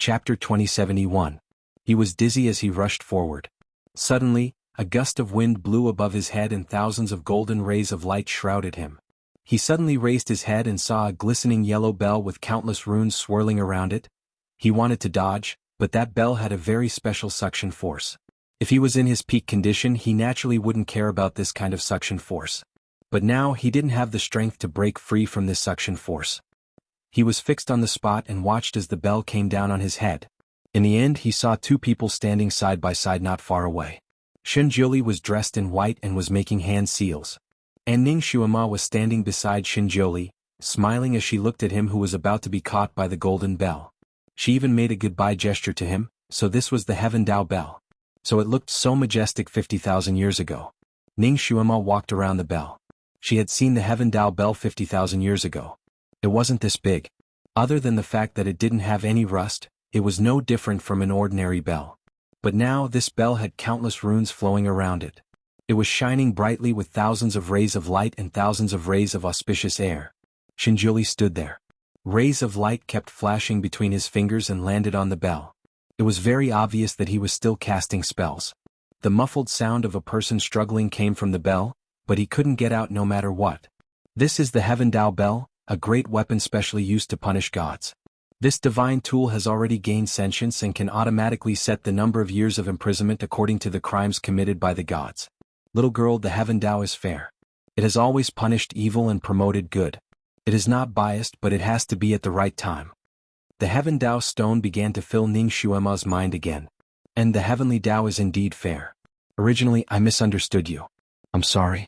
Chapter 2071. He was dizzy as he rushed forward. Suddenly, a gust of wind blew above his head and thousands of golden rays of light shrouded him. He suddenly raised his head and saw a glistening yellow bell with countless runes swirling around it. He wanted to dodge, but that bell had a very special suction force. If he was in his peak condition, he naturally wouldn't care about this kind of suction force. But now he didn't have the strength to break free from this suction force. He was fixed on the spot and watched as the bell came down on his head. In the end, he saw two people standing side by side not far away. Shinjuli was dressed in white and was making hand seals. And Ning Xuema was standing beside Shinjuli, smiling as she looked at him who was about to be caught by the golden bell. She even made a goodbye gesture to him, so this was the Heaven Dao bell. So it looked so majestic 50,000 years ago. Ning Xuema walked around the bell. She had seen the Heaven Dao bell 50,000 years ago. It wasn't this big. Other than the fact that it didn't have any rust, it was no different from an ordinary bell. But now this bell had countless runes flowing around it. It was shining brightly with thousands of rays of light and thousands of rays of auspicious air. Shinjuli stood there. Rays of light kept flashing between his fingers and landed on the bell. It was very obvious that he was still casting spells. The muffled sound of a person struggling came from the bell, but he couldn't get out no matter what. This is the Heaven Dao bell, a great weapon specially used to punish gods. This divine tool has already gained sentience and can automatically set the number of years of imprisonment according to the crimes committed by the gods. Little girl, the Heaven Dao is fair. It has always punished evil and promoted good. It is not biased, but it has to be at the right time. The Heaven Dao stone began to fill Ning Xuema's mind again. And the Heavenly Dao is indeed fair. Originally, I misunderstood you. I'm sorry.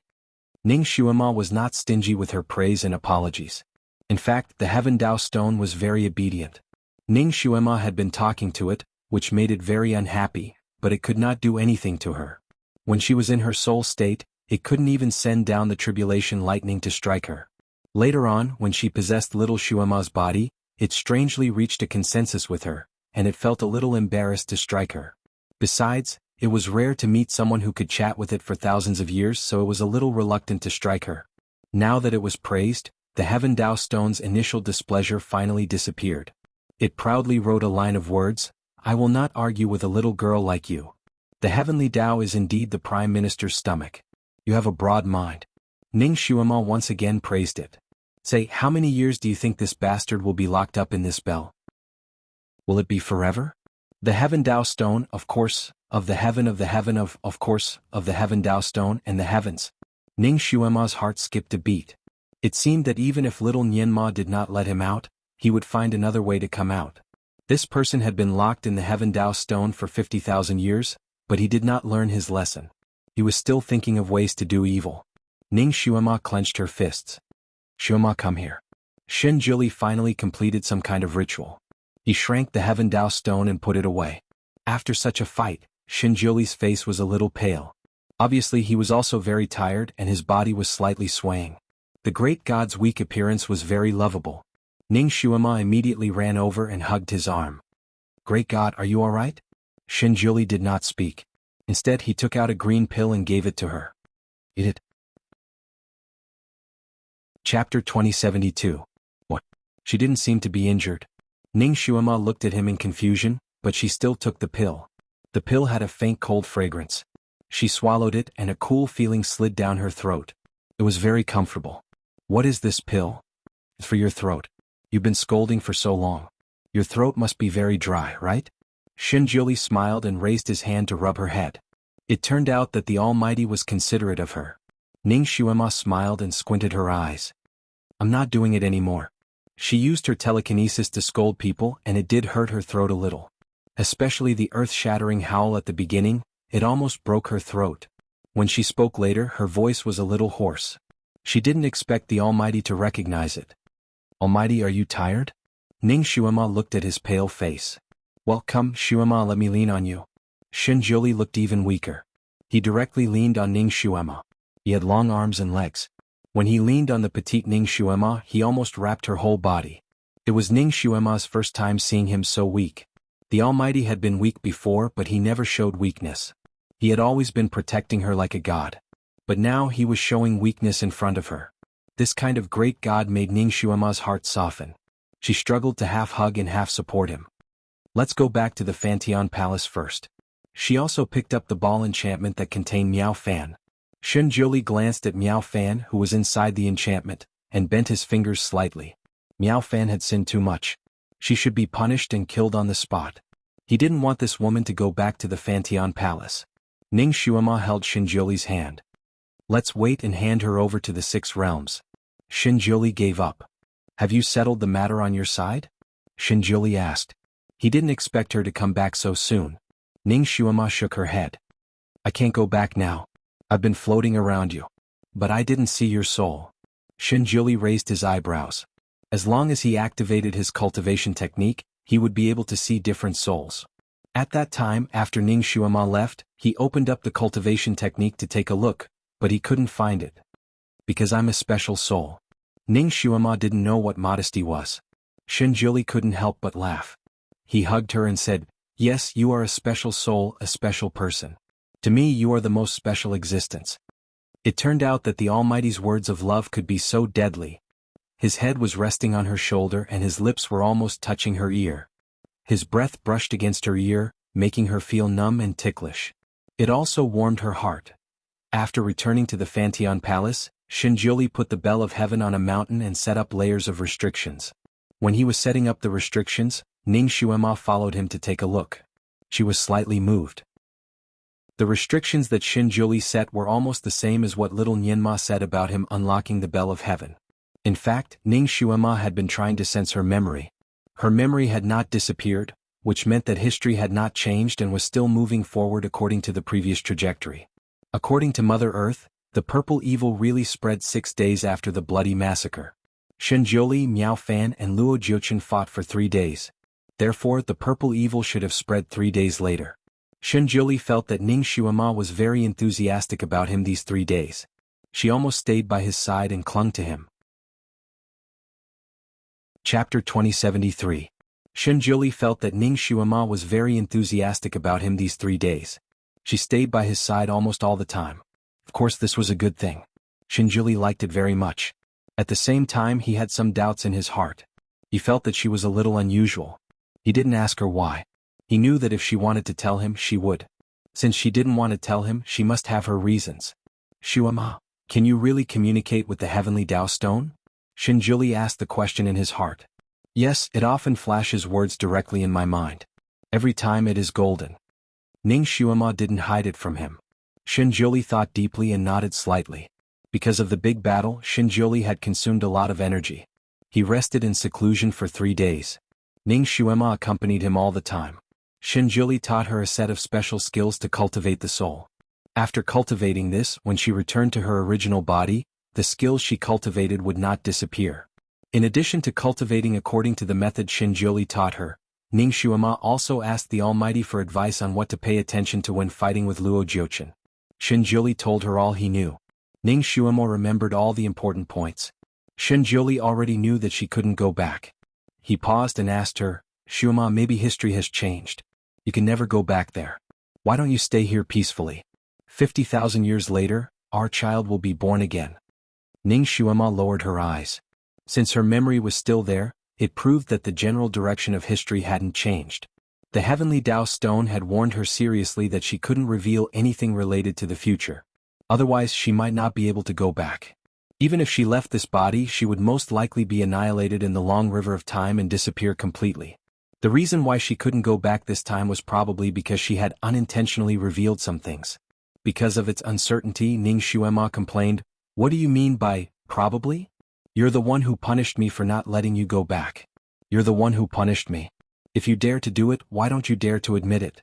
Ning Xuema was not stingy with her praise and apologies. In fact, the Heaven Dao stone was very obedient. Ning Xuema had been talking to it, which made it very unhappy, but it could not do anything to her. When she was in her soul state, it couldn't even send down the tribulation lightning to strike her. Later on, when she possessed little Xuema's body, it strangely reached a consensus with her, and it felt a little embarrassed to strike her. Besides, it was rare to meet someone who could chat with it for thousands of years, so it was a little reluctant to strike her. Now that it was praised, the Heaven Dao stone's initial displeasure finally disappeared. It proudly wrote a line of words, "I will not argue with a little girl like you. The Heavenly Dao is indeed the Prime Minister's stomach. You have a broad mind." Ning Xuema once again praised it. Say, how many years do you think this bastard will be locked up in this bell? Will it be forever? The Heaven Dao stone, of course, of the heaven of the heaven of course, of the Heaven Dao stone and the heavens. Ning Xuema's heart skipped a beat. It seemed that even if little Nianma did not let him out, he would find another way to come out. This person had been locked in the Heaven Dao stone for 50,000 years, but he did not learn his lesson. He was still thinking of ways to do evil. Ning Xuema clenched her fists. "Xuema, come here." Shinjuli finally completed some kind of ritual. He shrank the Heaven Dao stone and put it away. After such a fight, Shinjuli's face was a little pale. Obviously he was also very tired and his body was slightly swaying. The great god's weak appearance was very lovable. Ning Xuema immediately ran over and hugged his arm. "Great God, are you all right?" Shinjuli did not speak. Instead he took out a green pill and gave it to her. Eat it. Chapter 2072. What? She didn't seem to be injured. Ning Xuema looked at him in confusion, but she still took the pill. The pill had a faint cold fragrance. She swallowed it and a cool feeling slid down her throat. It was very comfortable. "What is this pill?" "It's for your throat. You've been scolding for so long. Your throat must be very dry, right?" Shinjuli smiled and raised his hand to rub her head. It turned out that the Almighty was considerate of her. Ning Xuema smiled and squinted her eyes. "I'm not doing it anymore." She used her telekinesis to scold people and it did hurt her throat a little. Especially the earth-shattering howl at the beginning, it almost broke her throat. When she spoke later, her voice was a little hoarse. She didn't expect the Almighty to recognize it. "Almighty, are you tired?" Ning Xuema looked at his pale face. "Well, come, Xuema, let me lean on you." Shinjuli looked even weaker. He directly leaned on Ning Xuema. He had long arms and legs. When he leaned on the petite Ning Xuema, he almost wrapped her whole body. It was Ning Xuema's first time seeing him so weak. The Almighty had been weak before, but he never showed weakness. He had always been protecting her like a god. But now he was showing weakness in front of her. This kind of great god made Ning Xuema's heart soften. She struggled to half hug and half support him. Let's go back to the Fantian Palace first. She also picked up the ball enchantment that contained Miao Fan. Xinjiuli glanced at Miao Fan, who was inside the enchantment, and bent his fingers slightly. Miao Fan had sinned too much. She should be punished and killed on the spot. He didn't want this woman to go back to the Fantian Palace. Ning Xuema held Xinjiuli's hand. Let's wait and hand her over to the 6 realms. Xinjiuli gave up. Have you settled the matter on your side? Xinjiuli asked. He didn't expect her to come back so soon. Ning Xuema shook her head. I can't go back now. I've been floating around you. But I didn't see your soul. Xinjiuli raised his eyebrows. As long as he activated his cultivation technique, he would be able to see different souls. At that time, after Ning Xuema left, he opened up the cultivation technique to take a look, but he couldn't find it. Because I'm a special soul. Ning Xuema didn't know what modesty was. Xinjiuli couldn't help but laugh. He hugged her and said, Yes, you are a special soul, a special person. To me you are the most special existence. It turned out that the Almighty's words of love could be so deadly. His head was resting on her shoulder and his lips were almost touching her ear. His breath brushed against her ear, making her feel numb and ticklish. It also warmed her heart. After returning to the Fantian Palace, Xinjiuli put the Bell of Heaven on a mountain and set up layers of restrictions. When he was setting up the restrictions, Ning Xuema followed him to take a look. She was slightly moved. The restrictions that Xinjiuli set were almost the same as what little Nianma said about him unlocking the Bell of Heaven. In fact, Ning Xuema had been trying to sense her memory. Her memory had not disappeared, which meant that history had not changed and was still moving forward according to the previous trajectory. According to Mother Earth, the purple evil really spread 6 days after the bloody massacre. Xinjiuli, Miao Fan and Luo Jiuchen fought for 3 days. Therefore, the purple evil should have spread 3 days later. Xinjiuli felt that Ning Xuema was very enthusiastic about him these 3 days. She almost stayed by his side and clung to him. Chapter 2073. Xinjiuli felt that Ning Xuema was very enthusiastic about him these 3 days. She stayed by his side almost all the time. Of course, this was a good thing. Xinjiuli liked it very much. At the same time, he had some doubts in his heart. He felt that she was a little unusual. He didn't ask her why. He knew that if she wanted to tell him, she would. Since she didn't want to tell him, she must have her reasons. Xuema, can you really communicate with the heavenly Tao stone? Xinjiuli asked the question in his heart. Yes, it often flashes words directly in my mind. Every time it is golden. Ning Xuema didn't hide it from him. Xinjiuli thought deeply and nodded slightly. Because of the big battle, Xinjiuli had consumed a lot of energy. He rested in seclusion for 3 days. Ning Xuema accompanied him all the time. Xinjiuli taught her a set of special skills to cultivate the soul. After cultivating this, when she returned to her original body, the skills she cultivated would not disappear. In addition to cultivating according to the method Xinjiuli taught her, Ning Xuema also asked the Almighty for advice on what to pay attention to when fighting with Luo Jiuchen. Xinjiuli told her all he knew. Ning Xuema remembered all the important points. Xinjiuli already knew that she couldn't go back. He paused and asked her, Xuema, maybe history has changed. You can never go back there. Why don't you stay here peacefully? 50,000 years later, our child will be born again. Ning Xuema lowered her eyes. Since her memory was still there, it proved that the general direction of history hadn't changed. The heavenly Tao stone had warned her seriously that she couldn't reveal anything related to the future. Otherwise she might not be able to go back. Even if she left this body, she would most likely be annihilated in the long river of time and disappear completely. The reason why she couldn't go back this time was probably because she had unintentionally revealed some things. Because of its uncertainty, Ning Xuema complained, What do you mean by, probably? You're the one who punished me for not letting you go back. You're the one who punished me. If you dare to do it, why don't you dare to admit it?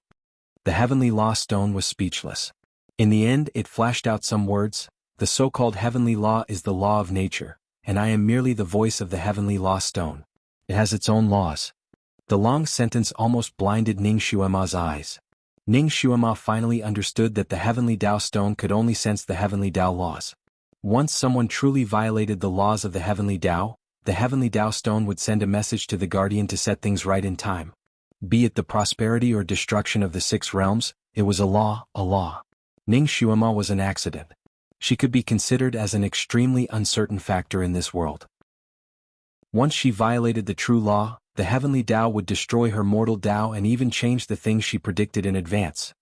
The heavenly law stone was speechless. In the end, it flashed out some words. The so-called heavenly law is the law of nature, and I am merely the voice of the heavenly law stone. It has its own laws. The long sentence almost blinded Ning Xuema's eyes. Ning Xuema finally understood that the heavenly Tao stone could only sense the heavenly Tao laws. Once someone truly violated the laws of the heavenly Tao stone would send a message to the guardian to set things right in time. Be it the prosperity or destruction of the 6 realms, it was a law, a law. Ning Xuema was an accident. She could be considered as an extremely uncertain factor in this world. Once she violated the true law, The heavenly Tao would destroy her mortal Tao and even change the things she predicted in advance.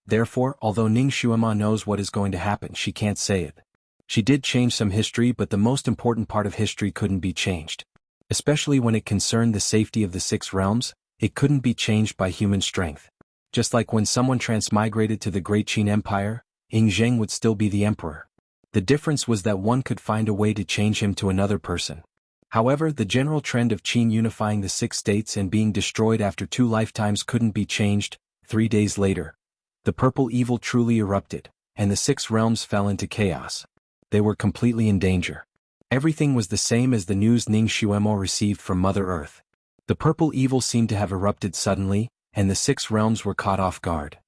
Therefore, although Ning Xuema knows what is going to happen, she can't say it. She did change some history, but the most important part of history couldn't be changed. Especially when it concerned the safety of the six realms, it couldn't be changed by human strength. Just like when someone transmigrated to the Great Qin Empire, Ying Zheng would still be the emperor. The difference was that one could find a way to change him to another person. However, the general trend of Qin unifying the six states and being destroyed after 2 lifetimes couldn't be changed. 3 days later, the purple evil truly erupted, and the 6 realms fell into chaos. They were completely in danger. Everything was the same as the news Ning Xuemo received from Mother Earth. The purple evil seemed to have erupted suddenly, and the 6 realms were caught off guard.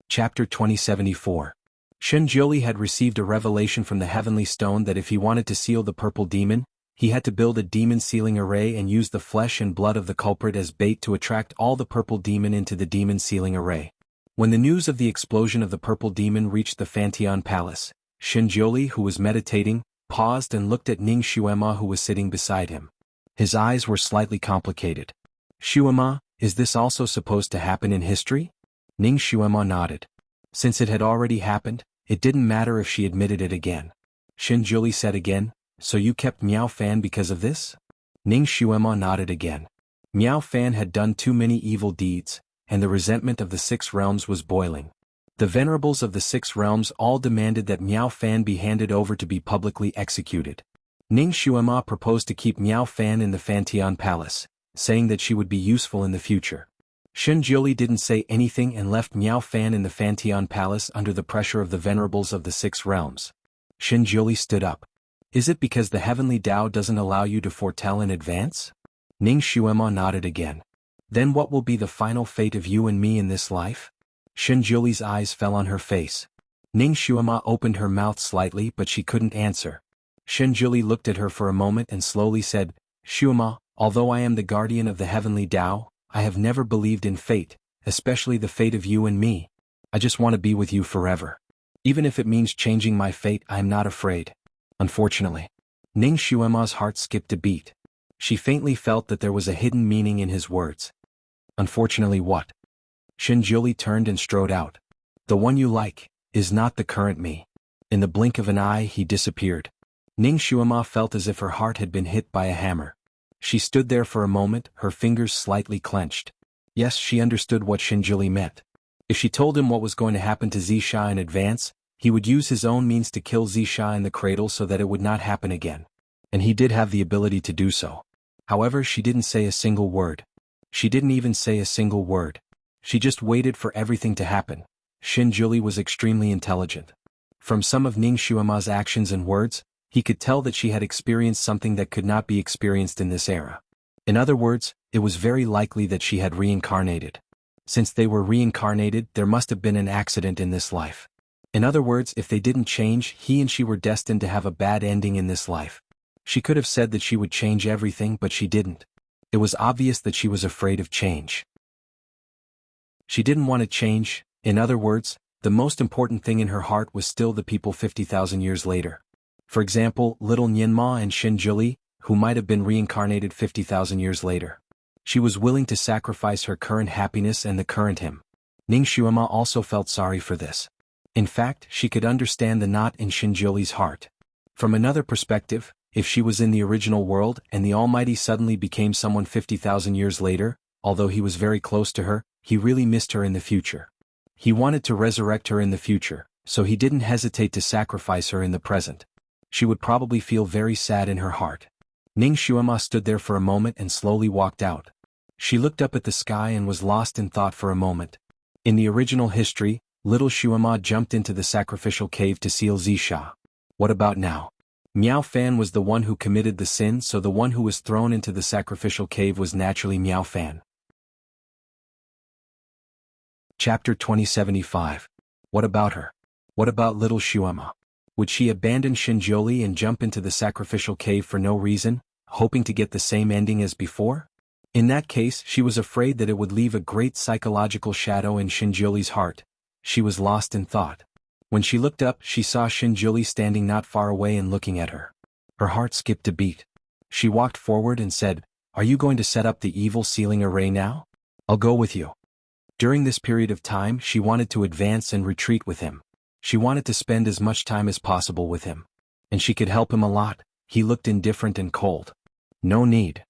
Chapter 2074. Shen Jiuli had received a revelation from the Heavenly Stone that if he wanted to seal the purple demon, he had to build a demon sealing array and use the flesh and blood of the culprit as bait to attract all the purple demon into the demon sealing array. When the news of the explosion of the purple demon reached the Fantian Palace, Shen Jiuli, who was meditating, paused and looked at Ning Xuema, who was sitting beside him. His eyes were slightly complicated. "Xuema, is this also supposed to happen in history?" Ning Xuema nodded. Since it had already happened, it didn't matter if she admitted it again. Shen Jiuli said again, "So you kept Miao Fan because of this?" Ning Xuema nodded again. Miao Fan had done too many evil deeds, and the resentment of the 6 realms was boiling. The venerables of the 6 realms all demanded that Miao Fan be handed over to be publicly executed. Ning Xuema proposed to keep Miao Fan in the Fantian Palace, saying that she would be useful in the future. Shen Jiuli didn't say anything and left Miao Fan in the Fantian Palace under the pressure of the venerables of the 6 realms. Shen Jiuli stood up. "Is it because the heavenly Tao doesn't allow you to foretell in advance?" Ning Xuema nodded again. "Then what will be the final fate of you and me in this life?" Shen Jiuli's eyes fell on her face. Ning Xuema opened her mouth slightly, but she couldn't answer. Shen Jiuli looked at her for a moment and slowly said, "Xuema, although I am the guardian of the heavenly Tao, I have never believed in fate, especially the fate of you and me. I just want to be with you forever. Even if it means changing my fate, I am not afraid." Unfortunately. Ning Xuema's heart skipped a beat. She faintly felt that there was a hidden meaning in his words. "Unfortunately what?" Shen Jiuli turned and strode out. "The one you like is not the current me." In the blink of an eye he disappeared. Ning Xuema felt as if her heart had been hit by a hammer. She stood there for a moment, her fingers slightly clenched. Yes, she understood what Shen Jiuli meant. If she told him what was going to happen to Zisha in advance, he would use his own means to kill Zisha in the cradle so that it would not happen again. And he did have the ability to do so. However, she didn't say a single word. She didn't even say a single word. She just waited for everything to happen. Shen Jiuli was extremely intelligent. From some of Ning Xuema's actions and words, he could tell that she had experienced something that could not be experienced in this era. In other words, it was very likely that she had reincarnated. Since they were reincarnated, there must have been an accident in this life. In other words, if they didn't change, he and she were destined to have a bad ending in this life. She could have said that she would change everything, but she didn't. It was obvious that she was afraid of change. She didn't want to change. In other words, the most important thing in her heart was still the people 50,000 years later. For example, little Nianma and Shen Jiuli, who might have been reincarnated 50,000 years later. She was willing to sacrifice her current happiness and the current him. Ning Xuema also felt sorry for this. In fact, she could understand the knot in Shen Jiuli's heart. From another perspective, if she was in the original world and the Almighty suddenly became someone 50,000 years later, although he was very close to her, he really missed her in the future. He wanted to resurrect her in the future, so he didn't hesitate to sacrifice her in the present. She would probably feel very sad in her heart. Ning Xuema stood there for a moment and slowly walked out. She looked up at the sky and was lost in thought for a moment. In the original history, little Xuema jumped into the sacrificial cave to seal Zisha. What about now? Miao Fan was the one who committed the sin, so the one who was thrown into the sacrificial cave was naturally Miao Fan. Chapter 2075. What about her? What about little Xuema? Would she abandon Shen Jiuli and jump into the sacrificial cave for no reason, hoping to get the same ending as before? In that case, she was afraid that it would leave a great psychological shadow in Shen Jiuli's heart. She was lost in thought. When she looked up, she saw Shen Jiuli standing not far away and looking at her. Her heart skipped a beat. She walked forward and said, "Are you going to set up the evil ceiling array now? I'll go with you." During this period of time she wanted to advance and retreat with him. She wanted to spend as much time as possible with him. And she could help him a lot. He looked indifferent and cold. "No need."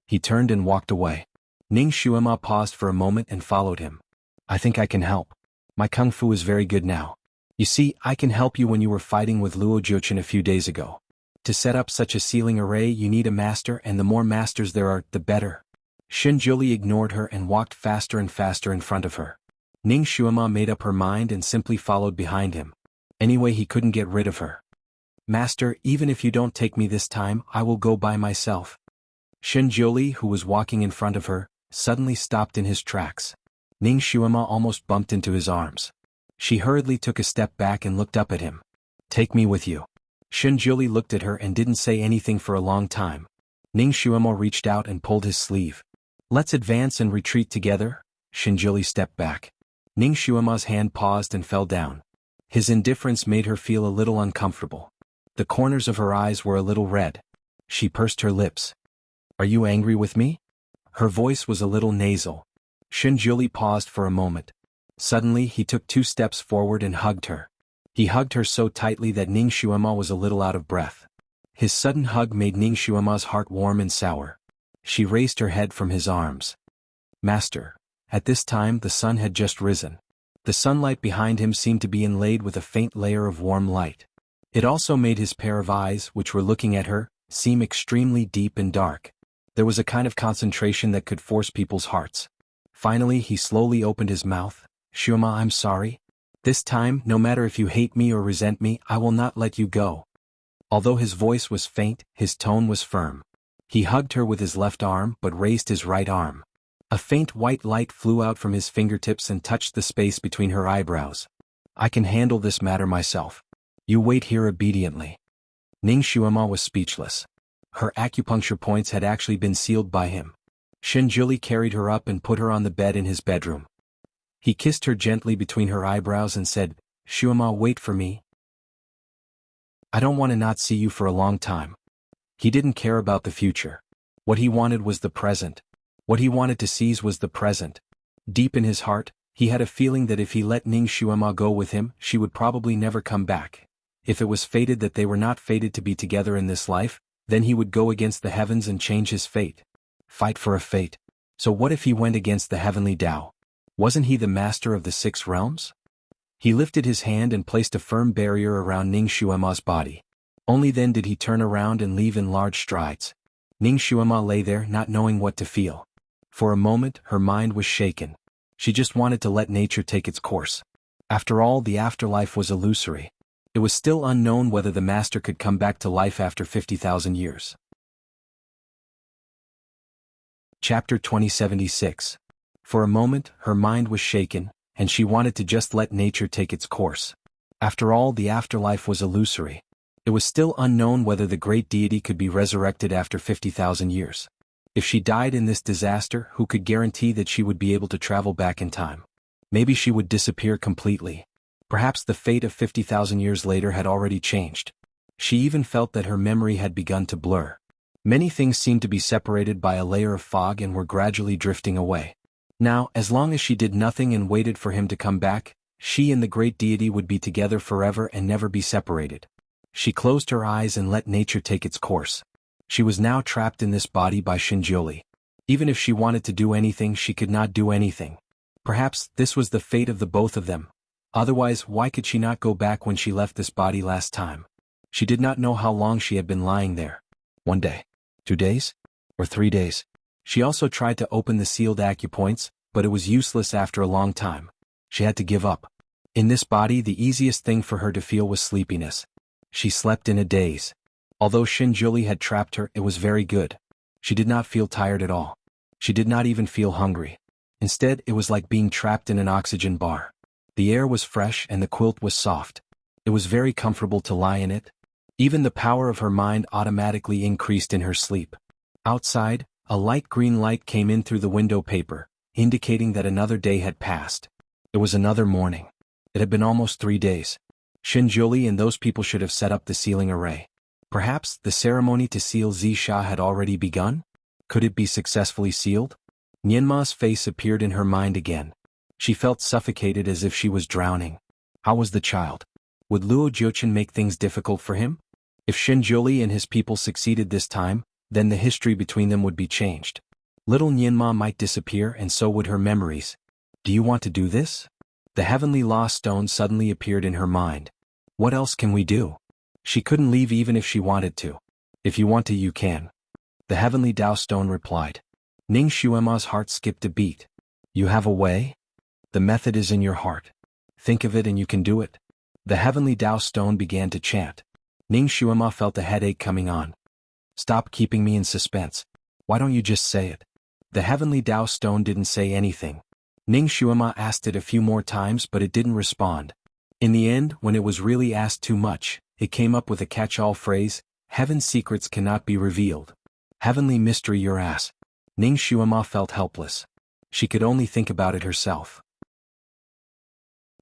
He turned and walked away. Ning Xuema paused for a moment and followed him. "I think I can help. My kung fu is very good now. You see, I can help you when you were fighting with Luo Jiuchen a few days ago. To set up such a ceiling array you need a master, and the more masters there are, the better." Shinjuli ignored her and walked faster and faster in front of her. Ning Xuema made up her mind and simply followed behind him. Anyway, he couldn't get rid of her. "Master, even if you don't take me this time, I will go by myself." Shinjuli, who was walking in front of her, suddenly stopped in his tracks. Ning Xuema almost bumped into his arms. She hurriedly took a step back and looked up at him. "Take me with you." Shinjuli looked at her and didn't say anything for a long time. Ning Xuema reached out and pulled his sleeve. "Let's advance and retreat together." Shinjuli stepped back. Ning Xuema's hand paused and fell down. His indifference made her feel a little uncomfortable. The corners of her eyes were a little red. She pursed her lips. "Are you angry with me?" Her voice was a little nasal. Shinjuli paused for a moment. Suddenly he took 2 steps forward and hugged her. He hugged her so tightly that Ning Xuema was a little out of breath. His sudden hug made Ning Xuema's heart warm and sour. She raised her head from his arms. "Master." At this time the sun had just risen. The sunlight behind him seemed to be inlaid with a faint layer of warm light. It also made his pair of eyes, which were looking at her, seem extremely deep and dark. There was a kind of concentration that could force people's hearts. Finally he slowly opened his mouth. "Xuema, I'm sorry. This time, no matter if you hate me or resent me, I will not let you go." Although his voice was faint, his tone was firm. He hugged her with his left arm but raised his right arm. A faint white light flew out from his fingertips and touched the space between her eyebrows. "I can handle this matter myself. You wait here obediently." Ning Xuema was speechless. Her acupuncture points had actually been sealed by him. Shinjuli carried her up and put her on the bed in his bedroom. He kissed her gently between her eyebrows and said, "Xuema, wait for me. I don't want to not see you for a long time." He didn't care about the future. What he wanted was the present. What he wanted to seize was the present. Deep in his heart, he had a feeling that if he let Ning Xuema go with him, she would probably never come back. If it was fated that they were not fated to be together in this life, then he would go against the heavens and change his fate. Fight for a fate. So what if he went against the heavenly Tao? Wasn't he the master of the 6 realms? He lifted his hand and placed a firm barrier around Ning Xuema's body. Only then did he turn around and leave in large strides. Ning Xuema lay there not knowing what to feel. For a moment, her mind was shaken. She just wanted to let nature take its course. After all, the afterlife was illusory. It was still unknown whether the master could come back to life after 50,000 years. Chapter 2076. For a moment, her mind was shaken, and she wanted to just let nature take its course. After all, the afterlife was illusory. It was still unknown whether the great deity could be resurrected after 50,000 years. If she died in this disaster, who could guarantee that she would be able to travel back in time? Maybe she would disappear completely. Perhaps the fate of 50,000 years later had already changed. She even felt that her memory had begun to blur. Many things seemed to be separated by a layer of fog and were gradually drifting away. Now, as long as she did nothing and waited for him to come back, she and the great deity would be together forever and never be separated. She closed her eyes and let nature take its course. She was now trapped in this body by Shinjuli. Even if she wanted to do anything, she could not do anything. Perhaps this was the fate of the both of them. Otherwise, why could she not go back when she left this body last time? She did not know how long she had been lying there. 1 day, 2 days, or 3 days. She also tried to open the sealed acupoints, but it was useless after a long time. She had to give up. In this body, the easiest thing for her to feel was sleepiness. She slept in a daze. Although Shinjuli had trapped her, it was very good. She did not feel tired at all. She did not even feel hungry. Instead, it was like being trapped in an oxygen bar. The air was fresh and the quilt was soft. It was very comfortable to lie in it. Even the power of her mind automatically increased in her sleep. Outside, a light green light came in through the window paper, indicating that another day had passed. It was another morning. It had been almost 3 days. Shinjuli and those people should have set up the ceiling array. Perhaps the ceremony to seal Zisha had already begun? Could it be successfully sealed? Nianma's face appeared in her mind again. She felt suffocated as if she was drowning. How was the child? Would Luo Jiuchen make things difficult for him? If Shinjuli and his people succeeded this time, then the history between them would be changed. Little Nianma might disappear and so would her memories. Do you want to do this? The heavenly law stone suddenly appeared in her mind. What else can we do? She couldn't leave even if she wanted to. If you want to, you can. The heavenly Tao stone replied. Ning Xuema's heart skipped a beat. You have a way? The method is in your heart. Think of it and you can do it. The heavenly Tao stone began to chant. Ning Xuema felt a headache coming on. Stop keeping me in suspense. Why don't you just say it? The heavenly Tao stone didn't say anything. Ning Xuema asked it a few more times but it didn't respond. In the end, when it was really asked too much, it came up with a catch-all phrase, Heaven's secrets cannot be revealed. Heavenly mystery your ass. Ning Xuema felt helpless. She could only think about it herself.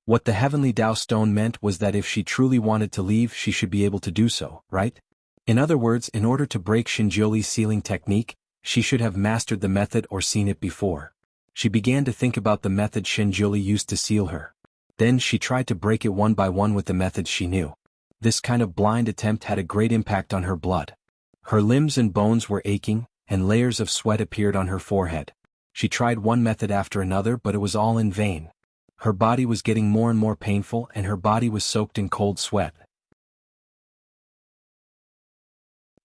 What the heavenly Tao stone meant was that if she truly wanted to leave she should be able to do so, right? In other words, in order to break Shinjuli's sealing technique, she should have mastered the method or seen it before. She began to think about the method Shinjuli used to seal her. Then she tried to break it one by one with the methods she knew. This kind of blind attempt had a great impact on her blood. Her limbs and bones were aching, and layers of sweat appeared on her forehead. She tried one method after another but it was all in vain. Her body was getting more and more painful and her body was soaked in cold sweat.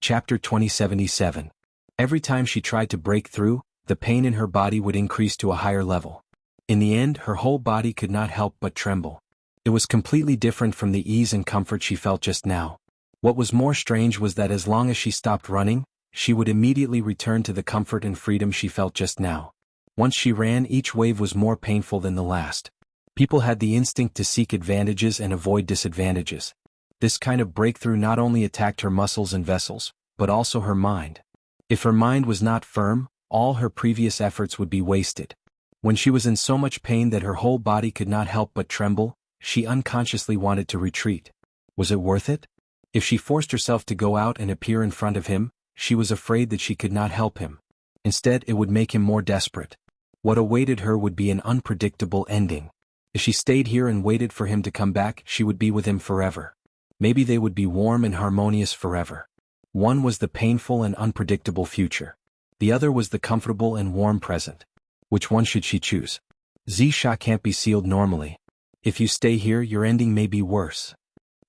Chapter 2077. Every time she tried to break through, the pain in her body would increase to a higher level. In the end, her whole body could not help but tremble. It was completely different from the ease and comfort she felt just now. What was more strange was that as long as she stopped running, she would immediately return to the comfort and freedom she felt just now. Once she ran, each wave was more painful than the last. People had the instinct to seek advantages and avoid disadvantages. This kind of breakthrough not only attacked her muscles and vessels, but also her mind. If her mind was not firm, all her previous efforts would be wasted. When she was in so much pain that her whole body could not help but tremble, she unconsciously wanted to retreat. Was it worth it? If she forced herself to go out and appear in front of him, she was afraid that she could not help him. Instead, it would make him more desperate. What awaited her would be an unpredictable ending. If she stayed here and waited for him to come back, she would be with him forever. Maybe they would be warm and harmonious forever. One was the painful and unpredictable future. The other was the comfortable and warm present. Which one should she choose? Zisha can't be sealed normally. If you stay here, your ending may be worse.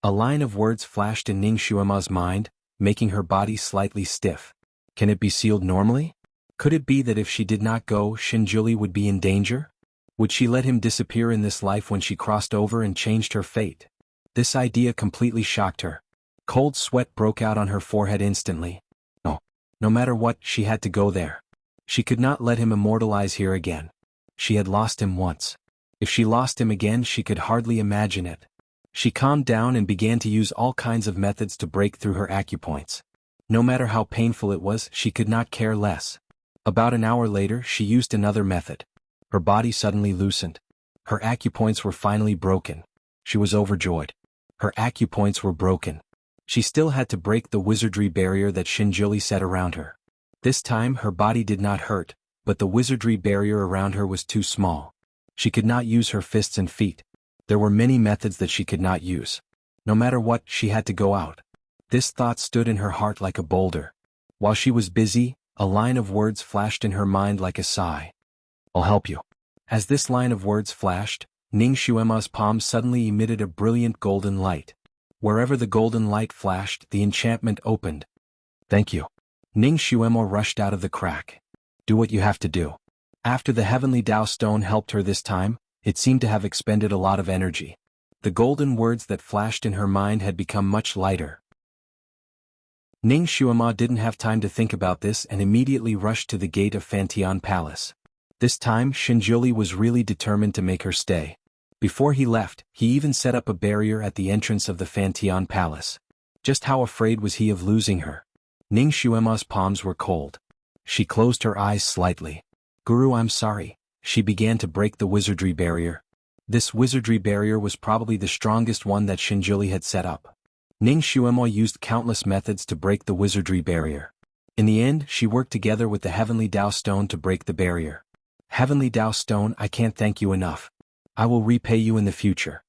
A line of words flashed in Ning Xuema's mind, making her body slightly stiff. Can it be sealed normally? Could it be that if she did not go, Shinjuli would be in danger? Would she let him disappear in this life when she crossed over and changed her fate? This idea completely shocked her. Cold sweat broke out on her forehead instantly. No matter what, she had to go there. She could not let him immortalize here again. She had lost him once. If she lost him again, she could hardly imagine it. She calmed down and began to use all kinds of methods to break through her acupoints. No matter how painful it was, she could not care less. About an hour later, she used another method. Her body suddenly loosened. Her acupoints were finally broken. She was overjoyed. Her acupoints were broken. She still had to break the wizardry barrier that Shinjuli set around her. This time her body did not hurt, but the wizardry barrier around her was too small. She could not use her fists and feet. There were many methods that she could not use. No matter what, she had to go out. This thought stood in her heart like a boulder. While she was busy, a line of words flashed in her mind like a sigh. I'll help you. As this line of words flashed, Ning Xuema's palm suddenly emitted a brilliant golden light. Wherever the golden light flashed, the enchantment opened. Thank you. Ning Xuema rushed out of the crack. Do what you have to do. After the heavenly Tao stone helped her this time, it seemed to have expended a lot of energy. The golden words that flashed in her mind had become much lighter. Ning Xuema didn't have time to think about this and immediately rushed to the gate of Fantian Palace. This time, Shinjuli was really determined to make her stay. Before he left, he even set up a barrier at the entrance of the Fantian Palace. Just how afraid was he of losing her? Ning Xuema's palms were cold. She closed her eyes slightly. Guru, I'm sorry. She began to break the wizardry barrier. This wizardry barrier was probably the strongest one that Shinjuli had set up. Ning Xuemo used countless methods to break the wizardry barrier. In the end, she worked together with the Heavenly Dao Stone to break the barrier. Heavenly Dao Stone, I can't thank you enough. I will repay you in the future.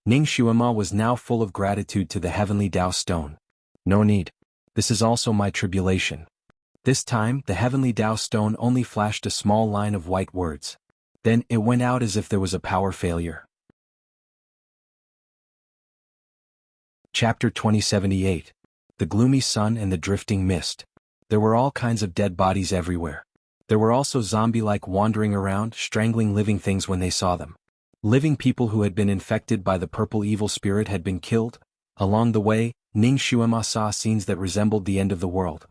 Ning Xuemo was now full of gratitude to the Heavenly Dao Stone. No need. This is also my tribulation. This time, the Heavenly Dao Stone only flashed a small line of white words. Then, it went out as if there was a power failure. Chapter 2078. The Gloomy Sun and the Drifting Mist. There were all kinds of dead bodies everywhere. There were also zombie-like wandering around, strangling living things when they saw them. Living people who had been infected by the purple evil spirit had been killed. Along the way, Ning Xuemo saw scenes that resembled the end of the world.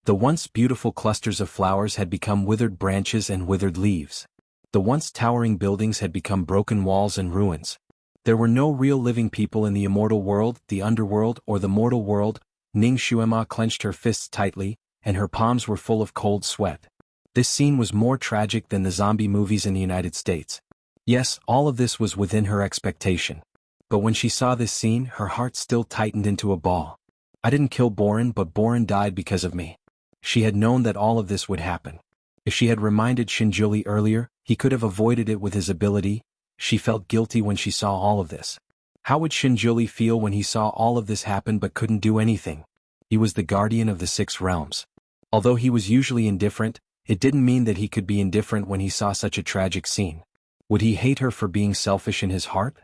The once beautiful clusters of flowers had become withered branches and withered leaves. The once towering buildings had become broken walls and ruins. There were no real living people in the immortal world, the underworld, or the mortal world. Ning Xuemo clenched her fists tightly, and her palms were full of cold sweat. This scene was more tragic than the zombie movies in the United States. Yes, all of this was within her expectation. But when she saw this scene, her heart still tightened into a ball. I didn't kill Boren, but Boren died because of me. She had known that all of this would happen. If she had reminded Shinjuli earlier, he could have avoided it with his ability. She felt guilty when she saw all of this. How would Shinjuli feel when he saw all of this happen but couldn't do anything? He was the guardian of the 6 realms. Although he was usually indifferent, it didn't mean that he could be indifferent when he saw such a tragic scene. Would he hate her for being selfish in his heart?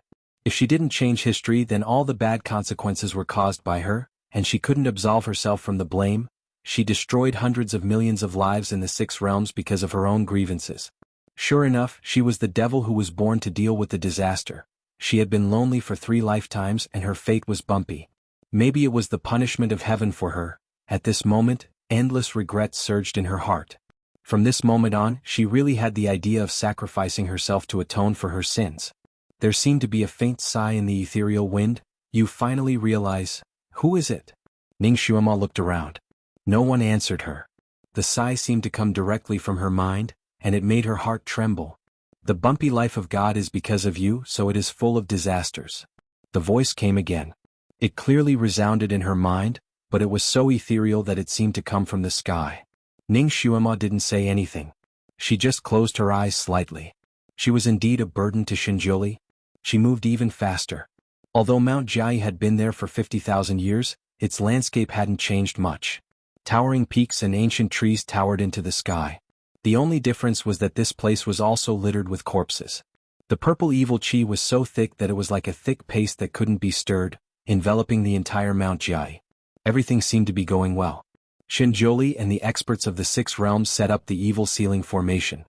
If she didn't change history, then all the bad consequences were caused by her, and she couldn't absolve herself from the blame. She destroyed hundreds of millions of lives in the 6 realms because of her own grievances. Sure enough, she was the devil who was born to deal with the disaster. She had been lonely for 3 lifetimes and her fate was bumpy. Maybe it was the punishment of heaven for her. At this moment, endless regret surged in her heart. From this moment on, she really had the idea of sacrificing herself to atone for her sins. There seemed to be a faint sigh in the ethereal wind. You finally realize, who is it? Ning Xuemo looked around. No one answered her. The sigh seemed to come directly from her mind, and it made her heart tremble. The bumpy life of God is because of you, so it is full of disasters. The voice came again. It clearly resounded in her mind, but it was so ethereal that it seemed to come from the sky. Ning Xuemo didn't say anything. She just closed her eyes slightly. She was indeed a burden to Shinjuli. She moved even faster. Although Mount Jiai had been there for 50,000 years, its landscape hadn't changed much. Towering peaks and ancient trees towered into the sky. The only difference was that this place was also littered with corpses. The purple evil chi was so thick that it was like a thick paste that couldn't be stirred, enveloping the entire Mount Jiai. Everything seemed to be going well. Shinjuli and the experts of the 6 realms set up the evil ceiling formation.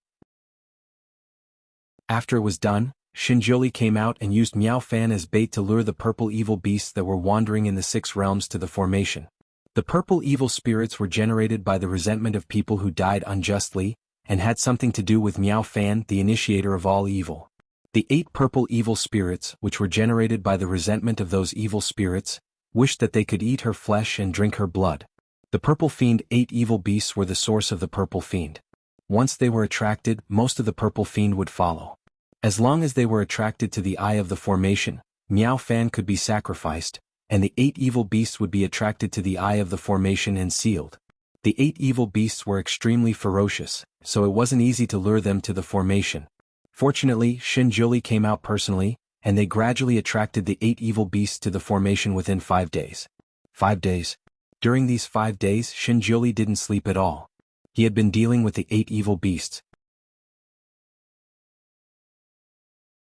After it was done, Shinjuli came out and used Miao Fan as bait to lure the purple evil beasts that were wandering in the 6 realms to the formation. The purple evil spirits were generated by the resentment of people who died unjustly, and had something to do with Miao Fan, the initiator of all evil. The 8 purple evil spirits, which were generated by the resentment of those evil spirits, wished that they could eat her flesh and drink her blood. The purple fiend 8 evil beasts were the source of the purple fiend. Once they were attracted, most of the purple fiend would follow. As long as they were attracted to the eye of the formation, Miao Fan could be sacrificed, and the 8 evil beasts would be attracted to the eye of the formation and sealed. The 8 evil beasts were extremely ferocious, so it wasn't easy to lure them to the formation. Fortunately, Shinjuli came out personally, and they gradually attracted the 8 evil beasts to the formation within 5 days. 5 days. During these 5 days, Shinjuli didn't sleep at all. He had been dealing with the 8 evil beasts.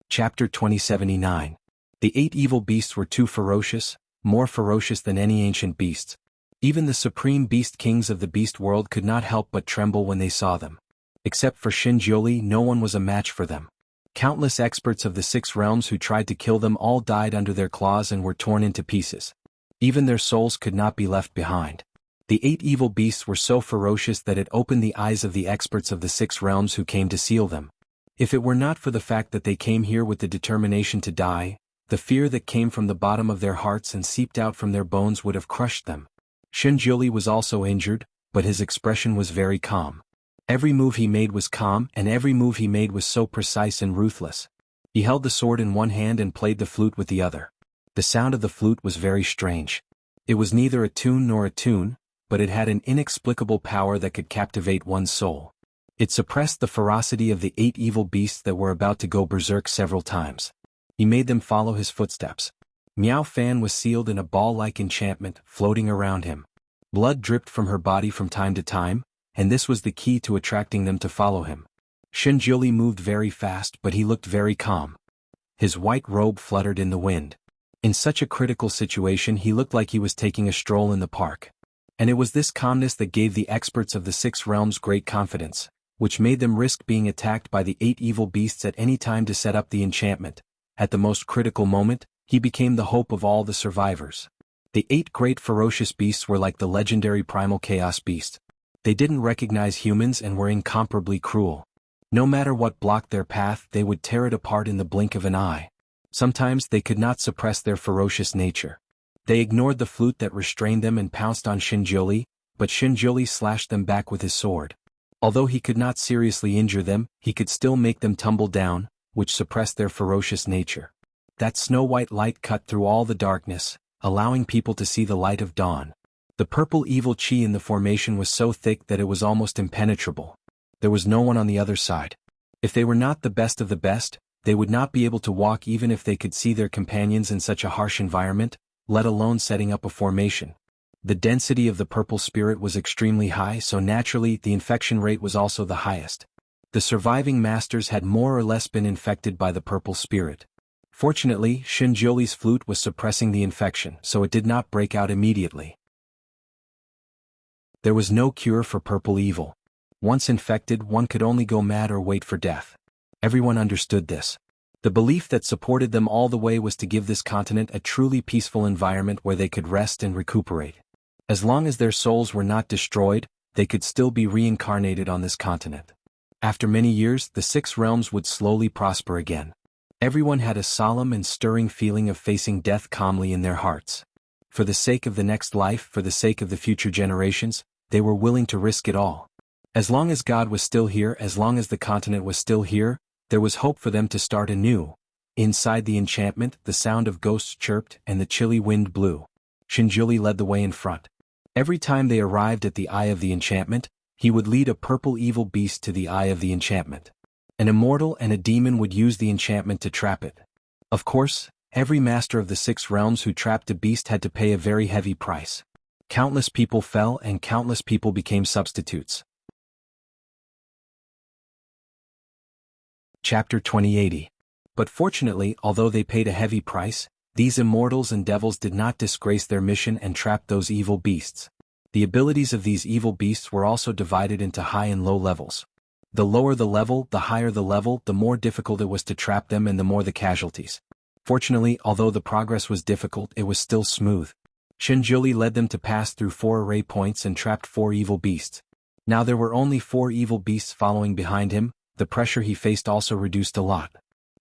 Chapter 2079. The 8 evil beasts were too ferocious, more ferocious than any ancient beasts. Even the supreme beast kings of the beast world could not help but tremble when they saw them. Except for Shinjuli, no one was a match for them. Countless experts of the 6 realms who tried to kill them all died under their claws and were torn into pieces. Even their souls could not be left behind. The 8 evil beasts were so ferocious that it opened the eyes of the experts of the 6 realms who came to seal them. If it were not for the fact that they came here with the determination to die, the fear that came from the bottom of their hearts and seeped out from their bones would have crushed them. Shinjuli was also injured, but his expression was very calm. Every move he made was calm, and every move he made was so precise and ruthless. He held the sword in one hand and played the flute with the other. The sound of the flute was very strange. It was neither a tune nor a tune, but it had an inexplicable power that could captivate one's soul. It suppressed the ferocity of the 8 evil beasts that were about to go berserk several times. He made them follow his footsteps. Miao Fan was sealed in a ball-like enchantment floating around him. Blood dripped from her body from time to time, and this was the key to attracting them to follow him. Shinjuli moved very fast, but he looked very calm. His white robe fluttered in the wind. In such a critical situation he looked like he was taking a stroll in the park. And it was this calmness that gave the experts of the 6 realms great confidence, which made them risk being attacked by the 8 evil beasts at any time to set up the enchantment. At the most critical moment, he became the hope of all the survivors. The 8 great ferocious beasts were like the legendary primal chaos beast. They didn't recognize humans and were incomparably cruel. No matter what blocked their path, they would tear it apart in the blink of an eye. Sometimes they could not suppress their ferocious nature. They ignored the flute that restrained them and pounced on Shinjuli, but Shinjuli slashed them back with his sword. Although he could not seriously injure them, he could still make them tumble down, which suppressed their ferocious nature. That snow-white light cut through all the darkness, allowing people to see the light of dawn. The purple evil chi in the formation was so thick that it was almost impenetrable. There was no one on the other side. If they were not the best of the best, they would not be able to walk even if they could see their companions in such a harsh environment, let alone setting up a formation. The density of the purple spirit was extremely high, so naturally the infection rate was also the highest. The surviving masters had more or less been infected by the purple spirit. Fortunately, Shinjuli's flute was suppressing the infection, so it did not break out immediately. There was no cure for purple evil. Once infected, one could only go mad or wait for death. Everyone understood this. The belief that supported them all the way was to give this continent a truly peaceful environment where they could rest and recuperate. As long as their souls were not destroyed, they could still be reincarnated on this continent. After many years, the 6 realms would slowly prosper again. Everyone had a solemn and stirring feeling of facing death calmly in their hearts. For the sake of the next life, for the sake of the future generations, they were willing to risk it all. As long as God was still here, as long as the continent was still here, there was hope for them to start anew. Inside the enchantment, the sound of ghosts chirped and the chilly wind blew. Shinjuli led the way in front. Every time they arrived at the eye of the enchantment, he would lead a purple evil beast to the eye of the enchantment. An immortal and a demon would use the enchantment to trap it. Of course, every master of the 6 realms who trapped a beast had to pay a very heavy price. Countless people fell and countless people became substitutes. Chapter 2080. But fortunately, although they paid a heavy price, these immortals and devils did not disgrace their mission and trap those evil beasts. The abilities of these evil beasts were also divided into high and low levels. The lower the level, the higher the level, the more difficult it was to trap them and the more the casualties. Fortunately, although the progress was difficult, it was still smooth. Shinjuli led them to pass through 4 array points and trapped 4 evil beasts. Now there were only 4 evil beasts following behind him. The pressure he faced also reduced a lot.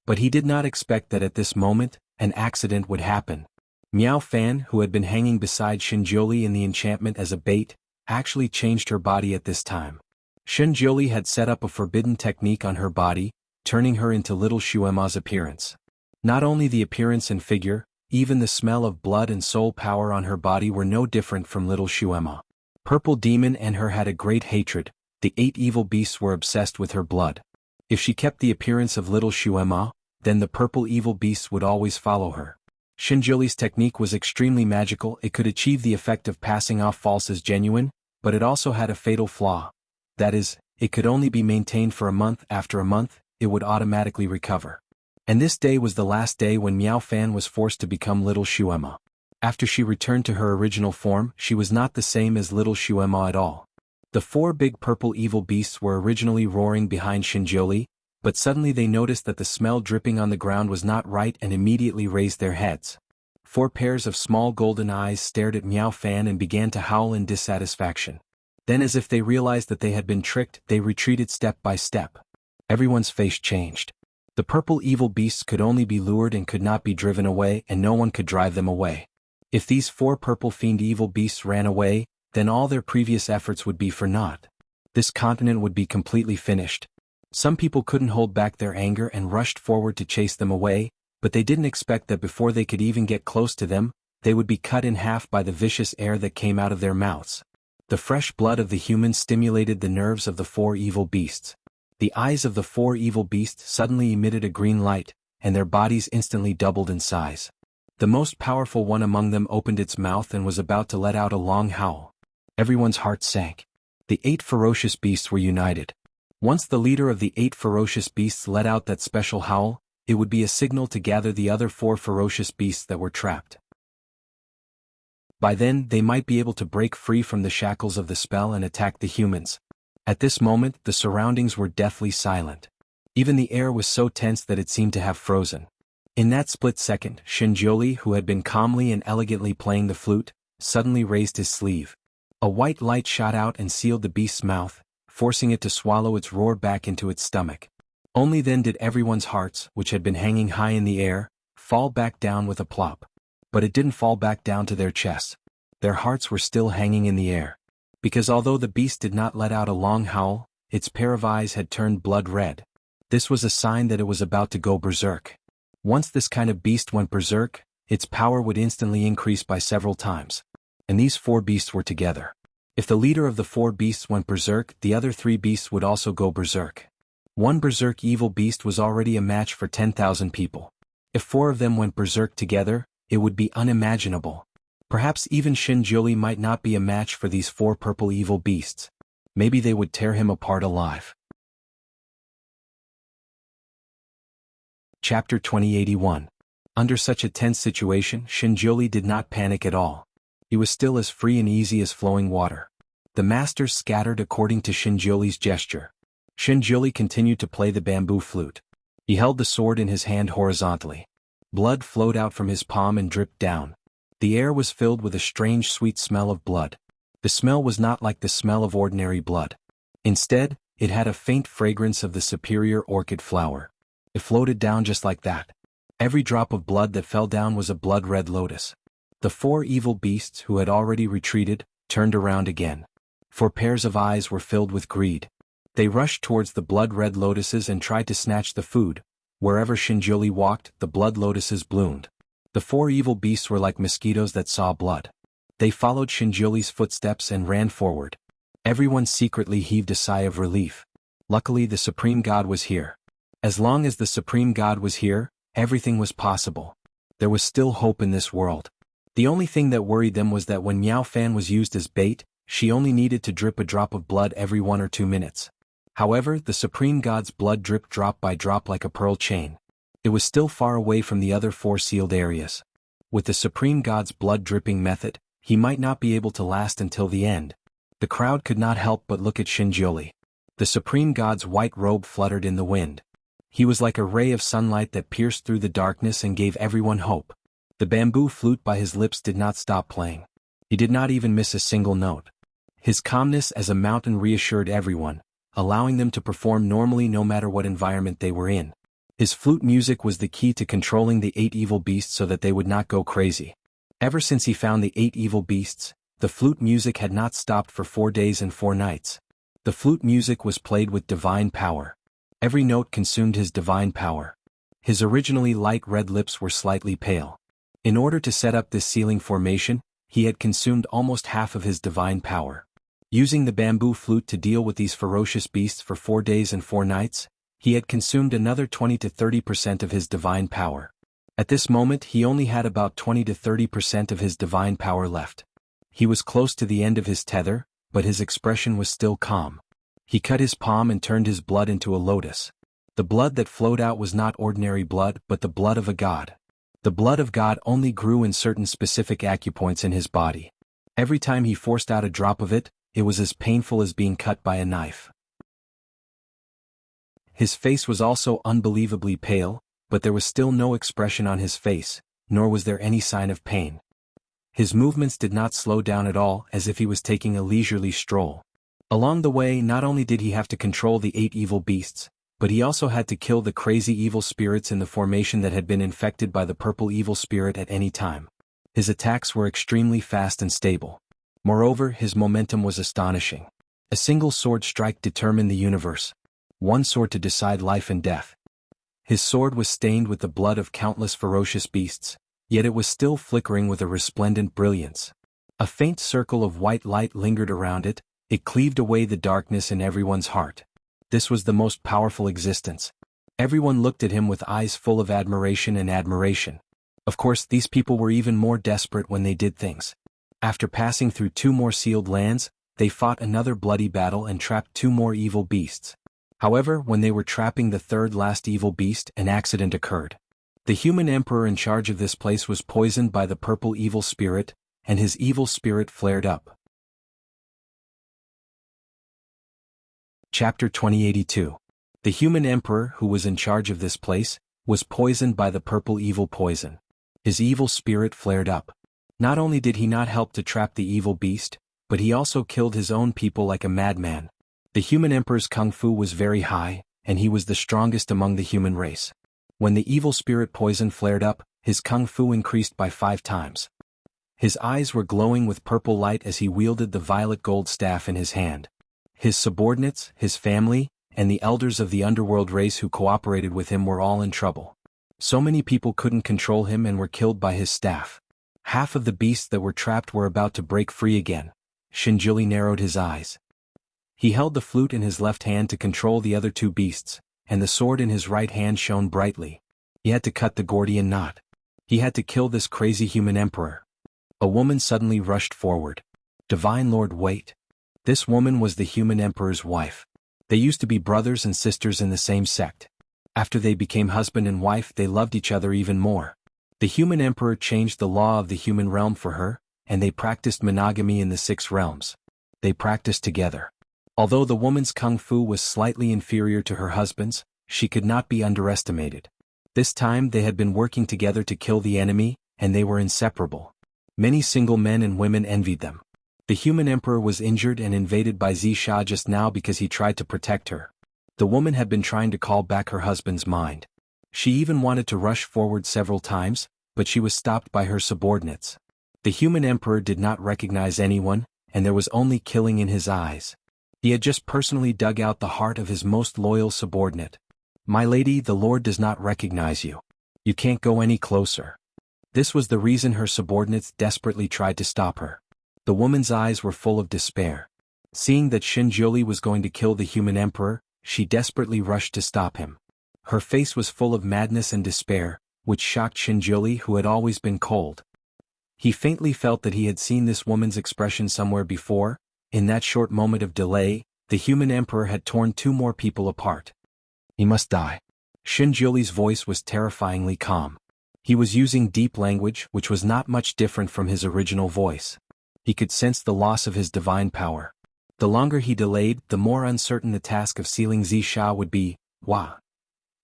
But he did not expect that at this moment, an accident would happen. Miao Fan, who had been hanging beside Shinjuli in the enchantment as a bait, actually changed her body at this time. Shinjuli had set up a forbidden technique on her body, turning her into little Shuema's appearance. Not only the appearance and figure, even the smell of blood and soul power on her body were no different from little Shuema. Purple Demon and her had a great hatred. The 8 evil beasts were obsessed with her blood. If she kept the appearance of little Shuema, then the purple evil beasts would always follow her. Shinjuli's technique was extremely magical. It could achieve the effect of passing off false as genuine, but it also had a fatal flaw. That is, it could only be maintained for a month. After a month, it would automatically recover. And this day was the last day when Miao Fan was forced to become little Shuema. After she returned to her original form, she was not the same as little Shuema at all. The 4 big purple evil beasts were originally roaring behind Shinjuli, but suddenly they noticed that the smell dripping on the ground was not right and immediately raised their heads. 4 pairs of small golden eyes stared at Miao Fan and began to howl in dissatisfaction. Then, as if they realized that they had been tricked, they retreated step by step. Everyone's face changed. The purple evil beasts could only be lured and could not be driven away, and no one could drive them away. If these 4 purple fiend evil beasts ran away, then all their previous efforts would be for naught. This continent would be completely finished. Some people couldn't hold back their anger and rushed forward to chase them away, but they didn't expect that before they could even get close to them, they would be cut in half by the vicious air that came out of their mouths. The fresh blood of the humans stimulated the nerves of the four evil beasts. The eyes of the four evil beasts suddenly emitted a green light, and their bodies instantly doubled in size. The most powerful one among them opened its mouth and was about to let out a long howl. Everyone's heart sank. The 8 ferocious beasts were united. Once the leader of the 8 ferocious beasts let out that special howl, it would be a signal to gather the other 4 ferocious beasts that were trapped. By then, they might be able to break free from the shackles of the spell and attack the humans. At this moment, the surroundings were deathly silent. Even the air was so tense that it seemed to have frozen. In that split second, Shinjioli, who had been calmly and elegantly playing the flute, suddenly raised his sleeve. A white light shot out and sealed the beast's mouth, forcing it to swallow its roar back into its stomach. Only then did everyone's hearts, which had been hanging high in the air, fall back down with a plop. But it didn't fall back down to their chests. Their hearts were still hanging in the air. Because although the beast did not let out a long howl, its pair of eyes had turned blood red. This was a sign that it was about to go berserk. Once this kind of beast went berserk, its power would instantly increase by several times. And these 4 beasts were together. If the leader of the 4 beasts went berserk, the other 3 beasts would also go berserk. One berserk evil beast was already a match for 10,000 people. If 4 of them went berserk together, it would be unimaginable. Perhaps even Shinjioli might not be a match for these 4 purple evil beasts. Maybe they would tear him apart alive. Chapter 2081. Under such a tense situation, Shinjioli did not panic at all. He was still as free and easy as flowing water. The masters scattered according to Shinjioli's gesture. Shinjioli continued to play the bamboo flute. He held the sword in his hand horizontally. Blood flowed out from his palm and dripped down. The air was filled with a strange sweet smell of blood. The smell was not like the smell of ordinary blood. Instead, it had a faint fragrance of the superior orchid flower. It floated down just like that. Every drop of blood that fell down was a blood-red lotus. The 4 evil beasts who had already retreated, turned around again. 4 pairs of eyes were filled with greed. They rushed towards the blood-red lotuses and tried to snatch the food. Wherever Shinjioli walked, the blood lotuses bloomed. The 4 evil beasts were like mosquitoes that saw blood. They followed Shinjioli's footsteps and ran forward. Everyone secretly heaved a sigh of relief. Luckily, the Supreme God was here. As long as the Supreme God was here, everything was possible. There was still hope in this world. The only thing that worried them was that when Miao Fan was used as bait, she only needed to drip a drop of blood every 1 or 2 minutes. However, the Supreme God's blood dripped drop by drop like a pearl chain. It was still far away from the other 4 sealed areas. With the Supreme God's blood dripping method, he might not be able to last until the end. The crowd could not help but look at Shinjioli. The Supreme God's white robe fluttered in the wind. He was like a ray of sunlight that pierced through the darkness and gave everyone hope. The bamboo flute by his lips did not stop playing. He did not even miss a single note. His calmness as a mountain reassured everyone, allowing them to perform normally no matter what environment they were in. His flute music was the key to controlling the 8 evil beasts so that they would not go crazy. Ever since he found the 8 evil beasts, the flute music had not stopped for 4 days and 4 nights. The flute music was played with divine power. Every note consumed his divine power. His originally light red lips were slightly pale. In order to set up this sealing formation, he had consumed almost half of his divine power. Using the bamboo flute to deal with these ferocious beasts for 4 days and 4 nights, he had consumed another 20 to 30% of his divine power. At this moment he only had about 20 to 30% of his divine power left. He was close to the end of his tether, but his expression was still calm. He cut his palm and turned his blood into a lotus. The blood that flowed out was not ordinary blood but the blood of a god. The blood of God only grew in certain specific acupoints in his body. Every time he forced out a drop of it, it was as painful as being cut by a knife. His face was also unbelievably pale, but there was still no expression on his face, nor was there any sign of pain. His movements did not slow down at all, as if he was taking a leisurely stroll. Along the way, not only did he have to control the 8 evil beasts, but he also had to kill the crazy evil spirits in the formation that had been infected by the purple evil spirit at any time. His attacks were extremely fast and stable. Moreover, his momentum was astonishing. A single sword strike determined the universe. One sword to decide life and death. His sword was stained with the blood of countless ferocious beasts, yet it was still flickering with a resplendent brilliance. A faint circle of white light lingered around it, it cleaved away the darkness in everyone's heart. This was the most powerful existence. Everyone looked at him with eyes full of admiration and admiration. Of course, these people were even more desperate when they did things. After passing through 2 more sealed lands, they fought another bloody battle and trapped 2 more evil beasts. However, when they were trapping the 3rd last evil beast, an accident occurred. The human emperor in charge of this place was poisoned by the purple evil spirit, and his evil spirit flared up. Chapter 2082. The human emperor who was in charge of this place was poisoned by the purple evil poison. His evil spirit flared up. Not only did he not help to trap the evil beast, but he also killed his own people like a madman. The human emperor's kung fu was very high, and he was the strongest among the human race. When the evil spirit poison flared up, his kung fu increased by 5 times. His eyes were glowing with purple light as he wielded the violet gold staff in his hand. His subordinates, his family, and the elders of the underworld race who cooperated with him were all in trouble. So many people couldn't control him and were killed by his staff. Half of the beasts that were trapped were about to break free again. Shinjuli narrowed his eyes. He held the flute in his left hand to control the other 2 beasts, and the sword in his right hand shone brightly. He had to cut the Gordian knot. He had to kill this crazy human emperor. A woman suddenly rushed forward. Divine Lord, wait. This woman was the human emperor's wife. They used to be brothers and sisters in the same sect. After they became husband and wife, they loved each other even more. The human emperor changed the law of the human realm for her, and they practiced monogamy in the 6 realms. They practiced together. Although the woman's kung fu was slightly inferior to her husband's, she could not be underestimated. This time they had been working together to kill the enemy, and they were inseparable. Many single men and women envied them. The human emperor was injured and invaded by Zisha just now because he tried to protect her. The woman had been trying to call back her husband's mind. She even wanted to rush forward several times, but she was stopped by her subordinates. The human emperor did not recognize anyone, and there was only killing in his eyes. He had just personally dug out the heart of his most loyal subordinate. My lady, the Lord does not recognize you. You can't go any closer. This was the reason her subordinates desperately tried to stop her. The woman's eyes were full of despair. Seeing that Shinjuli was going to kill the human emperor, she desperately rushed to stop him. Her face was full of madness and despair, which shocked Shinjuli, who had always been cold. He faintly felt that he had seen this woman's expression somewhere before. In that short moment of delay, the human emperor had torn 2 more people apart. He must die. Shinjuli's voice was terrifyingly calm. He was using deep language, which was not much different from his original voice. He could sense the loss of his divine power. The longer he delayed, the more uncertain the task of sealing Zisha would be. Wah!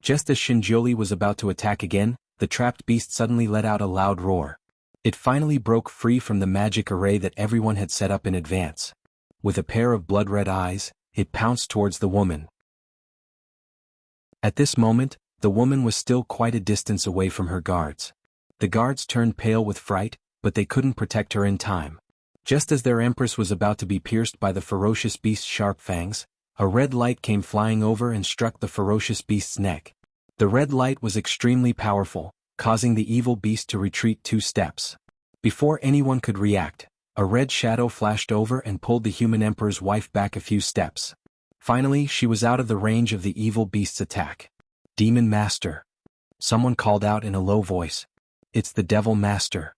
Just as Shinjuli was about to attack again, the trapped beast suddenly let out a loud roar. It finally broke free from the magic array that everyone had set up in advance. With a pair of blood-red eyes, it pounced towards the woman. At this moment, the woman was still quite a distance away from her guards. The guards turned pale with fright, but they couldn't protect her in time. Just as their empress was about to be pierced by the ferocious beast's sharp fangs, a red light came flying over and struck the ferocious beast's neck. The red light was extremely powerful, causing the evil beast to retreat 2 steps. Before anyone could react, a red shadow flashed over and pulled the human emperor's wife back a few steps. Finally, she was out of the range of the evil beast's attack. Demon Master. Someone called out in a low voice. It's the Devil Master.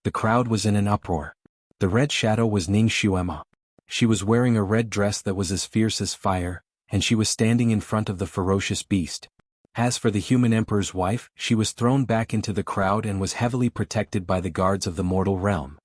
The crowd was in an uproar. The red shadow was Ning Xuema. She was wearing a red dress that was as fierce as fire, and she was standing in front of the ferocious beast. As for the human emperor's wife, she was thrown back into the crowd and was heavily protected by the guards of the mortal realm.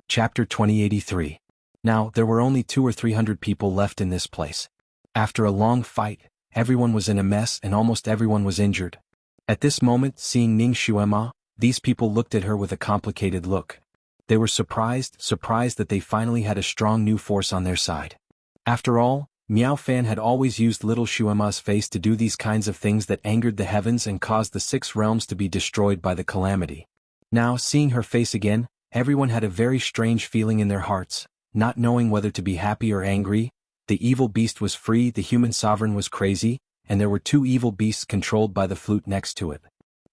Chapter 2083. Now, there were only 200 or 300 people left in this place. After a long fight, everyone was in a mess and almost everyone was injured. At this moment, seeing Ning Xuema, these people looked at her with a complicated look. They were surprised that they finally had a strong new force on their side. After all, Miao Fan had always used little Xuema's face to do these kinds of things that angered the heavens and caused the 6 realms to be destroyed by the calamity. Now, seeing her face again, everyone had a very strange feeling in their hearts, not knowing whether to be happy or angry. The evil beast was free, the human sovereign was crazy, and there were two evil beasts controlled by the flute next to it.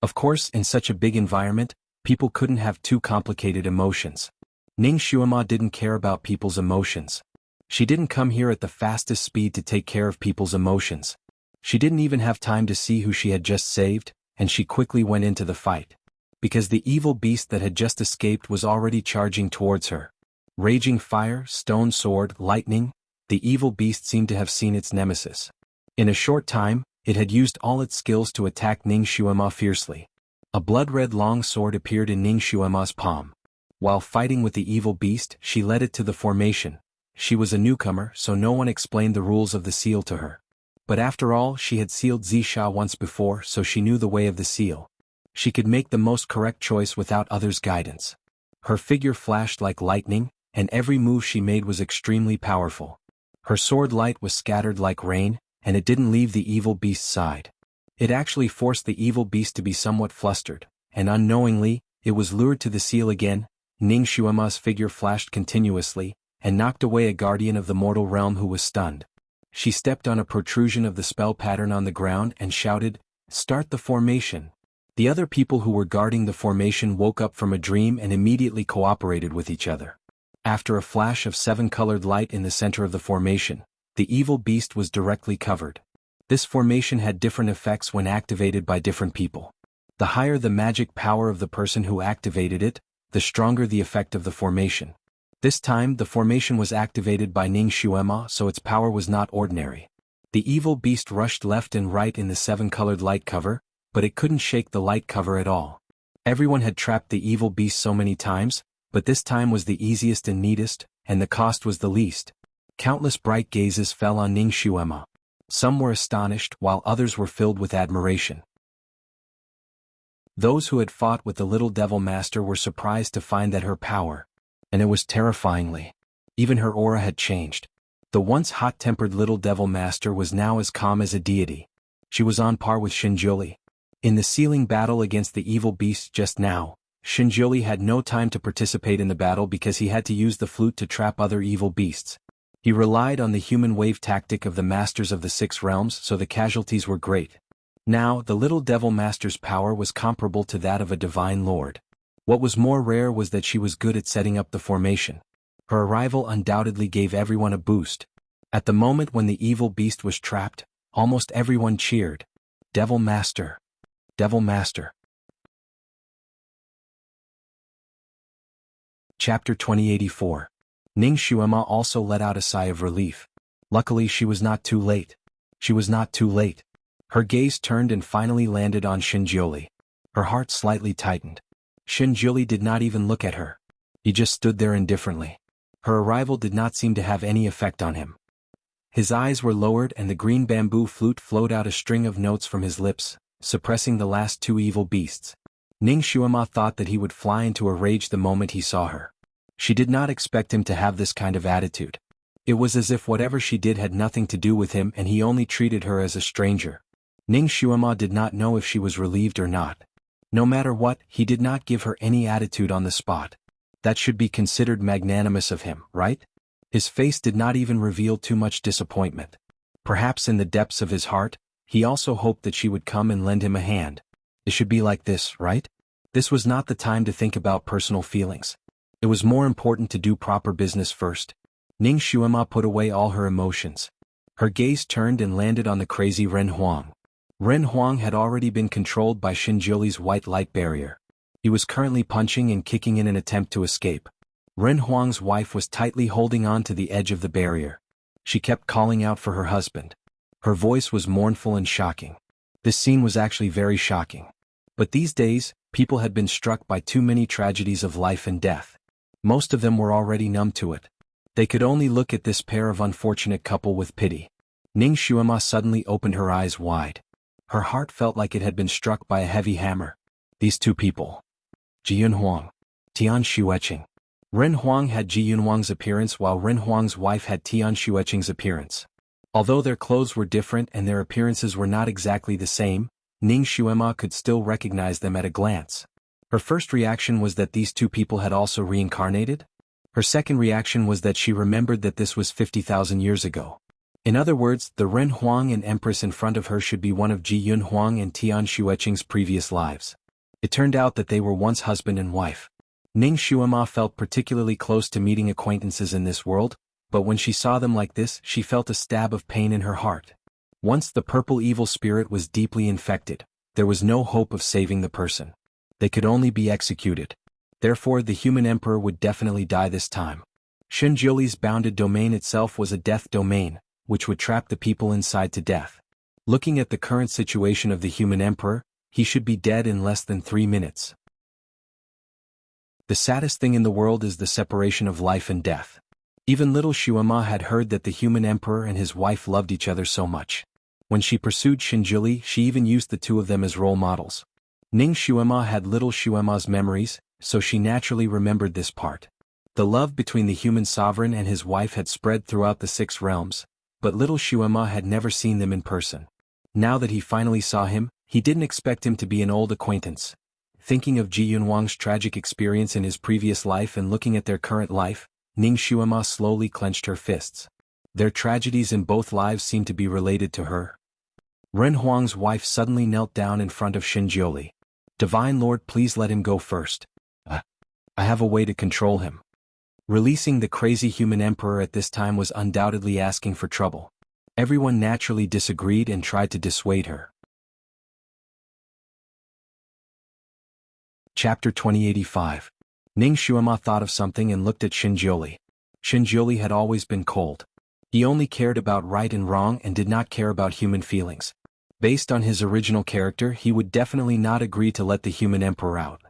Of course, in such a big environment, people couldn't have too complicated emotions. Ning Xuema didn't care about people's emotions. She didn't come here at the fastest speed to take care of people's emotions. She didn't even have time to see who she had just saved, and she quickly went into the fight. Because the evil beast that had just escaped was already charging towards her. Raging fire, stone sword, lightning, the evil beast seemed to have seen its nemesis. In a short time, it had used all its skills to attack Ning Xuema fiercely. A blood-red long sword appeared in Ning Xuema's palm. While fighting with the evil beast, she led it to the formation. She was a newcomer, so no one explained the rules of the seal to her. But after all, she had sealed Zisha once before, so she knew the way of the seal. She could make the most correct choice without others' guidance. Her figure flashed like lightning, and every move she made was extremely powerful. Her sword light was scattered like rain, and it didn't leave the evil beast's side. It actually forced the evil beast to be somewhat flustered, and unknowingly, it was lured to the seal again. Ning Xuema's figure flashed continuously, and knocked away a guardian of the mortal realm who was stunned. She stepped on a protrusion of the spell pattern on the ground and shouted, "Start the formation." The other people who were guarding the formation woke up from a dream and immediately cooperated with each other. After a flash of 7-colored light in the center of the formation, the evil beast was directly covered. This formation had different effects when activated by different people. The higher the magic power of the person who activated it, the stronger the effect of the formation. This time the formation was activated by Ning Xuema, so its power was not ordinary. The evil beast rushed left and right in the 7-colored light cover, but it couldn't shake the light cover at all. Everyone had trapped the evil beast so many times, but this time was the easiest and neatest, and the cost was the least. Countless bright gazes fell on Ning Xuema. Some were astonished, while others were filled with admiration. Those who had fought with the little devil master were surprised to find that her power, and it was terrifyingly, even her aura had changed. The once hot-tempered little devil master was now as calm as a deity. She was on par with Shinjuli. In the sealing battle against the evil beast just now, Shinjuli had no time to participate in the battle because he had to use the flute to trap other evil beasts. He relied on the human wave tactic of the masters of the 6 realms, so the casualties were great. Now, the little devil master's power was comparable to that of a divine lord. What was more rare was that she was good at setting up the formation. Her arrival undoubtedly gave everyone a boost. At the moment when the evil beast was trapped, almost everyone cheered. "Devil Master! Devil Master!" Chapter 2084. Ning Xuema also let out a sigh of relief. Luckily she was not too late. She was not too late. Her gaze turned and finally landed on Shinjuli. Her heart slightly tightened. Shinjuli did not even look at her. He just stood there indifferently. Her arrival did not seem to have any effect on him. His eyes were lowered and the green bamboo flute flowed out a string of notes from his lips, suppressing the last 2 evil beasts. Ning Xuema thought that he would fly into a rage the moment he saw her. She did not expect him to have this kind of attitude. It was as if whatever she did had nothing to do with him and he only treated her as a stranger. Ning Xuema did not know if she was relieved or not. No matter what, he did not give her any attitude on the spot. That should be considered magnanimous of him, right? His face did not even reveal too much disappointment. Perhaps in the depths of his heart, he also hoped that she would come and lend him a hand. It should be like this, right? This was not the time to think about personal feelings. It was more important to do proper business first. Ning Xuema put away all her emotions. Her gaze turned and landed on the crazy Ren Huang. Ren Huang had already been controlled by Shinjuli's white light barrier. He was currently punching and kicking in an attempt to escape. Ren Huang's wife was tightly holding on to the edge of the barrier. She kept calling out for her husband. Her voice was mournful and shocking. This scene was actually very shocking. But these days, people had been struck by too many tragedies of life and death. Most of them were already numb to it. They could only look at this pair of unfortunate couple with pity. Ning Xuema suddenly opened her eyes wide. Her heart felt like it had been struck by a heavy hammer. These 2 people. Ji Yunhuang. Tian Xueqing. Ren Huang had Ji Yunhuang's appearance while Ren Huang's wife had Tian Xueqing's appearance. Although their clothes were different and their appearances were not exactly the same, Ning Xuema could still recognize them at a glance. Her first reaction was that these 2 people had also reincarnated. Her second reaction was that she remembered that this was 50,000 years ago. In other words, the Ren Huang and Empress in front of her should be one of Ji Yun Huang and Tian Xueqing's previous lives. It turned out that they were once husband and wife. Ning Xuema felt particularly close to meeting acquaintances in this world, but when she saw them like this, she felt a stab of pain in her heart. Once the purple evil spirit was deeply infected, there was no hope of saving the person. They could only be executed. Therefore, the human emperor would definitely die this time. Shenjiuli's bounded domain itself was a death domain, which would trap the people inside to death. Looking at the current situation of the human emperor, he should be dead in less than 3 minutes. The saddest thing in the world is the separation of life and death. Even little Xuema had heard that the human emperor and his wife loved each other so much. When she pursued Shenjiuli, she even used the two of them as role models. Ning Xuema had little Xuema's memories, so she naturally remembered this part. The love between the human sovereign and his wife had spread throughout the 6 realms, but little Xuema had never seen them in person. Now that he finally saw him, he didn't expect him to be an old acquaintance. Thinking of Ji Yunhuang's tragic experience in his previous life and looking at their current life, Ning Xuema slowly clenched her fists. Their tragedies in both lives seemed to be related to her. Ren Huang's wife suddenly knelt down in front of Shenjiuli. "Divine Lord, please let him go first. I have a way to control him." Releasing the crazy human emperor at this time was undoubtedly asking for trouble. Everyone naturally disagreed and tried to dissuade her. Chapter 2085. Ning Xuema thought of something and looked at Shenjiuli. Shenjiuli had always been cold. He only cared about right and wrong and did not care about human feelings. Based on his original character, he would definitely not agree to let the human emperor out.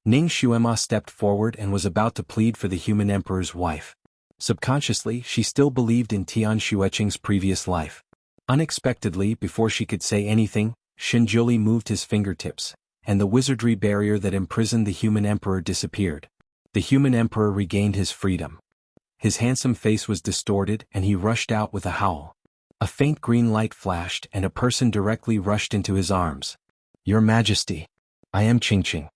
Ning Xuema stepped forward and was about to plead for the human emperor's wife. Subconsciously, she still believed in Tian Xueqing's previous life. Unexpectedly, before she could say anything, Shenjiuli moved his fingertips, and the wizardry barrier that imprisoned the human emperor disappeared. The human emperor regained his freedom. His handsome face was distorted and he rushed out with a howl. A faint green light flashed and a person directly rushed into his arms. "Your Majesty, I am Qingqing."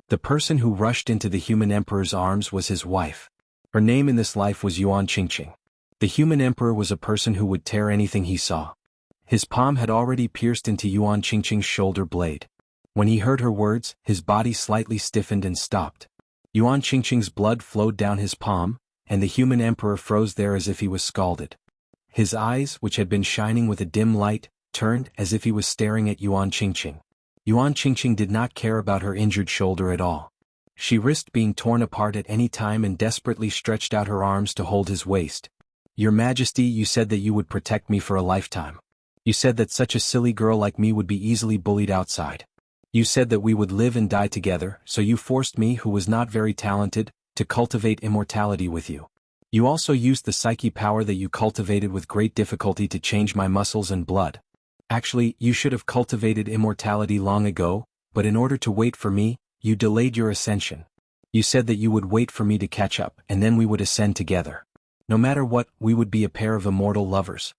The person who rushed into the human emperor's arms was his wife. Her name in this life was Yuan Qingqing. The human emperor was a person who would tear anything he saw. His palm had already pierced into Yuan Qingqing's shoulder blade. When he heard her words, his body slightly stiffened and stopped. Yuan Qingqing's blood flowed down his palm, and the human emperor froze there as if he was scalded. His eyes, which had been shining with a dim light, turned as if he was staring at Yuan Qingqing. Yuan Qingqing did not care about her injured shoulder at all. She risked being torn apart at any time and desperately stretched out her arms to hold his waist. "Your Majesty, you said that you would protect me for a lifetime. You said that such a silly girl like me would be easily bullied outside. You said that we would live and die together, so you forced me, who was not very talented, to cultivate immortality with you. You also used the psyche power that you cultivated with great difficulty to change my muscles and blood. Actually, you should have cultivated immortality long ago, but in order to wait for me, you delayed your ascension. You said that you would wait for me to catch up and then we would ascend together. No matter what, we would be a pair of immortal lovers."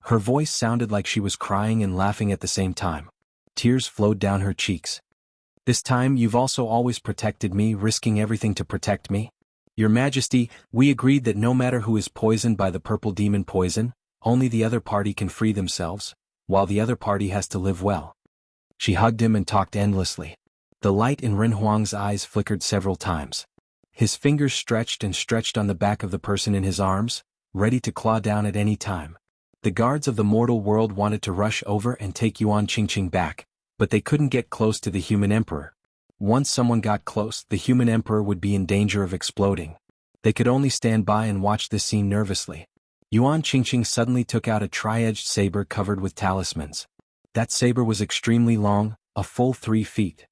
Her voice sounded like she was crying and laughing at the same time. Tears flowed down her cheeks. "This time you've also always protected me, risking everything to protect me. Your Majesty, we agreed that no matter who is poisoned by the purple demon poison, only the other party can free themselves, while the other party has to live well." She hugged him and talked endlessly. The light in Ren Huang's eyes flickered several times. His fingers stretched and stretched on the back of the person in his arms, ready to claw down at any time. The guards of the mortal world wanted to rush over and take Yuan Qingqing back, but they couldn't get close to the human emperor. Once someone got close, the human emperor would be in danger of exploding. They could only stand by and watch this scene nervously. Yuan Qingqing suddenly took out a tri-edged saber covered with talismans. That saber was extremely long, a full 3 feet.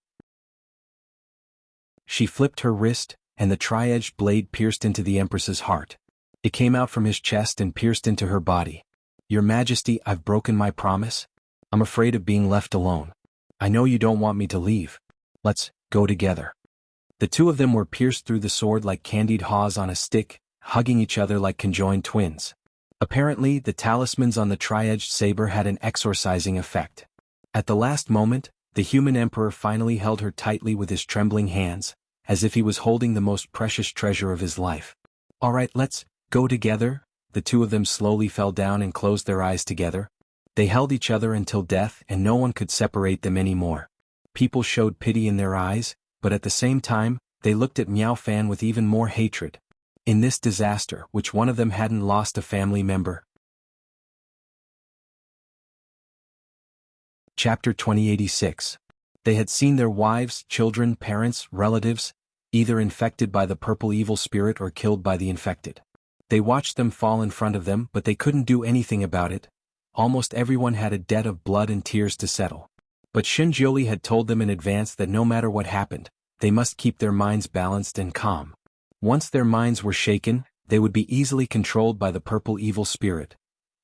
She flipped her wrist, and the tri-edged blade pierced into the Empress's heart. It came out from his chest and pierced into her body. "Your Majesty, I've broken my promise. I'm afraid of being left alone. I know you don't want me to leave. Let's go together." The two of them were pierced through the sword like candied haws on a stick, hugging each other like conjoined twins. Apparently, the talismans on the tri-edged saber had an exorcising effect. At the last moment, the human emperor finally held her tightly with his trembling hands, as if he was holding the most precious treasure of his life. "All right, let's go together," the two of them slowly fell down and closed their eyes together. They held each other until death and no one could separate them anymore. People showed pity in their eyes, but at the same time, they looked at Miao Fan with even more hatred. In this disaster, which one of them hadn't lost a family member? Chapter 2086. They had seen their wives, children, parents, relatives, either infected by the purple evil spirit or killed by the infected. They watched them fall in front of them but they couldn't do anything about it. Almost everyone had a debt of blood and tears to settle. But Shinjioli had told them in advance that no matter what happened, they must keep their minds balanced and calm. Once their minds were shaken, they would be easily controlled by the purple evil spirit.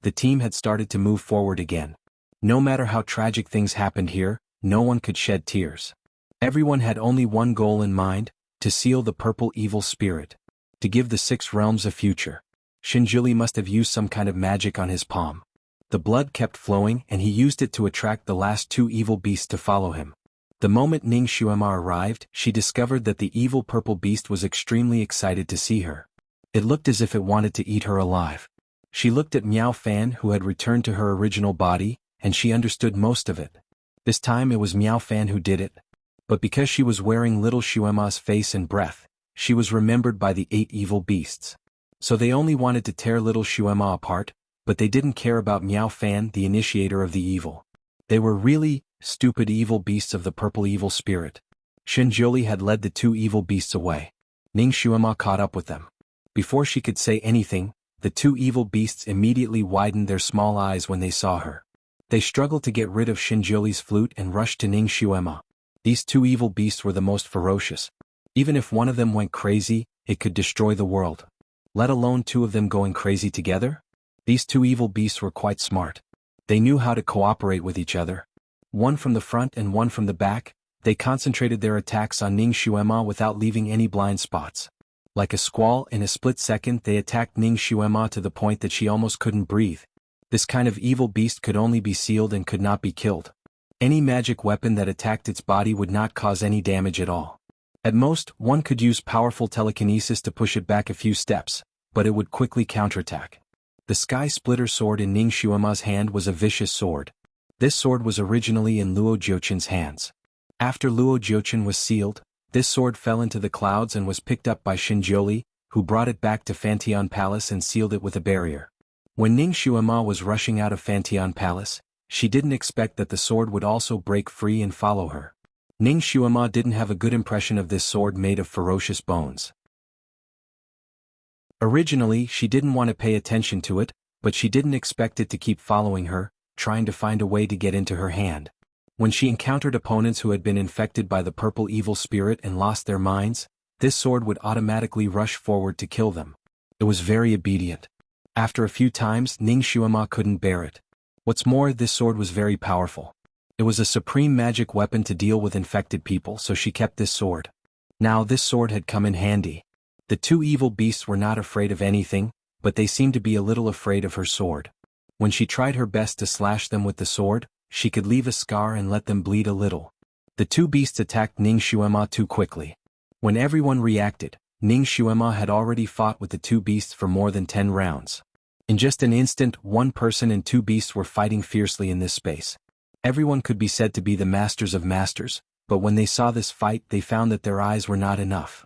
The team had started to move forward again. No matter how tragic things happened here, no one could shed tears. Everyone had only one goal in mind, to seal the purple evil spirit. To give the 6 realms a future. Shinjioli must have used some kind of magic on his palm. The blood kept flowing and he used it to attract the last 2 evil beasts to follow him. The moment Ning Xuema arrived, she discovered that the evil purple beast was extremely excited to see her. It looked as if it wanted to eat her alive. She looked at Miao Fan who had returned to her original body, and she understood most of it. This time it was Miao Fan who did it. But because she was wearing little Xuema's face and breath, she was remembered by the 8 evil beasts. So they only wanted to tear little Xuema apart, but they didn't care about Miao Fan, the initiator of the evil. They were really stupid evil beasts of the purple evil spirit. Shinjioli had led the 2 evil beasts away. Ning Xuema caught up with them. Before she could say anything, the 2 evil beasts immediately widened their small eyes when they saw her. They struggled to get rid of Shinjioli's flute and rushed to Ning Xuema. These 2 evil beasts were the most ferocious. Even if one of them went crazy, it could destroy the world. Let alone 2 of them going crazy together? These 2 evil beasts were quite smart. They knew how to cooperate with each other. One from the front and one from the back, they concentrated their attacks on Ning Xuema without leaving any blind spots. Like a squall, in a split second they attacked Ning Xuema to the point that she almost couldn't breathe. This kind of evil beast could only be sealed and could not be killed. Any magic weapon that attacked its body would not cause any damage at all. At most, one could use powerful telekinesis to push it back a few steps, but it would quickly counterattack. The Sky Splitter sword in Ning Xuema's hand was a vicious sword. This sword was originally in Luo Jiuqin's hands. After Luo Jiuqin was sealed, this sword fell into the clouds and was picked up by Shinjioli, who brought it back to Fantian Palace and sealed it with a barrier. When Ning Xuema was rushing out of Fantian Palace, she didn't expect that the sword would also break free and follow her. Ning Xuema didn't have a good impression of this sword made of ferocious bones. Originally, she didn't want to pay attention to it, but she didn't expect it to keep following her, trying to find a way to get into her hand. When she encountered opponents who had been infected by the purple evil spirit and lost their minds, this sword would automatically rush forward to kill them. It was very obedient. After a few times, Ning Xuema couldn't bear it. What's more, this sword was very powerful. It was a supreme magic weapon to deal with infected people, so she kept this sword. Now this sword had come in handy. The 2 evil beasts were not afraid of anything, but they seemed to be a little afraid of her sword. When she tried her best to slash them with the sword, she could leave a scar and let them bleed a little. The 2 beasts attacked Ning Xuema too quickly. When everyone reacted, Ning Xuema had already fought with the 2 beasts for more than 10 rounds. In just an instant, 1 person and 2 beasts were fighting fiercely in this space. Everyone could be said to be the masters of masters, but when they saw this fight they found that their eyes were not enough.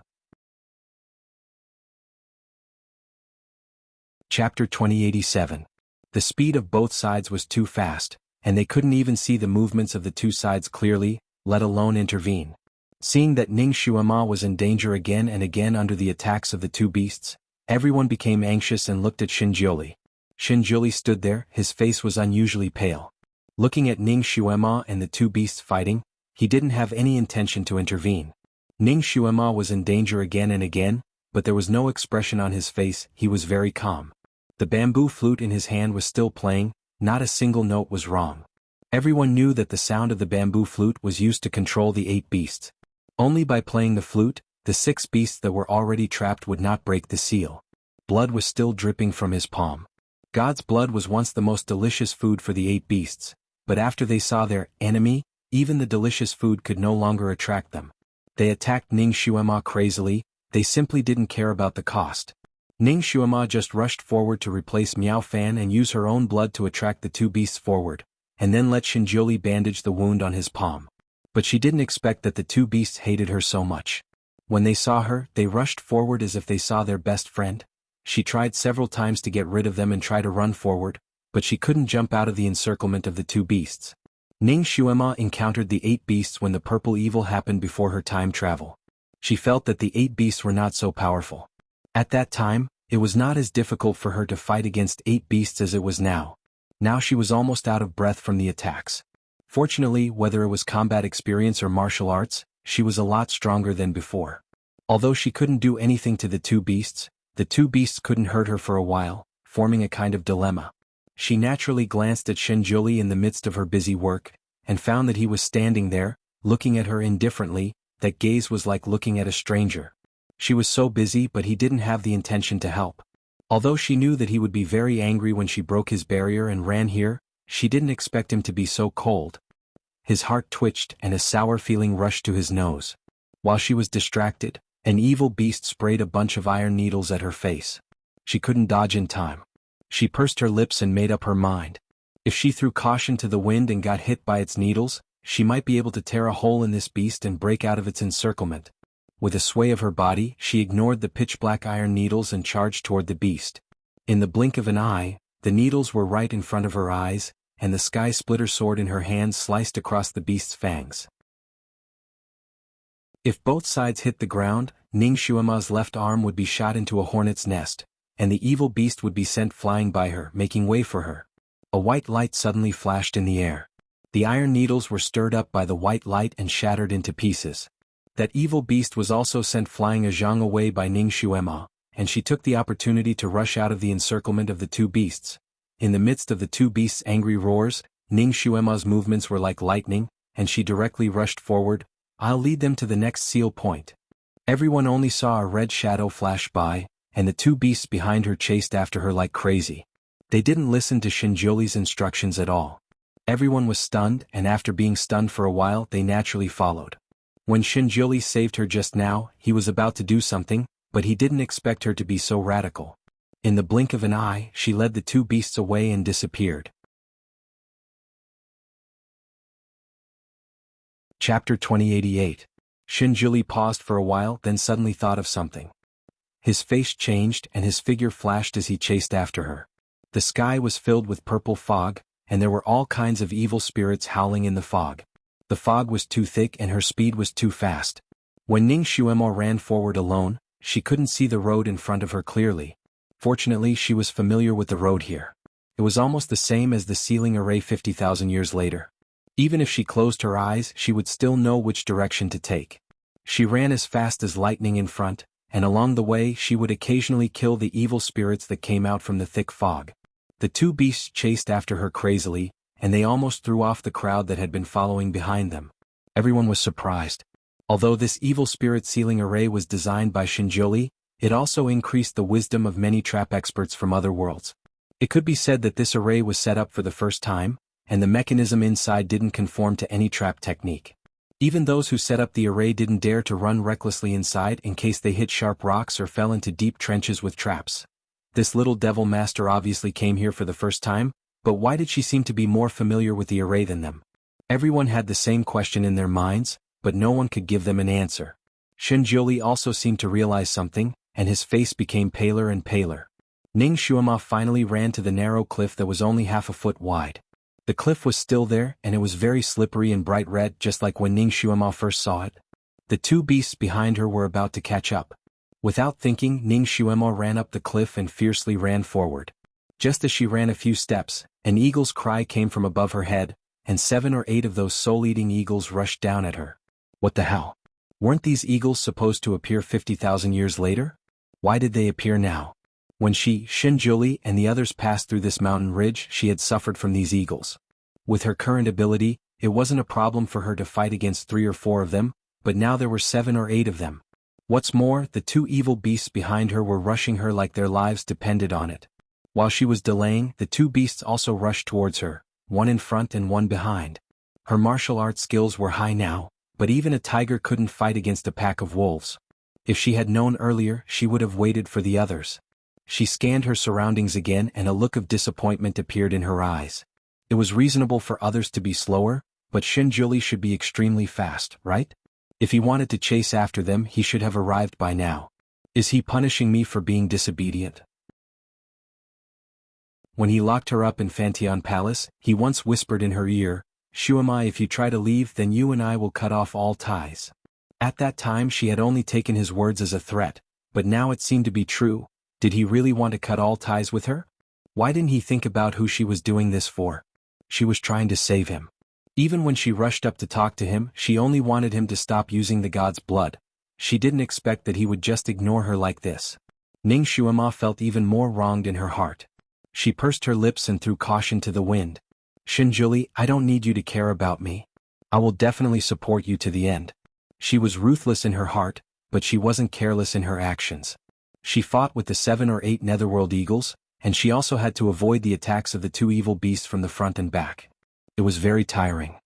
Chapter 2087. The speed of both sides was too fast, and they couldn't even see the movements of the 2 sides clearly, let alone intervene. Seeing that Ning Xuema was in danger again and again under the attacks of the 2 beasts, everyone became anxious and looked at Shinjioli. Shinjioli stood there, his face was unusually pale. Looking at Ning Xuema and the 2 beasts fighting, he didn't have any intention to intervene. Ning Xuema was in danger again and again, but there was no expression on his face, he was very calm. The bamboo flute in his hand was still playing, not a single note was wrong. Everyone knew that the sound of the bamboo flute was used to control the 8 beasts. Only by playing the flute, the 6 beasts that were already trapped would not break the seal. Blood was still dripping from his palm. God's blood was once the most delicious food for the 8 beasts, but after they saw their enemy, even the delicious food could no longer attract them. They attacked Ning Xuema crazily, they simply didn't care about the cost. Ning Xuema just rushed forward to replace Miao Fan and use her own blood to attract the two beasts forward, and then let Xinjiuli bandage the wound on his palm. But she didn't expect that the two beasts hated her so much. When they saw her, they rushed forward as if they saw their best friend. She tried several times to get rid of them and try to run forward, but she couldn't jump out of the encirclement of the two beasts. Ning Xuema encountered the 8 beasts when the purple evil happened before her time travel. She felt that the 8 beasts were not so powerful. At that time, it was not as difficult for her to fight against 8 beasts as it was now. Now she was almost out of breath from the attacks. Fortunately, whether it was combat experience or martial arts, she was a lot stronger than before. Although she couldn't do anything to the two beasts couldn't hurt her for a while, forming a kind of dilemma. She naturally glanced at Xinjiuli in the midst of her busy work, and found that he was standing there, looking at her indifferently. That gaze was like looking at a stranger. She was so busy, but he didn't have the intention to help. Although she knew that he would be very angry when she broke his barrier and ran here, she didn't expect him to be so cold. His heart twitched and a sour feeling rushed to his nose. While she was distracted, an evil beast sprayed a bunch of iron needles at her face. She couldn't dodge in time. She pursed her lips and made up her mind. If she threw caution to the wind and got hit by its needles, she might be able to tear a hole in this beast and break out of its encirclement. With a sway of her body, she ignored the pitch-black iron needles and charged toward the beast. In the blink of an eye, the needles were right in front of her eyes, and the sky-splitter sword in her hand sliced across the beast's fangs. If both sides hit the ground, Ning Xuema's left arm would be shot into a hornet's nest, and the evil beast would be sent flying by her, making way for her. A white light suddenly flashed in the air. The iron needles were stirred up by the white light and shattered into pieces. That evil beast was also sent flying a zhang away by Ning Xuema, and she took the opportunity to rush out of the encirclement of the two beasts. In the midst of the two beasts' angry roars, Ning Xuema's movements were like lightning, and she directly rushed forward. I'll lead them to the next seal point. Everyone only saw a red shadow flash by, and the two beasts behind her chased after her like crazy. They didn't listen to Xinjiuli's instructions at all. Everyone was stunned, and after being stunned for a while they naturally followed. When Xinjiuli saved her just now, he was about to do something, but he didn't expect her to be so radical. In the blink of an eye, she led the two beasts away and disappeared. Chapter 2088. Xinjiuli paused for a while, then suddenly thought of something. His face changed and his figure flashed as he chased after her. The sky was filled with purple fog, and there were all kinds of evil spirits howling in the fog. The fog was too thick and her speed was too fast. When Ning Xuema ran forward alone, she couldn't see the road in front of her clearly. Fortunately, she was familiar with the road here. It was almost the same as the sealing array 50,000 years later. Even if she closed her eyes, she would still know which direction to take. She ran as fast as lightning in front, and along the way she would occasionally kill the evil spirits that came out from the thick fog. The two beasts chased after her crazily, and they almost threw off the crowd that had been following behind them. Everyone was surprised. Although this evil spirit sealing array was designed by Xinjiuli, it also increased the wisdom of many trap experts from other worlds. It could be said that this array was set up for the first time, and the mechanism inside didn't conform to any trap technique. Even those who set up the array didn't dare to run recklessly inside in case they hit sharp rocks or fell into deep trenches with traps. This little devil master obviously came here for the first time, but why did she seem to be more familiar with the array than them? Everyone had the same question in their minds, but no one could give them an answer. Xinjiuli also seemed to realize something, and his face became paler and paler. Ning Xuema finally ran to the narrow cliff that was only half a foot wide. The cliff was still there, and it was very slippery and bright red, just like when Ning Xuema first saw it. The two beasts behind her were about to catch up. Without thinking, Ning Xuema ran up the cliff and fiercely ran forward. Just as she ran a few steps, an eagle's cry came from above her head, and 7 or 8 of those soul-eating eagles rushed down at her. What the hell? Weren't these eagles supposed to appear 50,000 years later? Why did they appear now? When she, Xinjiuli, and the others passed through this mountain ridge, she had suffered from these eagles. With her current ability, it wasn't a problem for her to fight against 3 or 4 of them, but now there were 7 or 8 of them. What's more, the 2 evil beasts behind her were rushing her like their lives depended on it. While she was delaying, the 2 beasts also rushed towards her, one in front and one behind. Her martial arts skills were high now, but even a tiger couldn't fight against a pack of wolves. If she had known earlier, she would have waited for the others. She scanned her surroundings again and a look of disappointment appeared in her eyes. It was reasonable for others to be slower, but Shinjuli should be extremely fast, right? If he wanted to chase after them, he should have arrived by now. Is he punishing me for being disobedient? When he locked her up in Fantian Palace, he once whispered in her ear, "Shuama, if you try to leave, then you and I will cut off all ties." At that time she had only taken his words as a threat, but now it seemed to be true. Did he really want to cut all ties with her? Why didn't he think about who she was doing this for? She was trying to save him. Even when she rushed up to talk to him, she only wanted him to stop using the god's blood. She didn't expect that he would just ignore her like this. Ning Shuama felt even more wronged in her heart. She pursed her lips and threw caution to the wind. "Shinjuli, I don't need you to care about me. I will definitely support you to the end." She was ruthless in her heart, but she wasn't careless in her actions. She fought with the 7 or 8 netherworld eagles, and she also had to avoid the attacks of the 2 evil beasts from the front and back. It was very tiring.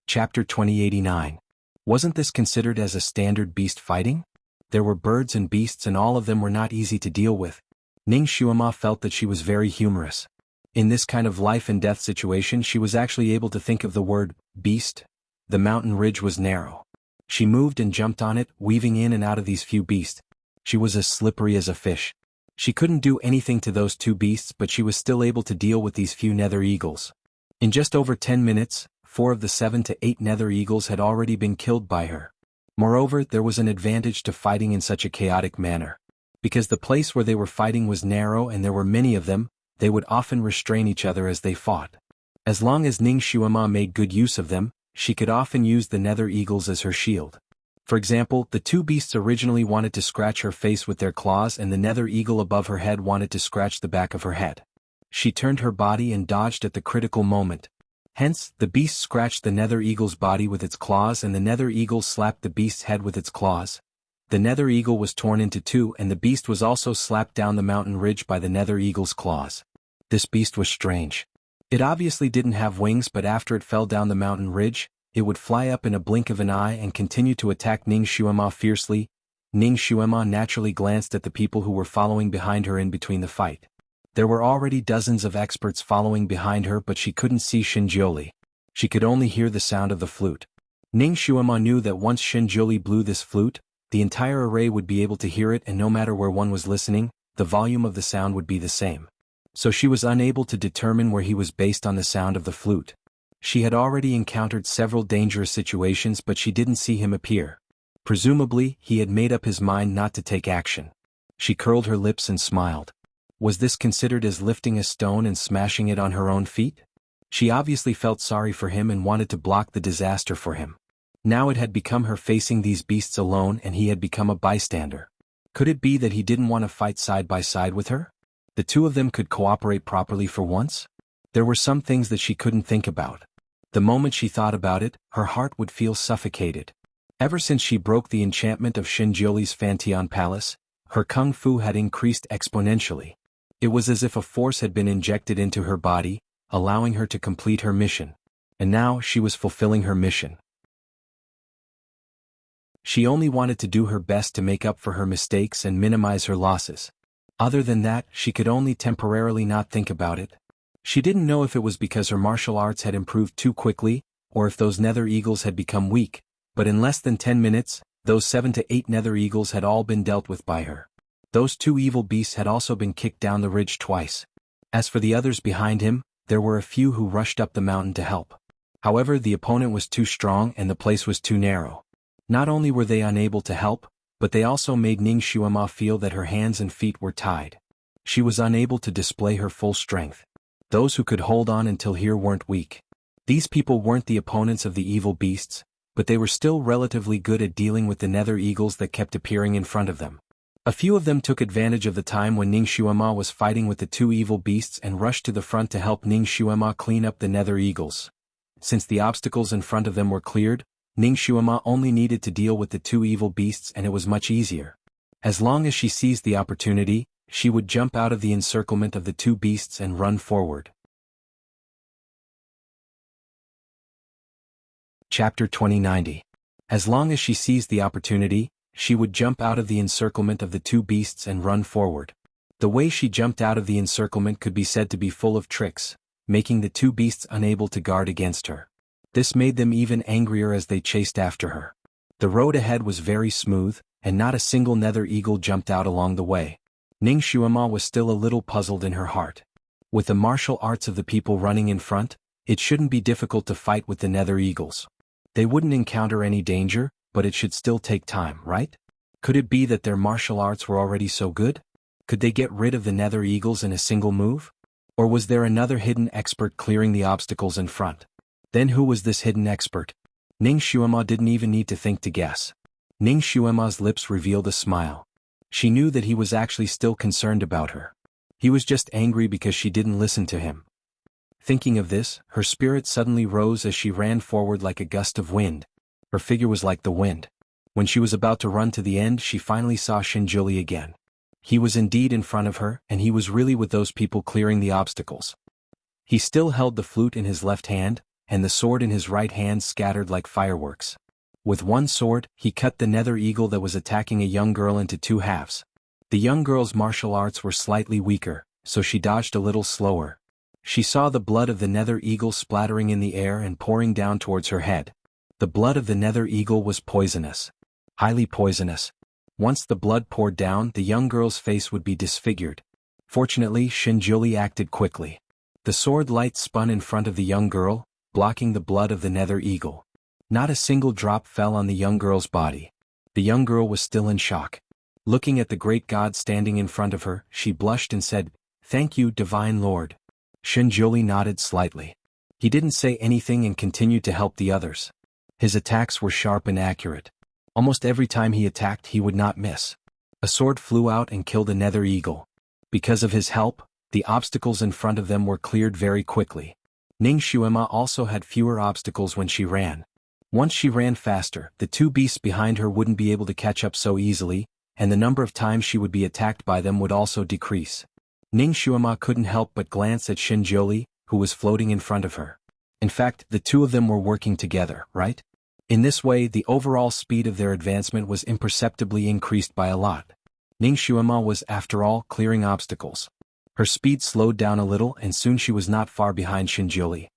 Chapter 2089. Wasn't this considered as a standard beast fighting? There were birds and beasts and all of them were not easy to deal with. Ning Shuama felt that she was very humorous. In this kind of life and death situation she was actually able to think of the word, beast. The mountain ridge was narrow. She moved and jumped on it, weaving in and out of these few beasts. She was as slippery as a fish. She couldn't do anything to those 2 beasts, but she was still able to deal with these few nether eagles. In just over 10 minutes, 4 of the 7 to 8 nether eagles had already been killed by her. Moreover, there was an advantage to fighting in such a chaotic manner. Because the place where they were fighting was narrow and there were many of them, they would often restrain each other as they fought. As long as Ning Shuama made good use of them, she could often use the nether eagles as her shield. For example, the 2 beasts originally wanted to scratch her face with their claws and the nether eagle above her head wanted to scratch the back of her head. She turned her body and dodged at the critical moment. Hence, the beast scratched the nether eagle's body with its claws and the nether eagle slapped the beast's head with its claws. The nether eagle was torn into 2 and the beast was also slapped down the mountain ridge by the nether eagle's claws. This beast was strange. It obviously didn't have wings, but after it fell down the mountain ridge, it would fly up in a blink of an eye and continue to attack Ning Shuama fiercely. Ning Shuama naturally glanced at the people who were following behind her in between the fight. There were already dozens of experts following behind her, but she couldn't see Shinjuli. She could only hear the sound of the flute. Ning Shuama knew that once Shinjuli blew this flute, the entire array would be able to hear it, and no matter where one was listening, the volume of the sound would be the same. So she was unable to determine where he was based on the sound of the flute. She had already encountered several dangerous situations, but she didn't see him appear. Presumably, he had made up his mind not to take action. She curled her lips and smiled. Was this considered as lifting a stone and smashing it on her own feet? She obviously felt sorry for him and wanted to block the disaster for him. Now it had become her facing these beasts alone and he had become a bystander. Could it be that he didn't want to fight side by side with her? The 2 of them could cooperate properly for once? There were some things that she couldn't think about. The moment she thought about it, her heart would feel suffocated. Ever since she broke the enchantment of Shinjuli's Fantian Palace, her kung fu had increased exponentially. It was as if a force had been injected into her body, allowing her to complete her mission. And now she was fulfilling her mission. She only wanted to do her best to make up for her mistakes and minimize her losses. Other than that, she could only temporarily not think about it. She didn't know if it was because her martial arts had improved too quickly, or if those nether eagles had become weak, but in less than 10 minutes, those 7 to 8 nether eagles had all been dealt with by her. Those 2 evil beasts had also been kicked down the ridge twice. As for the others behind him, there were a few who rushed up the mountain to help. However, the opponent was too strong and the place was too narrow. Not only were they unable to help, but they also made Ning Shuama feel that her hands and feet were tied. She was unable to display her full strength. Those who could hold on until here weren't weak. These people weren't the opponents of the evil beasts, but they were still relatively good at dealing with the nether eagles that kept appearing in front of them. A few of them took advantage of the time when Ning Shuama was fighting with the 2 evil beasts and rushed to the front to help Ning Shuama clean up the nether eagles. Since the obstacles in front of them were cleared, Ning Shuama only needed to deal with the 2 evil beasts and it was much easier. As long as she seized the opportunity, she would jump out of the encirclement of the 2 beasts and run forward. Chapter 2090. As long as she seized the opportunity, She would jump out of the encirclement of the two beasts and run forward. The way she jumped out of the encirclement could be said to be full of tricks, making the two beasts unable to guard against her. This made them even angrier as they chased after her. The road ahead was very smooth, and not a single nether eagle jumped out along the way. Ning Xuema was still a little puzzled in her heart. With the martial arts of the people running in front, it shouldn't be difficult to fight with the nether eagles. They wouldn't encounter any danger, but it should still take time, right? Could it be that their martial arts were already so good? Could they get rid of the nether eagles in a single move? Or was there another hidden expert clearing the obstacles in front? Then who was this hidden expert? Ning Xuema didn't even need to think to guess. Ning Xuema's lips revealed a smile. She knew that he was actually still concerned about her. He was just angry because she didn't listen to him. Thinking of this, her spirit suddenly rose as she ran forward like a gust of wind. Her figure was like the wind. When she was about to run to the end, she finally saw Shinjuli again. He was indeed in front of her, and he was really with those people clearing the obstacles. He still held the flute in his left hand, and the sword in his right hand scattered like fireworks. With one sword, he cut the nether eagle that was attacking a young girl into two halves. The young girl's martial arts were slightly weaker, so she dodged a little slower. She saw the blood of the nether eagle splattering in the air and pouring down towards her head. The blood of the nether eagle was poisonous. Highly poisonous. Once the blood poured down, the young girl's face would be disfigured. Fortunately, Shinjuli acted quickly. The sword light spun in front of the young girl, blocking the blood of the nether eagle. Not a single drop fell on the young girl's body. The young girl was still in shock. Looking at the great god standing in front of her, she blushed and said, "Thank you, Divine Lord." Shinjuli nodded slightly. He didn't say anything and continued to help the others. His attacks were sharp and accurate. Almost every time he attacked, he would not miss. A sword flew out and killed a nether eagle. Because of his help, the obstacles in front of them were cleared very quickly. Ning Xuema also had fewer obstacles when she ran. Once she ran faster, the two beasts behind her wouldn't be able to catch up so easily, and the number of times she would be attacked by them would also decrease. Ning Xuema couldn't help but glance at Shinjuli, who was floating in front of her. In fact, the two of them were working together, right? In this way, the overall speed of their advancement was imperceptibly increased by a lot. Ning Xuema was, after all, clearing obstacles. Her speed slowed down a little and soon she was not far behind Shinjuli.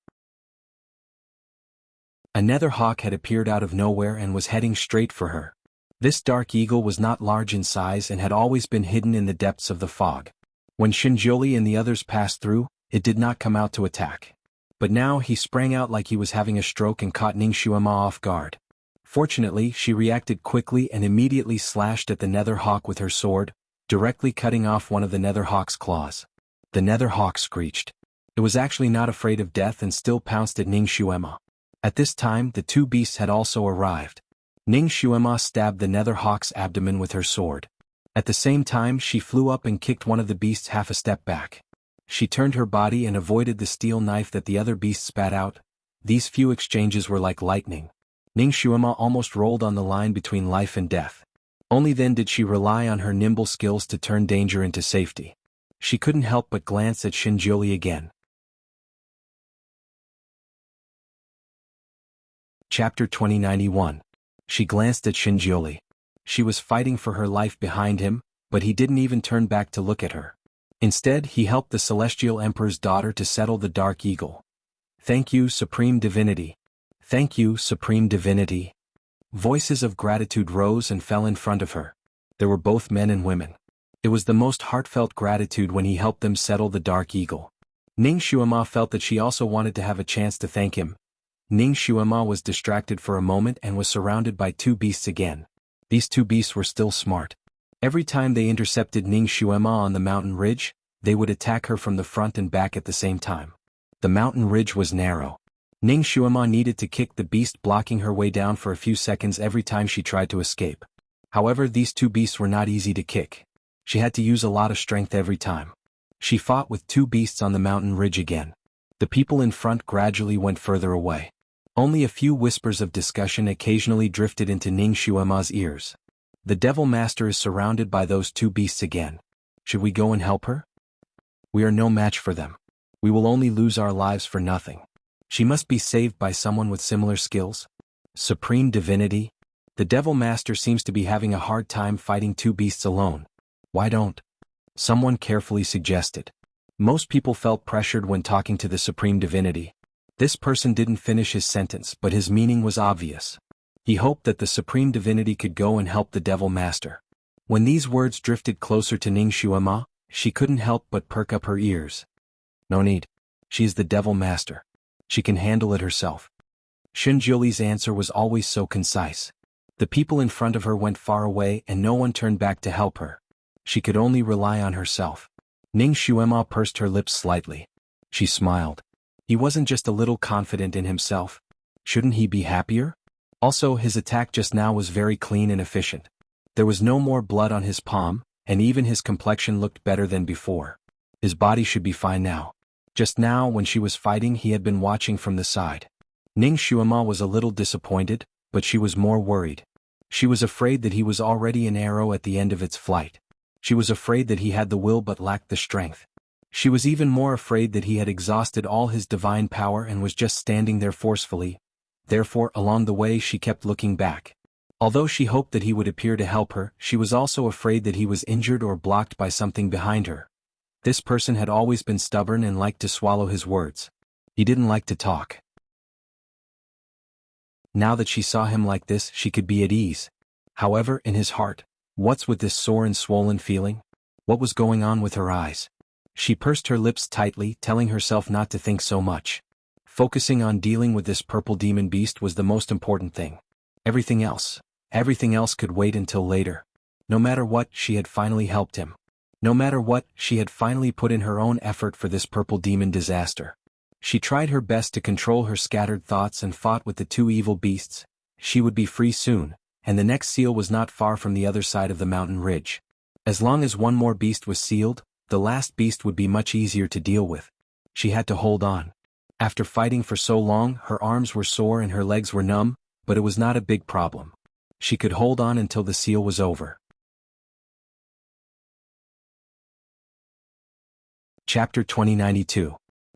A nether hawk had appeared out of nowhere and was heading straight for her. This dark eagle was not large in size and had always been hidden in the depths of the fog. When Shinjuli and the others passed through, it did not come out to attack. But now he sprang out like he was having a stroke and caught Ning Xuema off guard. Fortunately, she reacted quickly and immediately slashed at the nether hawk with her sword, directly cutting off one of the nether hawk's claws. The nether hawk screeched. It was actually not afraid of death and still pounced at Ning Xuema. At this time, the two beasts had also arrived. Ning Xuema stabbed the nether hawk's abdomen with her sword. At the same time, she flew up and kicked one of the beasts half a step back. She turned her body and avoided the steel knife that the other beast spat out. These few exchanges were like lightning. Ning Xuema almost rolled on the line between life and death. Only then did she rely on her nimble skills to turn danger into safety. She couldn't help but glance at Shinjuli again. Chapter 2091. She glanced at Shinjuli. She was fighting for her life behind him, but he didn't even turn back to look at her. Instead, he helped the Celestial Emperor's daughter to settle the Dark Eagle. "Thank you, Supreme Divinity. Thank you, Supreme Divinity." Voices of gratitude rose and fell in front of her. There were both men and women. It was the most heartfelt gratitude when he helped them settle the Dark Eagle. Ning Xuema felt that she also wanted to have a chance to thank him. Ning Xuema was distracted for a moment and was surrounded by two beasts again. These two beasts were still smart. Every time they intercepted Ning Xuema on the mountain ridge, they would attack her from the front and back at the same time. The mountain ridge was narrow. Ning Xuema needed to kick the beast blocking her way down for a few seconds every time she tried to escape. However, these two beasts were not easy to kick. She had to use a lot of strength every time. She fought with two beasts on the mountain ridge again. The people in front gradually went further away. Only a few whispers of discussion occasionally drifted into Ning Xuema's ears. The Devil Master is surrounded by those two beasts again. Should we go and help her? We are no match for them. We will only lose our lives for nothing. She must be saved by someone with similar skills. Supreme Divinity? The Devil Master seems to be having a hard time fighting two beasts alone. Why don't someone carefully suggested. Most people felt pressured when talking to the Supreme Divinity. This person didn't finish his sentence, but his meaning was obvious. He hoped that the Supreme Divinity could go and help the Devil Master. When these words drifted closer to Ning Xuema, she couldn't help but perk up her ears. No need. She's the Devil Master. She can handle it herself. Xinjiuli's answer was always so concise. The people in front of her went far away and no one turned back to help her. She could only rely on herself. Ning Xuema pursed her lips slightly. She smiled. He wasn't just a little confident in himself. Shouldn't he be happier? Also, his attack just now was very clean and efficient. There was no more blood on his palm, and even his complexion looked better than before. His body should be fine now. Just now, when she was fighting, he had been watching from the side. Ning Xuema was a little disappointed, but she was more worried. She was afraid that he was already an arrow at the end of its flight. She was afraid that he had the will but lacked the strength. She was even more afraid that he had exhausted all his divine power and was just standing there forcefully. Therefore, along the way she kept looking back. Although she hoped that he would appear to help her, she was also afraid that he was injured or blocked by something behind her. This person had always been stubborn and liked to swallow his words. He didn't like to talk. Now that she saw him like this, she could be at ease. However, in his heart, what's with this sore and swollen feeling? What was going on with her eyes? She pursed her lips tightly, telling herself not to think so much. Focusing on dealing with this purple demon beast was the most important thing. Everything else could wait until later. No matter what, she had finally helped him. No matter what, she had finally put in her own effort for this purple demon disaster. She tried her best to control her scattered thoughts and fought with the two evil beasts. She would be free soon, and the next seal was not far from the other side of the mountain ridge. As long as one more beast was sealed, the last beast would be much easier to deal with. She had to hold on. After fighting for so long, her arms were sore and her legs were numb, but it was not a big problem. She could hold on until the seal was over. Chapter 2092.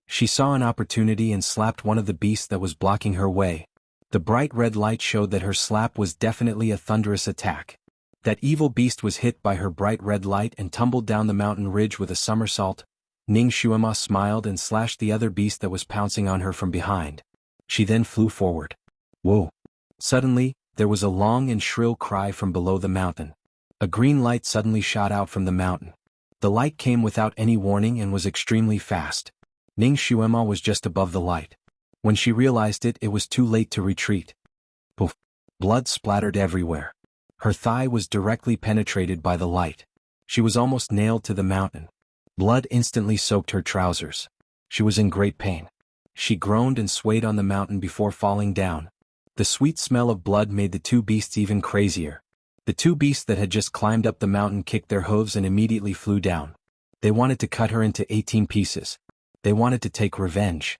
She saw an opportunity and slapped one of the beasts that was blocking her way. The bright red light showed that her slap was definitely a thunderous attack. That evil beast was hit by her bright red light and tumbled down the mountain ridge with a somersault. Ning Xuema smiled and slashed the other beast that was pouncing on her from behind. She then flew forward. Whoa! Suddenly, there was a long and shrill cry from below the mountain. A green light suddenly shot out from the mountain. The light came without any warning and was extremely fast. Ning Xuema was just above the light. When she realized it, it was too late to retreat. Poof! Blood splattered everywhere. Her thigh was directly penetrated by the light. She was almost nailed to the mountain. Blood instantly soaked her trousers. She was in great pain. She groaned and swayed on the mountain before falling down. The sweet smell of blood made the two beasts even crazier. The two beasts that had just climbed up the mountain kicked their hooves and immediately flew down. They wanted to cut her into 18 pieces. They wanted to take revenge.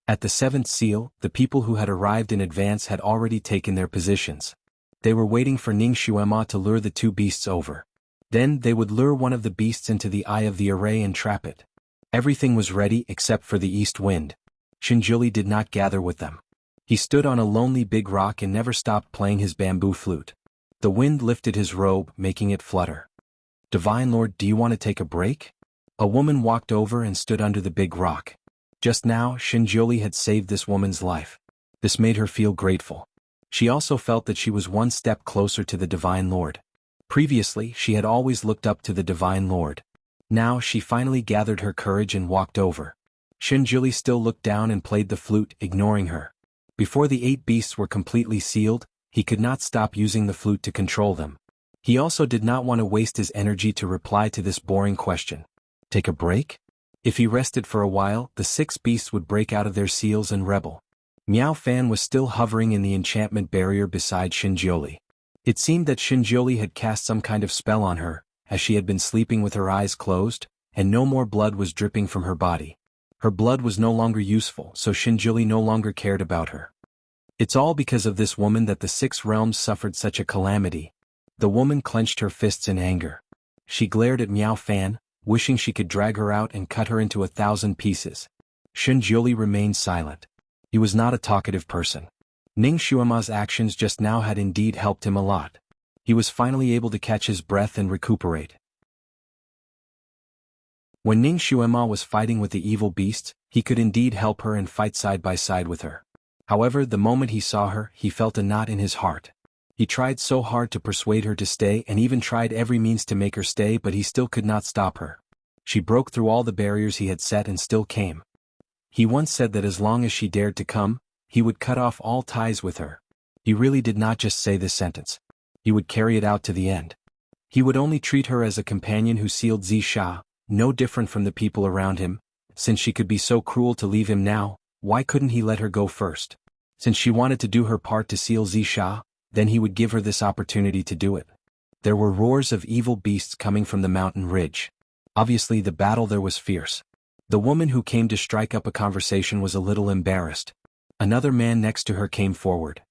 At the seventh seal, the people who had arrived in advance had already taken their positions. They were waiting for Ning Xuema to lure the two beasts over. Then they would lure one of the beasts into the eye of the array and trap it. Everything was ready except for the east wind. Xinjiuli did not gather with them. He stood on a lonely big rock and never stopped playing his bamboo flute. The wind lifted his robe, making it flutter. Divine Lord, do you want to take a break? A woman walked over and stood under the big rock. Just now, Xinjiuli had saved this woman's life. This made her feel grateful. She also felt that she was one step closer to the Divine Lord. Previously, she had always looked up to the Divine Lord. Now she finally gathered her courage and walked over. Xinjiuli still looked down and played the flute, ignoring her. Before the 8 beasts were completely sealed, he could not stop using the flute to control them. He also did not want to waste his energy to reply to this boring question. Take a break? If he rested for a while, the 6 beasts would break out of their seals and rebel. Miao Fan was still hovering in the enchantment barrier beside Xinjiuli. It seemed that Xinjiuli had cast some kind of spell on her, as she had been sleeping with her eyes closed, and no more blood was dripping from her body. Her blood was no longer useful, so Xinjiuli no longer cared about her. It's all because of this woman that the 6 realms suffered such a calamity. The woman clenched her fists in anger. She glared at Miao Fan, wishing she could drag her out and cut her into 1,000 pieces. Xinjiuli remained silent. He was not a talkative person. Ning Xuema's actions just now had indeed helped him a lot. He was finally able to catch his breath and recuperate. When Ning Xuema was fighting with the evil beast, he could indeed help her and fight side by side with her. However, the moment he saw her, he felt a knot in his heart. He tried so hard to persuade her to stay and even tried every means to make her stay, but he still could not stop her. She broke through all the barriers he had set and still came. He once said that as long as she dared to come, he would cut off all ties with her. He really did not just say this sentence. He would carry it out to the end. He would only treat her as a companion who sealed Zisha, no different from the people around him. Since she could be so cruel to leave him now, why couldn't he let her go first? Since she wanted to do her part to seal Zisha, then he would give her this opportunity to do it. There were roars of evil beasts coming from the mountain ridge. Obviously the battle there was fierce. The woman who came to strike up a conversation was a little embarrassed. Another man next to her came forward.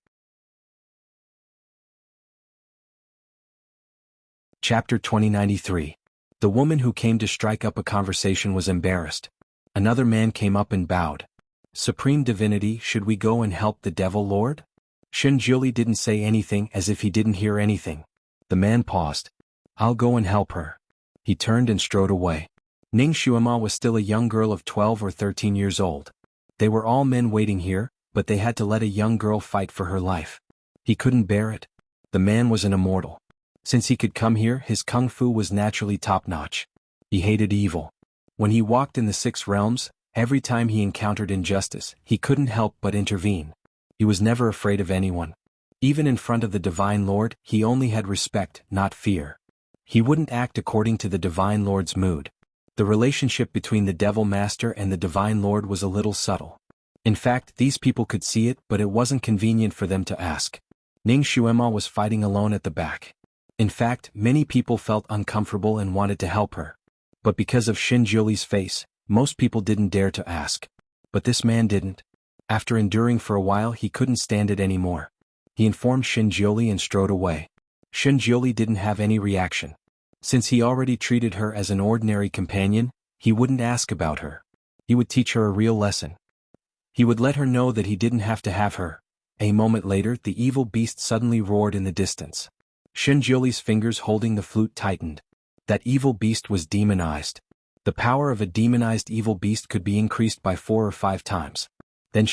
Chapter 2093. The woman who came to strike up a conversation was embarrassed. Another man came up and bowed. Supreme Divinity, should we go and help the Devil Lord? Shinjuli didn't say anything, as if he didn't hear anything. The man paused. I'll go and help her. He turned and strode away. Ning Xuema was still a young girl of 12 or 13 years old. They were all men waiting here, but they had to let a young girl fight for her life. He couldn't bear it. The man was an immortal. Since he could come here, his kung fu was naturally top-notch. He hated evil. When he walked in the 6 realms, every time he encountered injustice, he couldn't help but intervene. He was never afraid of anyone. Even in front of the Divine Lord, he only had respect, not fear. He wouldn't act according to the Divine Lord's mood. The relationship between the Devil Master and the Divine Lord was a little subtle. In fact, these people could see it, but it wasn't convenient for them to ask. Ning Xuema was fighting alone at the back. In fact, many people felt uncomfortable and wanted to help her. But because of Shinjuli's face, most people didn't dare to ask. But this man didn't. After enduring for a while, he couldn't stand it anymore. He informed Shinjuli and strode away. Shinjuli didn't have any reaction. Since he already treated her as an ordinary companion, he wouldn't ask about her. He would teach her a real lesson. He would let her know that he didn't have to have her. A moment later, the evil beast suddenly roared in the distance. Shinjuli's fingers holding the flute tightened. That evil beast was demonized. The power of a demonized evil beast could be increased by 4 or 5 times. Then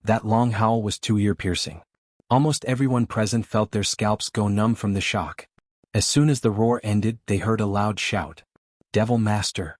that long howl was too ear-piercing. Almost everyone present felt their scalps go numb from the shock. As soon as the roar ended, they heard a loud shout. Devil Master.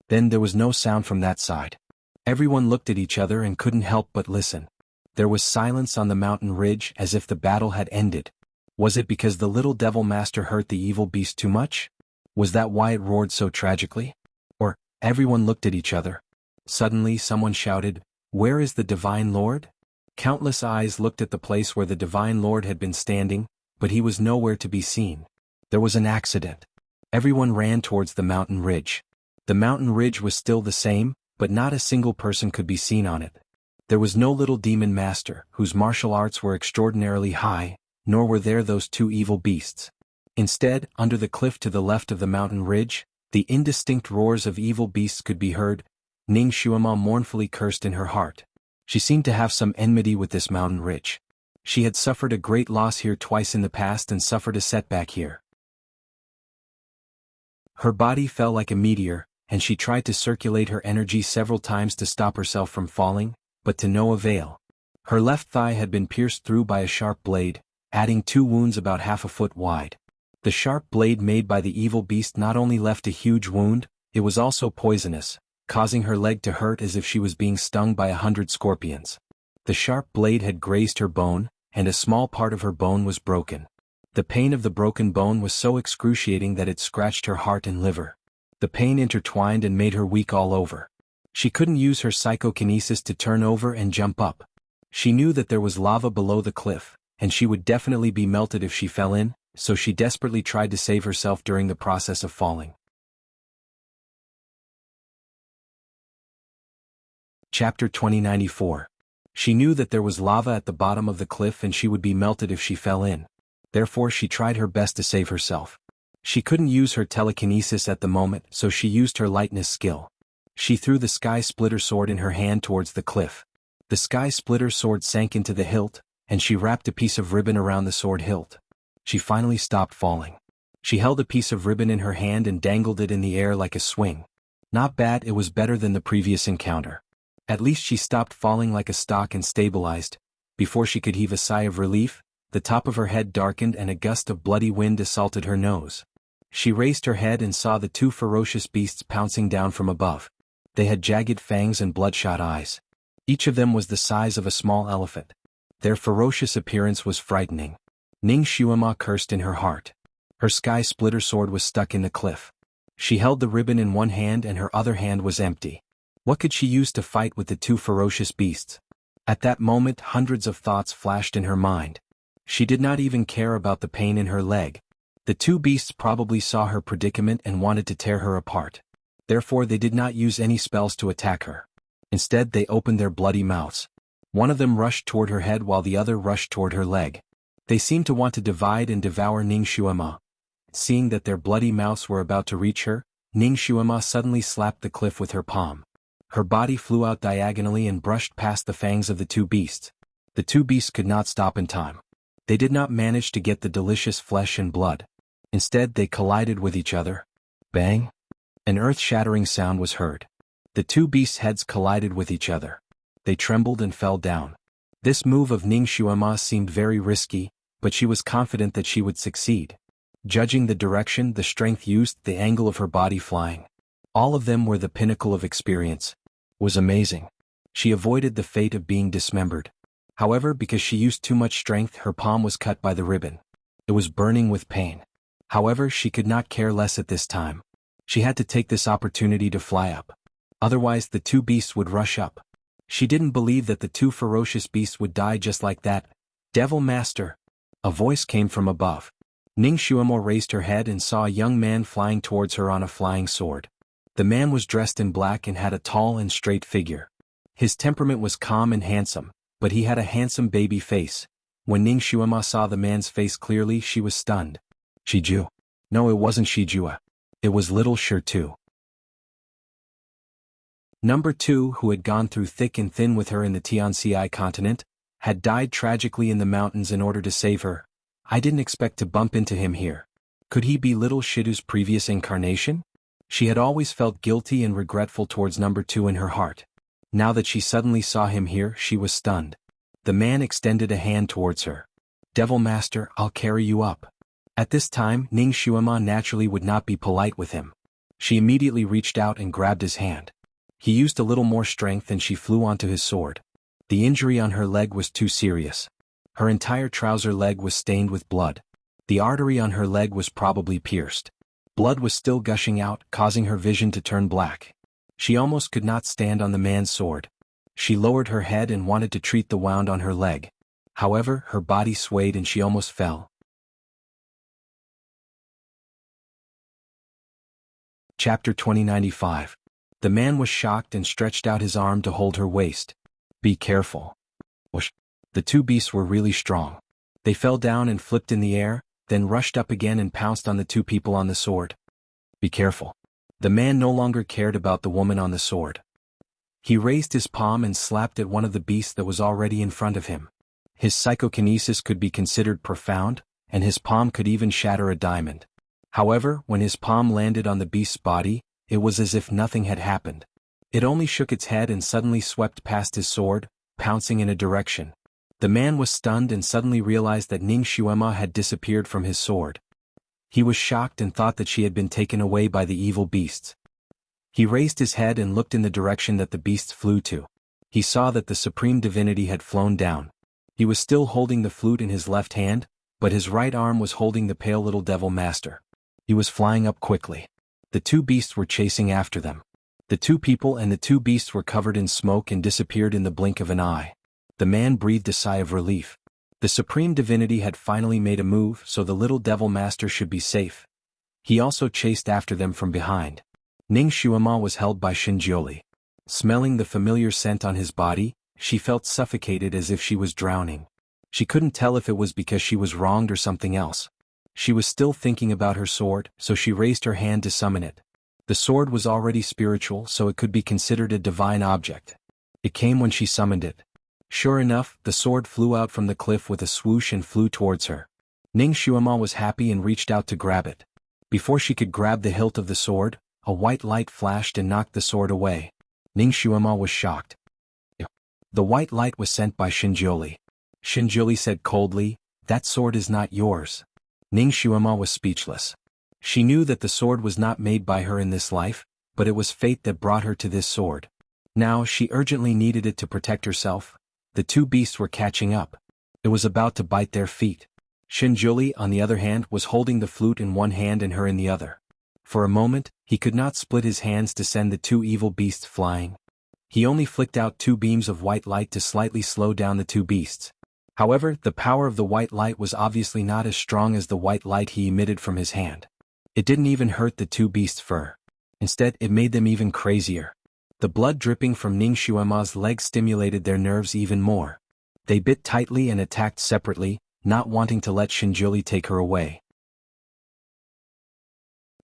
Then there was no sound from that side. Everyone looked at each other and couldn't help but listen. There was silence on the mountain ridge, as if the battle had ended. Was it because the little Devil Master hurt the evil beast too much? Was that why it roared so tragically? Or, everyone looked at each other. Suddenly someone shouted, "Where is the Divine Lord?" Countless eyes looked at the place where the Divine Lord had been standing, but he was nowhere to be seen. There was an accident. Everyone ran towards the mountain ridge. The mountain ridge was still the same, but not a single person could be seen on it. There was no little demon master, whose martial arts were extraordinarily high, nor were there those 2 evil beasts. Instead, under the cliff to the left of the mountain ridge, the indistinct roars of evil beasts could be heard. Ning Xuema mournfully cursed in her heart. She seemed to have some enmity with this mountain ridge. She had suffered a great loss here twice in the past and suffered a setback here. Her body fell like a meteor, and she tried to circulate her energy several times to stop herself from falling, but to no avail. Her left thigh had been pierced through by a sharp blade, adding 2 wounds about half a foot wide. The sharp blade made by the evil beast not only left a huge wound, it was also poisonous, causing her leg to hurt as if she was being stung by 100 scorpions. The sharp blade had grazed her bone, and a small part of her bone was broken. The pain of the broken bone was so excruciating that it scratched her heart and liver. The pain intertwined and made her weak all over. She couldn't use her psychokinesis to turn over and jump up. She knew that there was lava below the cliff, and she would definitely be melted if she fell in, so she desperately tried to save herself during the process of falling. Chapter 2094. She knew that there was lava at the bottom of the cliff and she would be melted if she fell in. Therefore she tried her best to save herself. She couldn't use her telekinesis at the moment, so she used her lightness skill. She threw the Sky Splitter sword in her hand towards the cliff. The Sky Splitter sword sank into the hilt, and she wrapped a piece of ribbon around the sword hilt. She finally stopped falling. She held a piece of ribbon in her hand and dangled it in the air like a swing. Not bad, it was better than the previous encounter. At least she stopped falling like a stock and stabilized. Before she could heave a sigh of relief, the top of her head darkened and a gust of bloody wind assaulted her nose. She raised her head and saw the two ferocious beasts pouncing down from above. They had jagged fangs and bloodshot eyes. Each of them was the size of a small elephant. Their ferocious appearance was frightening. Ning Xuema cursed in her heart. Her sky splitter sword was stuck in the cliff. She held the ribbon in one hand and her other hand was empty. What could she use to fight with the two ferocious beasts? At that moment, hundreds of thoughts flashed in her mind. She did not even care about the pain in her leg. The two beasts probably saw her predicament and wanted to tear her apart. Therefore they did not use any spells to attack her. Instead they opened their bloody mouths. One of them rushed toward her head while the other rushed toward her leg. They seemed to want to divide and devour Ning Xuema. Seeing that their bloody mouths were about to reach her, Ning Xuema suddenly slapped the cliff with her palm. Her body flew out diagonally and brushed past the fangs of the two beasts. The two beasts could not stop in time. They did not manage to get the delicious flesh and blood. Instead they collided with each other. Bang! An earth-shattering sound was heard. The two beasts' heads collided with each other. They trembled and fell down. This move of Ning Xuema seemed very risky, but she was confident that she would succeed. Judging the direction, the strength used, the angle of her body flying. All of them were the pinnacle of experience. Was amazing. She avoided the fate of being dismembered. However, because she used too much strength, her palm was cut by the ribbon. It was burning with pain. However, she could not care less at this time. She had to take this opportunity to fly up. Otherwise the two beasts would rush up. She didn't believe that the two ferocious beasts would die just like that. Devil Master! A voice came from above. Ning Xuemo raised her head and saw a young man flying towards her on a flying sword. The man was dressed in black and had a tall and straight figure. His temperament was calm and handsome, but he had a handsome baby face. When Ning Xuema saw the man's face clearly, she was stunned. Shiju. No, it wasn't Shijua. It was little Shirtu. Number 2, who had gone through thick and thin with her in the Tianxi continent, had died tragically in the mountains in order to save her. I didn't expect to bump into him here. Could he be little Shidu's previous incarnation? She had always felt guilty and regretful towards number 2 in her heart. Now that she suddenly saw him here, she was stunned. The man extended a hand towards her. Devil Master, I'll carry you up. At this time, Ning Xuema naturally would not be polite with him. She immediately reached out and grabbed his hand. He used a little more strength and she flew onto his sword. The injury on her leg was too serious. Her entire trouser leg was stained with blood. The artery on her leg was probably pierced. Blood was still gushing out, causing her vision to turn black. She almost could not stand on the man's sword. She lowered her head and wanted to treat the wound on her leg. However, her body swayed and she almost fell. Chapter 2095. The man was shocked and stretched out his arm to hold her waist. Be careful. Whoosh. The two beasts were really strong. They fell down and flipped in the air, then rushed up again and pounced on the two people on the sword. Be careful. The man no longer cared about the woman on the sword. He raised his palm and slapped at one of the beasts that was already in front of him. His psychokinesis could be considered profound, and his palm could even shatter a diamond. However, when his palm landed on the beast's body, it was as if nothing had happened. It only shook its head and suddenly swept past his sword, pouncing in a direction. The man was stunned and suddenly realized that Ning Xuema had disappeared from his sword. He was shocked and thought that she had been taken away by the evil beasts. He raised his head and looked in the direction that the beasts flew to. He saw that the supreme divinity had flown down. He was still holding the flute in his left hand, but his right arm was holding the pale little devil master. He was flying up quickly. The two beasts were chasing after them. The two people and the two beasts were covered in smoke and disappeared in the blink of an eye. The man breathed a sigh of relief. The supreme divinity had finally made a move, so the little devil master should be safe. He also chased after them from behind. Ning Xuema was held by Shinjioli. Smelling the familiar scent on his body, she felt suffocated as if she was drowning. She couldn't tell if it was because she was wronged or something else. She was still thinking about her sword, so she raised her hand to summon it. The sword was already spiritual, so it could be considered a divine object. It came when she summoned it. Sure enough, the sword flew out from the cliff with a swoosh and flew towards her. Ning Xuema was happy and reached out to grab it. Before she could grab the hilt of the sword, a white light flashed and knocked the sword away. Ning Xuema was shocked. The white light was sent by Shinjuli. Shinjuli said coldly, "That sword is not yours." Ning Xuema was speechless. She knew that the sword was not made by her in this life, but it was fate that brought her to this sword. Now she urgently needed it to protect herself. The two beasts were catching up. It was about to bite their feet. Shinjuli, on the other hand, was holding the flute in one hand and her in the other. For a moment, he could not split his hands to send the two evil beasts flying. He only flicked out two beams of white light to slightly slow down the two beasts. However, the power of the white light was obviously not as strong as the white light he emitted from his hand. It didn't even hurt the two beasts' fur. Instead, it made them even crazier. The blood dripping from Ning Xuema's leg stimulated their nerves even more. They bit tightly and attacked separately, not wanting to let Shinjuli take her away.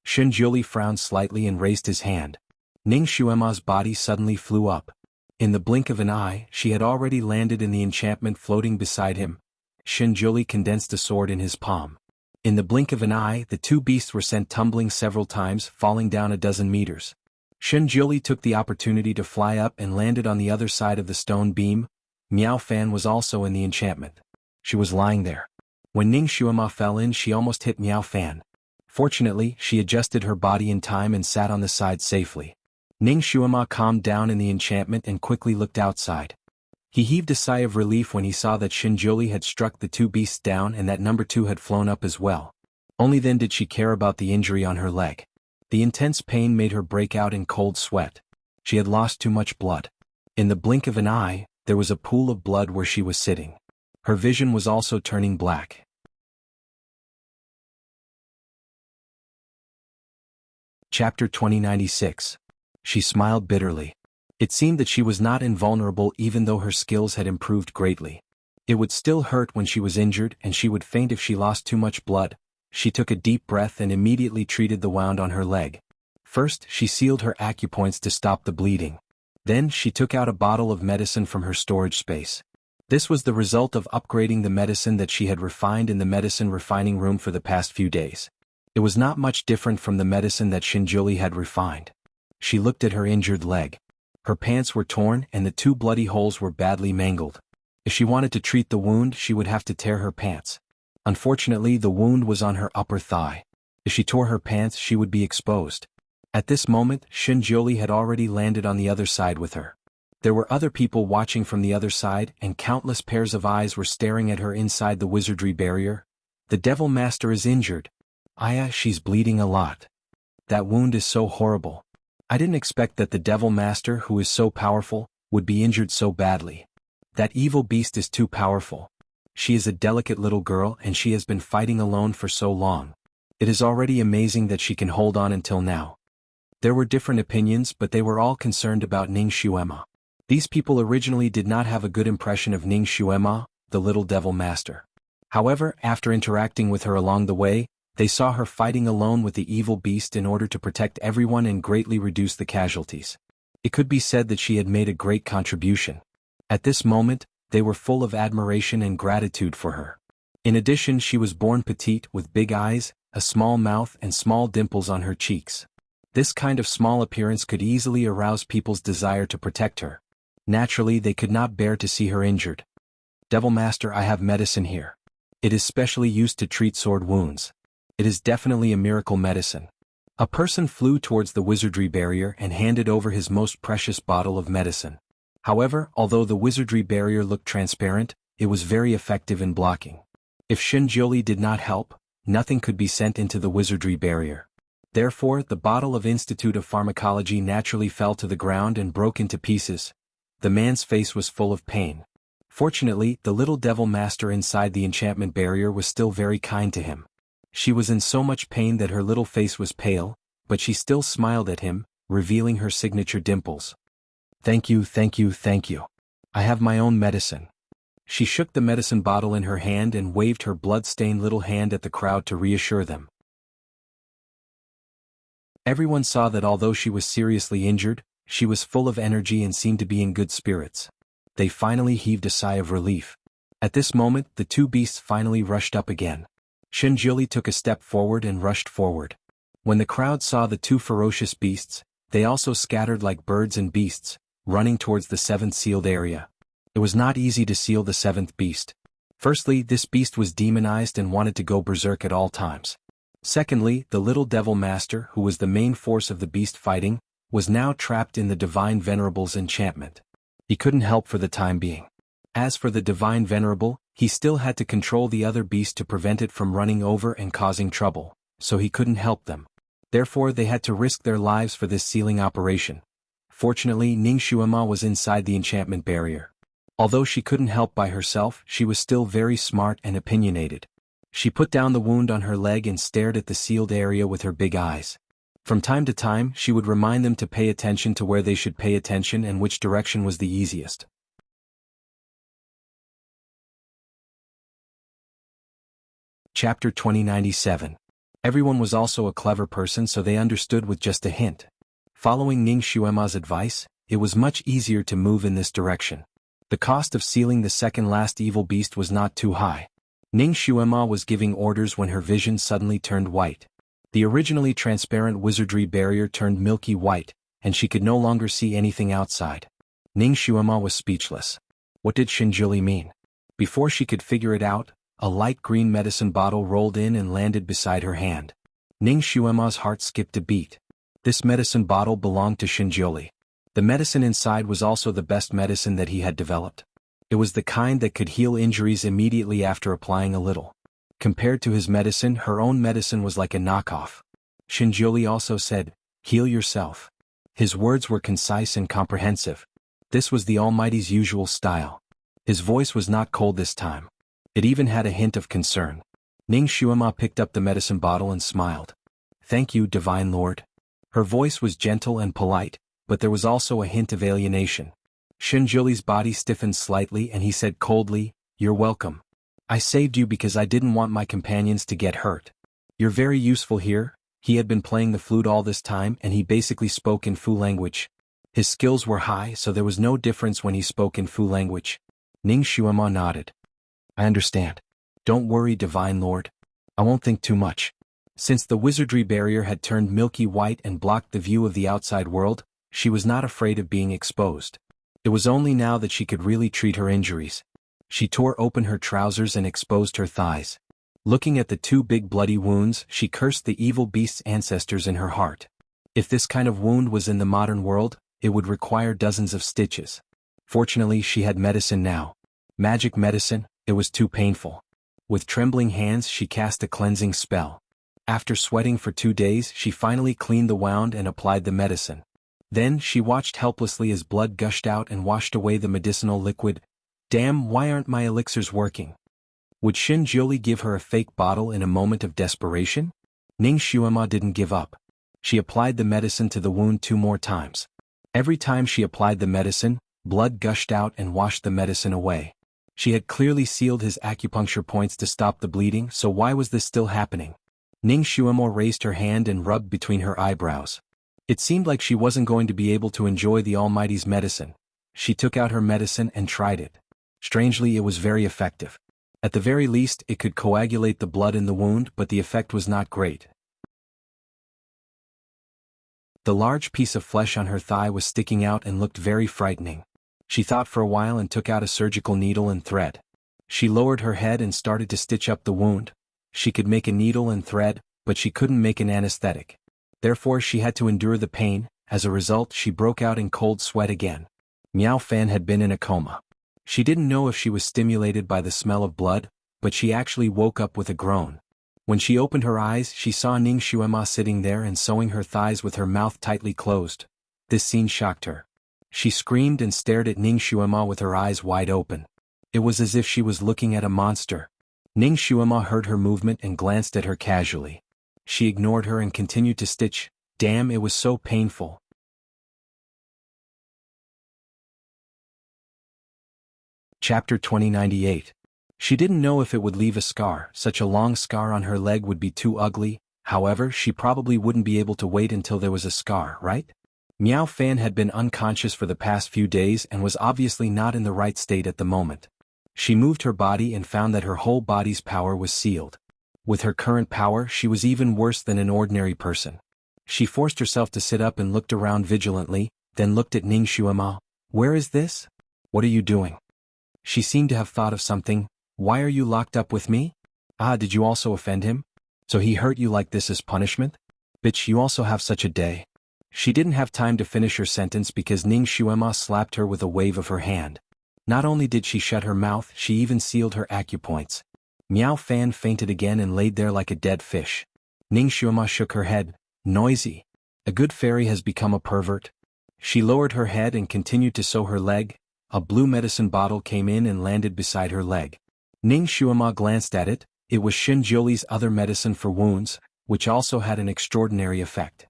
Shinjuli frowned slightly and raised his hand. Ning Xuema's body suddenly flew up. In the blink of an eye, she had already landed in the enchantment floating beside him. Shinjuli condensed a sword in his palm. In the blink of an eye, the two beasts were sent tumbling several times, falling down a dozen meters. Shinjuli took the opportunity to fly up and landed on the other side of the stone beam. Miao Fan was also in the enchantment. She was lying there. When Ning Xuema fell in, she almost hit Miao Fan. Fortunately, she adjusted her body in time and sat on the side safely. Ning Xuema calmed down in the enchantment and quickly looked outside. He heaved a sigh of relief when he saw that Shinjuli had struck the two beasts down and that number 2 had flown up as well. Only then did she care about the injury on her leg. The intense pain made her break out in cold sweat. She had lost too much blood. In the blink of an eye, there was a pool of blood where she was sitting. Her vision was also turning black. Chapter 2096. She smiled bitterly. It seemed that she was not invulnerable even though her skills had improved greatly. It would still hurt when she was injured and she would faint if she lost too much blood. She took a deep breath and immediately treated the wound on her leg. First, she sealed her acupoints to stop the bleeding. Then, she took out a bottle of medicine from her storage space. This was the result of upgrading the medicine that she had refined in the medicine refining room for the past few days. It was not much different from the medicine that Shinjuli had refined. She looked at her injured leg. Her pants were torn and the two bloody holes were badly mangled. If she wanted to treat the wound, she would have to tear her pants. Unfortunately, the wound was on her upper thigh. If she tore her pants, she would be exposed. At this moment, Shinjuli had already landed on the other side with her. There were other people watching from the other side and countless pairs of eyes were staring at her inside the wizardry barrier. The Devil Master is injured. Aya, she's bleeding a lot. That wound is so horrible. I didn't expect that the Devil Master, who is so powerful, would be injured so badly. That evil beast is too powerful. She is a delicate little girl and she has been fighting alone for so long. It is already amazing that she can hold on until now. There were different opinions, but they were all concerned about Ning Xuema. These people originally did not have a good impression of Ning Xuema, the little Devil Master. However, after interacting with her along the way, they saw her fighting alone with the evil beast in order to protect everyone and greatly reduce the casualties. It could be said that she had made a great contribution. At this moment, they were full of admiration and gratitude for her. In addition, she was born petite with big eyes, a small mouth and small dimples on her cheeks. This kind of small appearance could easily arouse people's desire to protect her. Naturally, they could not bear to see her injured. Devil Master, I have medicine here. It is specially used to treat sword wounds. It is definitely a miracle medicine. A person flew towards the wizardry barrier and handed over his most precious bottle of medicine. However, although the wizardry barrier looked transparent, it was very effective in blocking. If Shinjuli did not help, nothing could be sent into the wizardry barrier. Therefore, the bottle of Institute of Pharmacology naturally fell to the ground and broke into pieces. The man's face was full of pain. Fortunately, the little Devil Master inside the enchantment barrier was still very kind to him. She was in so much pain that her little face was pale, but she still smiled at him, revealing her signature dimples. Thank you, thank you, thank you. I have my own medicine. She shook the medicine bottle in her hand and waved her blood-stained little hand at the crowd to reassure them. Everyone saw that although she was seriously injured, she was full of energy and seemed to be in good spirits. They finally heaved a sigh of relief. At this moment, the two beasts finally rushed up again. Shinjili took a step forward and rushed forward. When the crowd saw the two ferocious beasts, they also scattered like birds and beasts, running towards the seventh sealed area. It was not easy to seal the seventh beast. Firstly, this beast was demonized and wanted to go berserk at all times. Secondly, the little devil master, who was the main force of the beast fighting, was now trapped in the Divine Venerable's enchantment. He couldn't help for the time being. As for the Divine Venerable, he still had to control the other beast to prevent it from running over and causing trouble, so he couldn't help them. Therefore they had to risk their lives for this sealing operation. Fortunately, Ning Xuema was inside the enchantment barrier. Although she couldn't help by herself, she was still very smart and opinionated. She put down the wound on her leg and stared at the sealed area with her big eyes. From time to time, she would remind them to pay attention to where they should pay attention and which direction was the easiest. Chapter 2097. Everyone was also a clever person, so they understood with just a hint. Following Ning Xuema's advice, it was much easier to move in this direction. The cost of sealing the second last evil beast was not too high. Ning Xuema was giving orders when her vision suddenly turned white. The originally transparent wizardry barrier turned milky white, and she could no longer see anything outside. Ning Xuema was speechless. What did Shinjili mean? Before she could figure it out, a light green medicine bottle rolled in and landed beside her hand. Ning Xuema's heart skipped a beat. This medicine bottle belonged to Shinjili. The medicine inside was also the best medicine that he had developed. It was the kind that could heal injuries immediately after applying a little. Compared to his medicine, her own medicine was like a knockoff. Shinjili also said, "Heal yourself." His words were concise and comprehensive. This was the Almighty's usual style. His voice was not cold this time. It even had a hint of concern. Ning Xuema picked up the medicine bottle and smiled. "Thank you, Divine Lord." Her voice was gentle and polite, but there was also a hint of alienation. Shinjili's body stiffened slightly and he said coldly, "You're welcome. I saved you because I didn't want my companions to get hurt. You're very useful here." He had been playing the flute all this time and he basically spoke in Fu language. His skills were high, so there was no difference when he spoke in Fu language. Ning Xuema nodded. "I understand. Don't worry, Divine Lord. I won't think too much." Since the wizardry barrier had turned milky white and blocked the view of the outside world, she was not afraid of being exposed. It was only now that she could really treat her injuries. She tore open her trousers and exposed her thighs. Looking at the two big bloody wounds, she cursed the evil beast's ancestors in her heart. If this kind of wound was in the modern world, it would require dozens of stitches. Fortunately, she had medicine now. Magic medicine. It was too painful. With trembling hands she cast a cleansing spell. After sweating for 2 days, she finally cleaned the wound and applied the medicine. Then she watched helplessly as blood gushed out and washed away the medicinal liquid. Damn, why aren't my elixirs working? Would Shinjili give her a fake bottle in a moment of desperation? Ning Xuema didn't give up. She applied the medicine to the wound 2 more times. Every time she applied the medicine, blood gushed out and washed the medicine away. She had clearly sealed his acupuncture points to stop the bleeding, so why was this still happening? Ning Xuema raised her hand and rubbed between her eyebrows. It seemed like she wasn't going to be able to enjoy the Almighty's medicine. She took out her medicine and tried it. Strangely, it was very effective. At the very least, it could coagulate the blood in the wound, but the effect was not great. The large piece of flesh on her thigh was sticking out and looked very frightening. She thought for a while and took out a surgical needle and thread. She lowered her head and started to stitch up the wound. She could make a needle and thread, but she couldn't make an anesthetic. Therefore she had to endure the pain. As a result, she broke out in cold sweat again. Miao Fan had been in a coma. She didn't know if she was stimulated by the smell of blood, but she actually woke up with a groan. When she opened her eyes, she saw Ning Xuema sitting there and sewing her thighs with her mouth tightly closed. This scene shocked her. She screamed and stared at Ning Xuema with her eyes wide open. It was as if she was looking at a monster. Ning Xuema heard her movement and glanced at her casually. She ignored her and continued to stitch. Damn, it was so painful. Chapter 2098. She didn't know if it would leave a scar. Such a long scar on her leg would be too ugly. However, she probably wouldn't be able to wait until there was a scar, right? Miao Fan had been unconscious for the past few days and was obviously not in the right state at the moment. She moved her body and found that her whole body's power was sealed. With her current power, she was even worse than an ordinary person. She forced herself to sit up and looked around vigilantly, then looked at Ning Xuema. "Where is this? What are you doing?" She seemed to have thought of something. "Why are you locked up with me? Ah, did you also offend him? So he hurt you like this as punishment? Bitch, you also have such a day." She didn't have time to finish her sentence because Ning Xuema slapped her with a wave of her hand. Not only did she shut her mouth, she even sealed her acupoints. Miao Fan fainted again and laid there like a dead fish. Ning Xuema shook her head. "Noisy. A good fairy has become a pervert." She lowered her head and continued to sew her leg. A blue medicine bottle came in and landed beside her leg. Ning Xuema glanced at it. It was Xinjiuli's other medicine for wounds, which also had an extraordinary effect.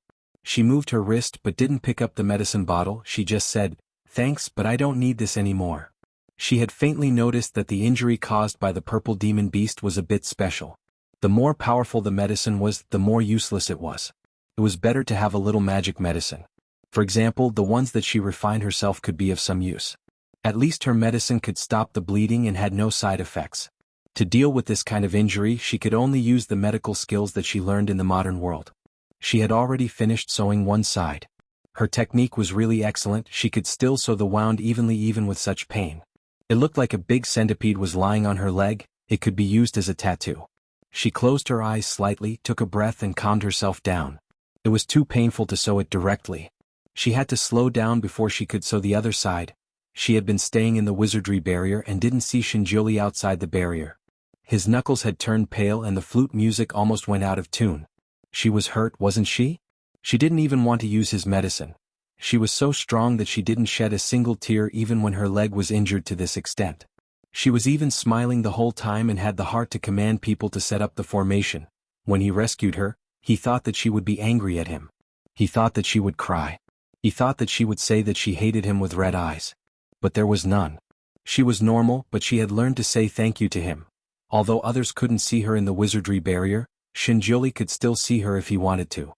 She moved her wrist but didn't pick up the medicine bottle. She just said, "Thanks, but I don't need this anymore." She had faintly noticed that the injury caused by the purple demon beast was a bit special. The more powerful the medicine was, the more useless it was. It was better to have a little magic medicine. For example, the ones that she refined herself could be of some use. At least her medicine could stop the bleeding and had no side effects. To deal with this kind of injury, she could only use the medical skills that she learned in the modern world. She had already finished sewing one side. Her technique was really excellent. She could still sew the wound evenly even with such pain. It looked like a big centipede was lying on her leg. It could be used as a tattoo. She closed her eyes slightly, took a breath and calmed herself down. It was too painful to sew it directly. She had to slow down before she could sew the other side. She had been staying in the wizardry barrier and didn't see Xinjiuli outside the barrier. His knuckles had turned pale and the flute music almost went out of tune. She was hurt, wasn't she? She didn't even want to use his medicine. She was so strong that she didn't shed a single tear even when her leg was injured to this extent. She was even smiling the whole time and had the heart to command people to set up the formation. When he rescued her, he thought that she would be angry at him. He thought that she would cry. He thought that she would say that she hated him with red eyes. But there was none. She was normal, but she had learned to say thank you to him. Although others couldn't see her in the wizardry barrier, Xinjiuli could still see her if he wanted to.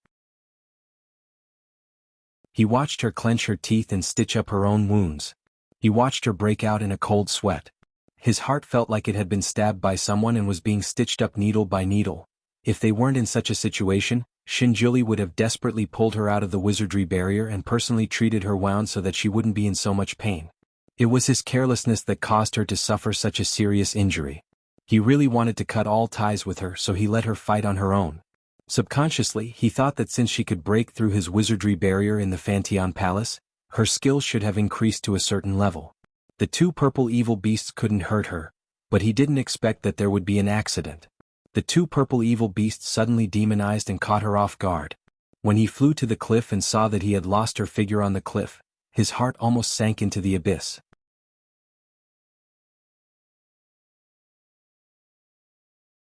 He watched her clench her teeth and stitch up her own wounds. He watched her break out in a cold sweat. His heart felt like it had been stabbed by someone and was being stitched up needle by needle. If they weren't in such a situation, Xinjiuli would have desperately pulled her out of the wizardry barrier and personally treated her wound so that she wouldn't be in so much pain. It was his carelessness that caused her to suffer such a serious injury. He really wanted to cut all ties with her, so he let her fight on her own. Subconsciously, he thought that since she could break through his wizardry barrier in the Fantian Palace, her skills should have increased to a certain level. The two purple evil beasts couldn't hurt her, but he didn't expect that there would be an accident. The two purple evil beasts suddenly demonized and caught her off guard. When he flew to the cliff and saw that he had lost her figure on the cliff, his heart almost sank into the abyss.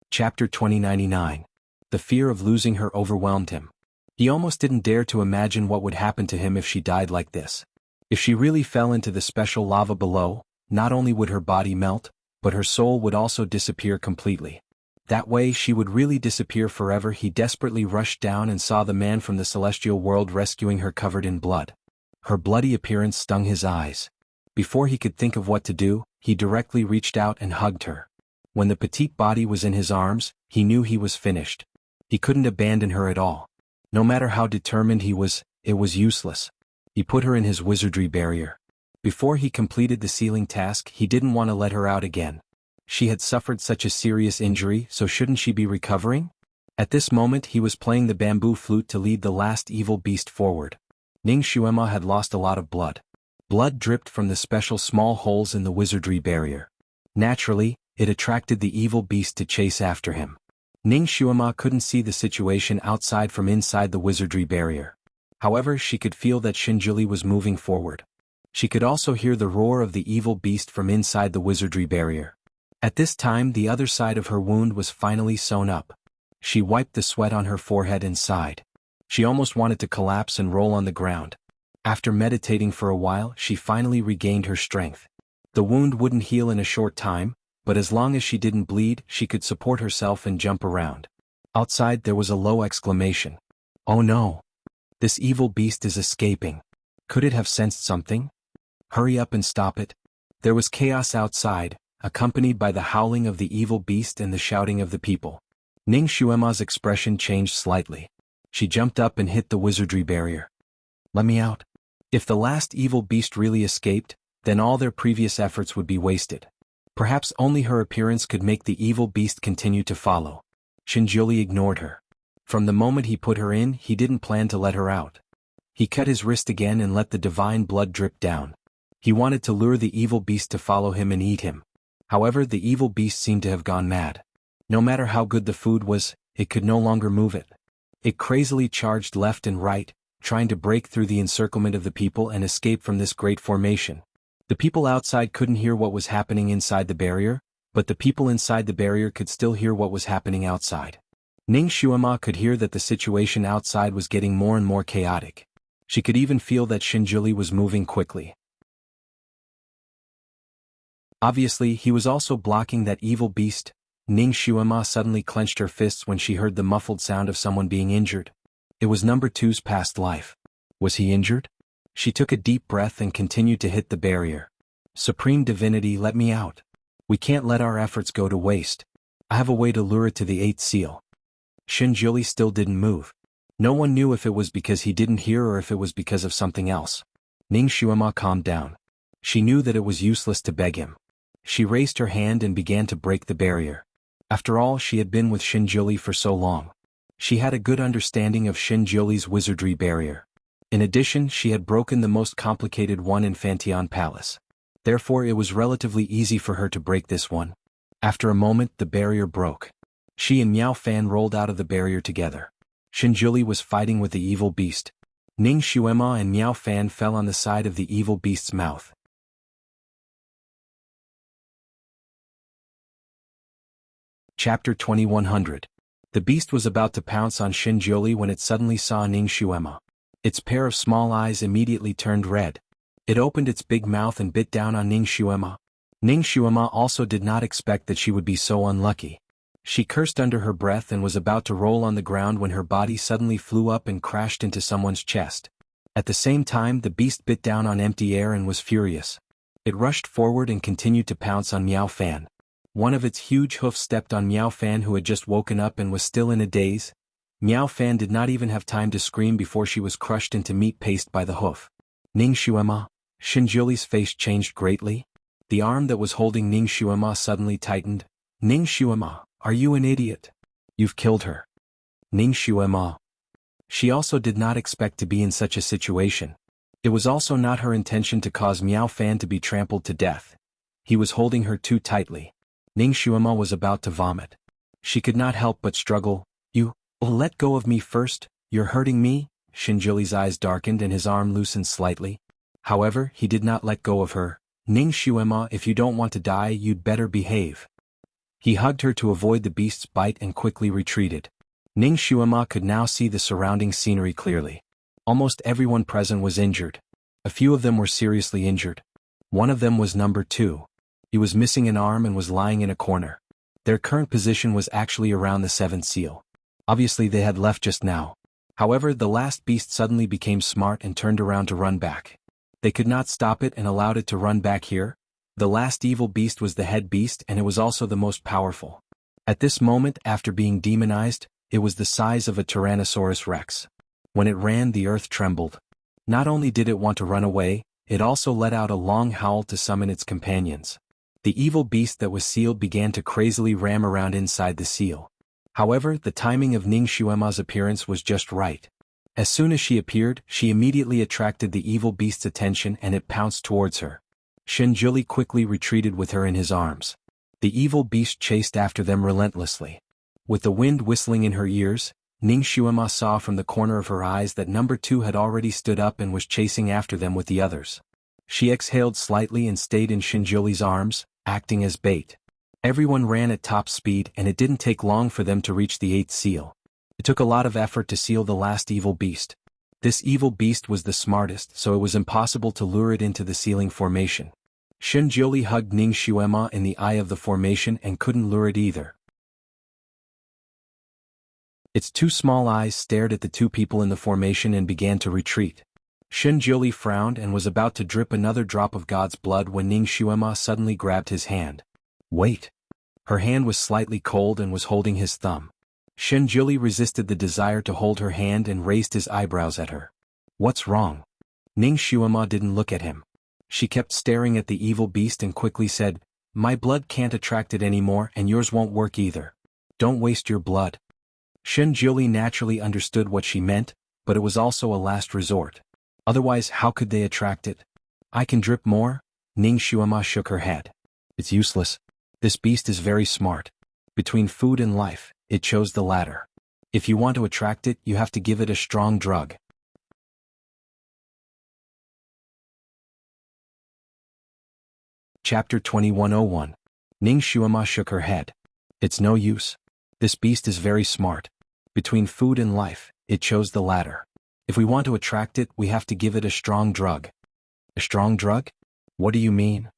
Chapter 2099. The fear of losing her overwhelmed him. He almost didn't dare to imagine what would happen to him if she died like this. If she really fell into the special lava below, not only would her body melt, but her soul would also disappear completely. That way she would really disappear forever. He desperately rushed down and saw the man from the celestial world rescuing her covered in blood. Her bloody appearance stung his eyes. Before he could think of what to do, he directly reached out and hugged her. When the petite body was in his arms, he knew he was finished. He couldn't abandon her at all. No matter how determined he was, it was useless. He put her in his wizardry barrier. Before he completed the sealing task, he didn't want to let her out again. She had suffered such a serious injury, so shouldn't she be recovering? At this moment he was playing the bamboo flute to lead the last evil beast forward. Ning Xuema had lost a lot of blood. Blood dripped from the special small holes in the wizardry barrier. Naturally, it attracted the evil beast to chase after him. Ning Xuema couldn't see the situation outside from inside the wizardry barrier. However, she could feel that Xinjiuli was moving forward. She could also hear the roar of the evil beast from inside the wizardry barrier. At this time the other side of her wound was finally sewn up. She wiped the sweat on her forehead and sighed. She almost wanted to collapse and roll on the ground. After meditating for a while, she finally regained her strength. The wound wouldn't heal in a short time, but as long as she didn't bleed, she could support herself and jump around. Outside there was a low exclamation. "Oh no! This evil beast is escaping." Could it have sensed something? Hurry up and stop it. There was chaos outside, accompanied by the howling of the evil beast and the shouting of the people. Ning Xuema's expression changed slightly. She jumped up and hit the wizardry barrier. Let me out. If the last evil beast really escaped, then all their previous efforts would be wasted. Perhaps only her appearance could make the evil beast continue to follow. Xinjiuli ignored her. From the moment he put her in, he didn't plan to let her out. He cut his wrist again and let the divine blood drip down. He wanted to lure the evil beast to follow him and eat him. However, the evil beast seemed to have gone mad. No matter how good the food was, it could no longer move it. It crazily charged left and right, trying to break through the encirclement of the people and escape from this great formation. The people outside couldn't hear what was happening inside the barrier, but the people inside the barrier could still hear what was happening outside. Ning Xuema could hear that the situation outside was getting more and more chaotic. She could even feel that Xinjiuli was moving quickly. Obviously, he was also blocking that evil beast. Ning Xuema suddenly clenched her fists when she heard the muffled sound of someone being injured. It was number 2's past life. Was he injured? She took a deep breath and continued to hit the barrier. Supreme Divinity, let me out. We can't let our efforts go to waste. I have a way to lure it to the 8th seal. Xinjiuli still didn't move. No one knew if it was because he didn't hear or if it was because of something else. Ning Xuema calmed down. She knew that it was useless to beg him. She raised her hand and began to break the barrier. After all, she had been with Xinjiuli for so long. She had a good understanding of Xinjiuli's wizardry barrier. In addition, she had broken the most complicated one in Fantian Palace. Therefore, it was relatively easy for her to break this one. After a moment, the barrier broke. She and Miao Fan rolled out of the barrier together. Xinjiuli was fighting with the evil beast. Ning Xuema and Miao Fan fell on the side of the evil beast's mouth. Chapter 2100. The beast was about to pounce on Xinjiuli when it suddenly saw Ning Xuema. Its pair of small eyes immediately turned red. It opened its big mouth and bit down on Ning Xuema. Ning Xuema also did not expect that she would be so unlucky. She cursed under her breath and was about to roll on the ground when her body suddenly flew up and crashed into someone's chest. At the same time, the beast bit down on empty air and was furious. It rushed forward and continued to pounce on Miao Fan. One of its huge hoofs stepped on Miao Fan, who had just woken up and was still in a daze. Miao Fan did not even have time to scream before she was crushed into meat paste by the hoof. Ning Xuema. Xinjiuli's face changed greatly. The arm that was holding Ning Xuema suddenly tightened. Ning Xuema, are you an idiot? You've killed her. Ning Xuema. She also did not expect to be in such a situation. It was also not her intention to cause Miao Fan to be trampled to death. He was holding her too tightly. Ning Xuema was about to vomit. She could not help but struggle. You, let go of me first, you're hurting me? Xinjiuli's eyes darkened and his arm loosened slightly. However, he did not let go of her. Ning Xuema, if you don't want to die, you'd better behave. He hugged her to avoid the beast's bite and quickly retreated. Ning Xuema could now see the surrounding scenery clearly. Almost everyone present was injured. A few of them were seriously injured. One of them was number 2. He was missing an arm and was lying in a corner. Their current position was actually around the 7th seal. Obviously they had left just now. However, the last beast suddenly became smart and turned around to run back. They could not stop it and allowed it to run back here. The last evil beast was the head beast, and it was also the most powerful. At this moment, after being demonized, it was the size of a Tyrannosaurus Rex. When it ran, the earth trembled. Not only did it want to run away, it also let out a long howl to summon its companions. The evil beast that was sealed began to crazily ram around inside the seal. However, the timing of Ning Xuema's appearance was just right. As soon as she appeared, she immediately attracted the evil beast's attention and it pounced towards her. Xinjiuli quickly retreated with her in his arms. The evil beast chased after them relentlessly. With the wind whistling in her ears, Ning Xuema saw from the corner of her eyes that number 2 had already stood up and was chasing after them with the others. She exhaled slightly and stayed in Xinjiuli's arms, acting as bait. Everyone ran at top speed and it didn't take long for them to reach the 8th seal. It took a lot of effort to seal the last evil beast. This evil beast was the smartest, so it was impossible to lure it into the sealing formation. Xinjiuli hugged Ning Xuema in the eye of the formation and couldn't lure it either. Its 2 small eyes stared at the 2 people in the formation and began to retreat. Shen Jiuli frowned and was about to drip another drop of God's blood when Ning Xuema suddenly grabbed his hand. Wait. Her hand was slightly cold and was holding his thumb. Shen Jiuli resisted the desire to hold her hand and raised his eyebrows at her. What's wrong? Ning Xuema didn't look at him. She kept staring at the evil beast and quickly said, My blood can't attract it anymore and yours won't work either. Don't waste your blood. Shen Jiuli naturally understood what she meant, but it was also a last resort. Otherwise how could they attract it? I can drip more? Ning Xuema shook her head. It's useless. This beast is very smart. Between food and life, it chose the latter. If you want to attract it, you have to give it a strong drug. Chapter 2101. Ning Xuema shook her head. It's no use. This beast is very smart. Between food and life, it chose the latter. If we want to attract it, we have to give it a strong drug. A strong drug? What do you mean?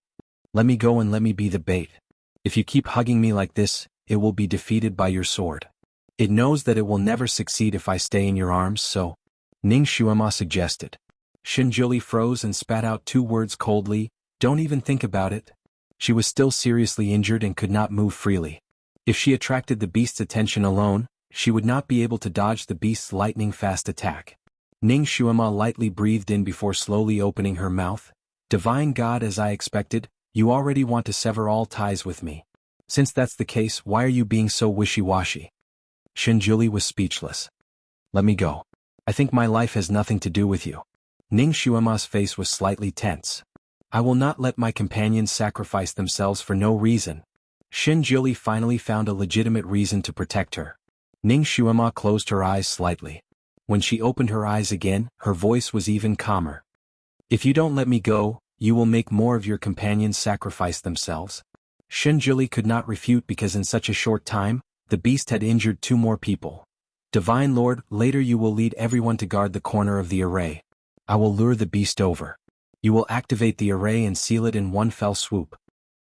Let me go and let me be the bait. If you keep hugging me like this, it will be defeated by your sword. It knows that it will never succeed if I stay in your arms, so... Ning Xuema suggested. Shen Jiuli froze and spat out 2 words coldly, Don't even think about it. She was still seriously injured and could not move freely. If she attracted the beast's attention alone, she would not be able to dodge the beast's lightning-fast attack. Ning Xuema lightly breathed in before slowly opening her mouth. Divine God, as I expected, you already want to sever all ties with me. Since that's the case, why are you being so wishy-washy? Shen Jiuli was speechless. Let me go. I think my life has nothing to do with you. Ning Xuema's face was slightly tense. I will not let my companions sacrifice themselves for no reason. Shen Jiuli finally found a legitimate reason to protect her. Ning Xuema closed her eyes slightly. When she opened her eyes again, her voice was even calmer. If you don't let me go, you will make more of your companions sacrifice themselves. Shen Jiuli could not refute because in such a short time, the beast had injured 2 more people. Divine Lord, later you will lead everyone to guard the corner of the array. I will lure the beast over. You will activate the array and seal it in one fell swoop.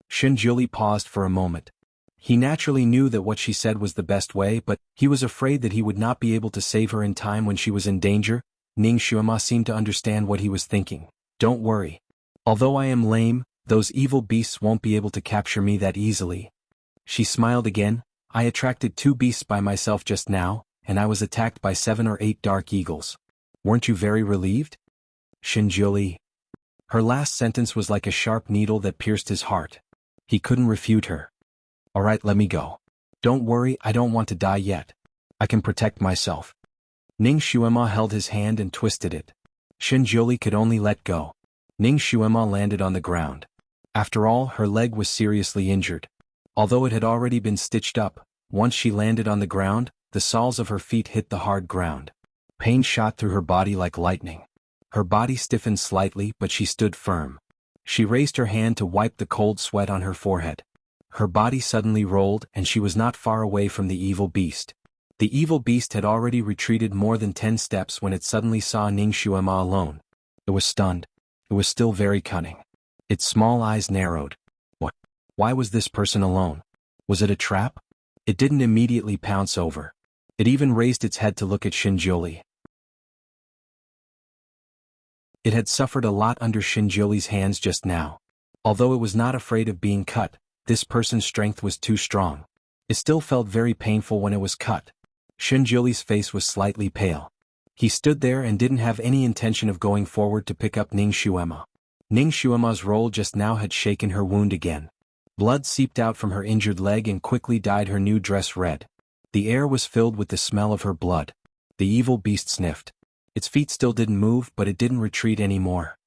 Shen Jiuli paused for a moment. He naturally knew that what she said was the best way, but he was afraid that he would not be able to save her in time when she was in danger. Ning Xuema seemed to understand what he was thinking. Don't worry. Although I am lame, those evil beasts won't be able to capture me that easily. She smiled again. I attracted 2 beasts by myself just now, and I was attacked by 7 or 8 dark eagles. Weren't you very relieved? Shen Jiuli. Her last sentence was like a sharp needle that pierced his heart. He couldn't refute her. Alright, let me go. Don't worry, I don't want to die yet. I can protect myself. Ning Xuema held his hand and twisted it. Shen Jiuli could only let go. Ning Xuema landed on the ground. After all, her leg was seriously injured. Although it had already been stitched up, once she landed on the ground, the soles of her feet hit the hard ground. Pain shot through her body like lightning. Her body stiffened slightly, but she stood firm. She raised her hand to wipe the cold sweat on her forehead. Her body suddenly rolled and she was not far away from the evil beast. The evil beast had already retreated more than 10 steps when it suddenly saw Ning Xuema alone. It was stunned. It was still very cunning. Its small eyes narrowed. What? Why was this person alone? Was it a trap? It didn't immediately pounce over. It even raised its head to look at Shen Jiuli. It had suffered a lot under Shen Jiuli's hands just now. Although it was not afraid of being cut, this person's strength was too strong. It still felt very painful when it was cut. Shen Jiuli's face was slightly pale. He stood there and didn't have any intention of going forward to pick up Ning Xuema. Ning Xuema's roll just now had shaken her wound again. Blood seeped out from her injured leg and quickly dyed her new dress red. The air was filled with the smell of her blood. The evil beast sniffed. Its feet still didn't move, but it didn't retreat anymore.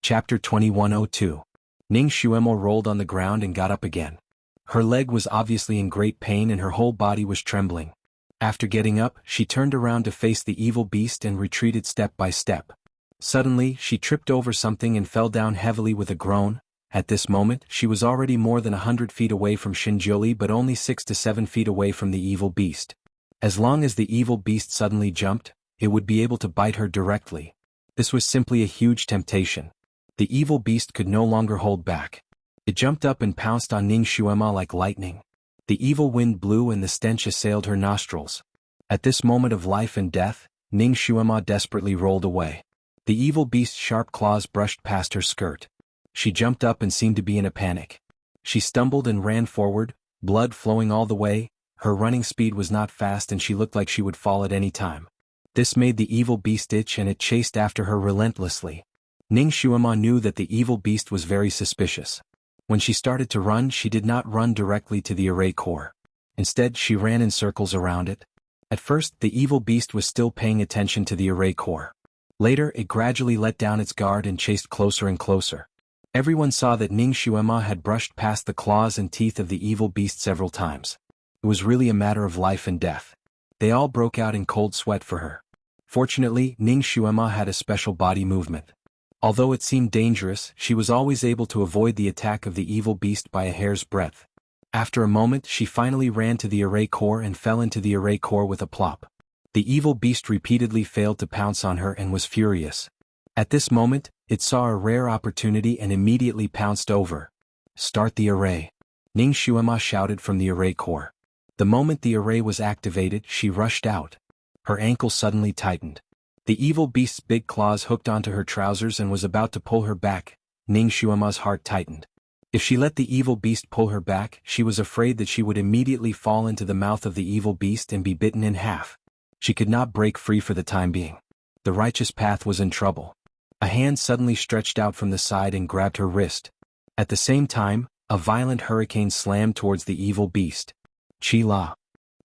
Chapter 2102. Ning Xuema rolled on the ground and got up again. Her leg was obviously in great pain and her whole body was trembling. After getting up, she turned around to face the evil beast and retreated step by step. Suddenly, she tripped over something and fell down heavily with a groan. At this moment, she was already more than 100 feet away from Shen Jiuli but only 6 to 7 feet away from the evil beast. As long as the evil beast suddenly jumped, it would be able to bite her directly. This was simply a huge temptation. The evil beast could no longer hold back. It jumped up and pounced on Ning Xuema like lightning. The evil wind blew and the stench assailed her nostrils. At this moment of life and death, Ning Xuema desperately rolled away. The evil beast's sharp claws brushed past her skirt. She jumped up and seemed to be in a panic. She stumbled and ran forward, blood flowing all the way. Her running speed was not fast and she looked like she would fall at any time. This made the evil beast itch and it chased after her relentlessly. Ning Xuema knew that the evil beast was very suspicious. When she started to run, she did not run directly to the array core. Instead, she ran in circles around it. At first, the evil beast was still paying attention to the array core. Later, it gradually let down its guard and chased closer and closer. Everyone saw that Ning Xuema had brushed past the claws and teeth of the evil beast several times. It was really a matter of life and death. They all broke out in cold sweat for her. Fortunately, Ning Xuema had a special body movement. Although it seemed dangerous, she was always able to avoid the attack of the evil beast by a hair's breadth. After a moment, she finally ran to the array core and fell into the array core with a plop. The evil beast repeatedly failed to pounce on her and was furious. At this moment, it saw a rare opportunity and immediately pounced over. "Start the array," Ning Xuema shouted from the array core. The moment the array was activated, she rushed out. Her ankle suddenly tightened. The evil beast's big claws hooked onto her trousers and was about to pull her back. Ning Xuema's heart tightened. If she let the evil beast pull her back, she was afraid that she would immediately fall into the mouth of the evil beast and be bitten in half. She could not break free for the time being. The righteous path was in trouble. A hand suddenly stretched out from the side and grabbed her wrist. At the same time, a violent hurricane slammed towards the evil beast. Chi-la.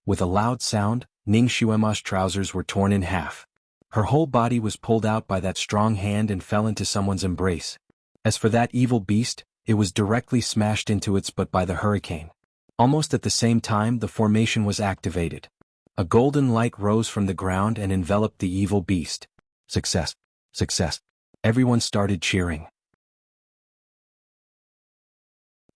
With a loud sound, Ning Xuema's trousers were torn in half. Her whole body was pulled out by that strong hand and fell into someone's embrace. As for that evil beast, it was directly smashed into its butt by the hurricane. Almost at the same time, the formation was activated. A golden light rose from the ground and enveloped the evil beast. Success! Success! Everyone started cheering.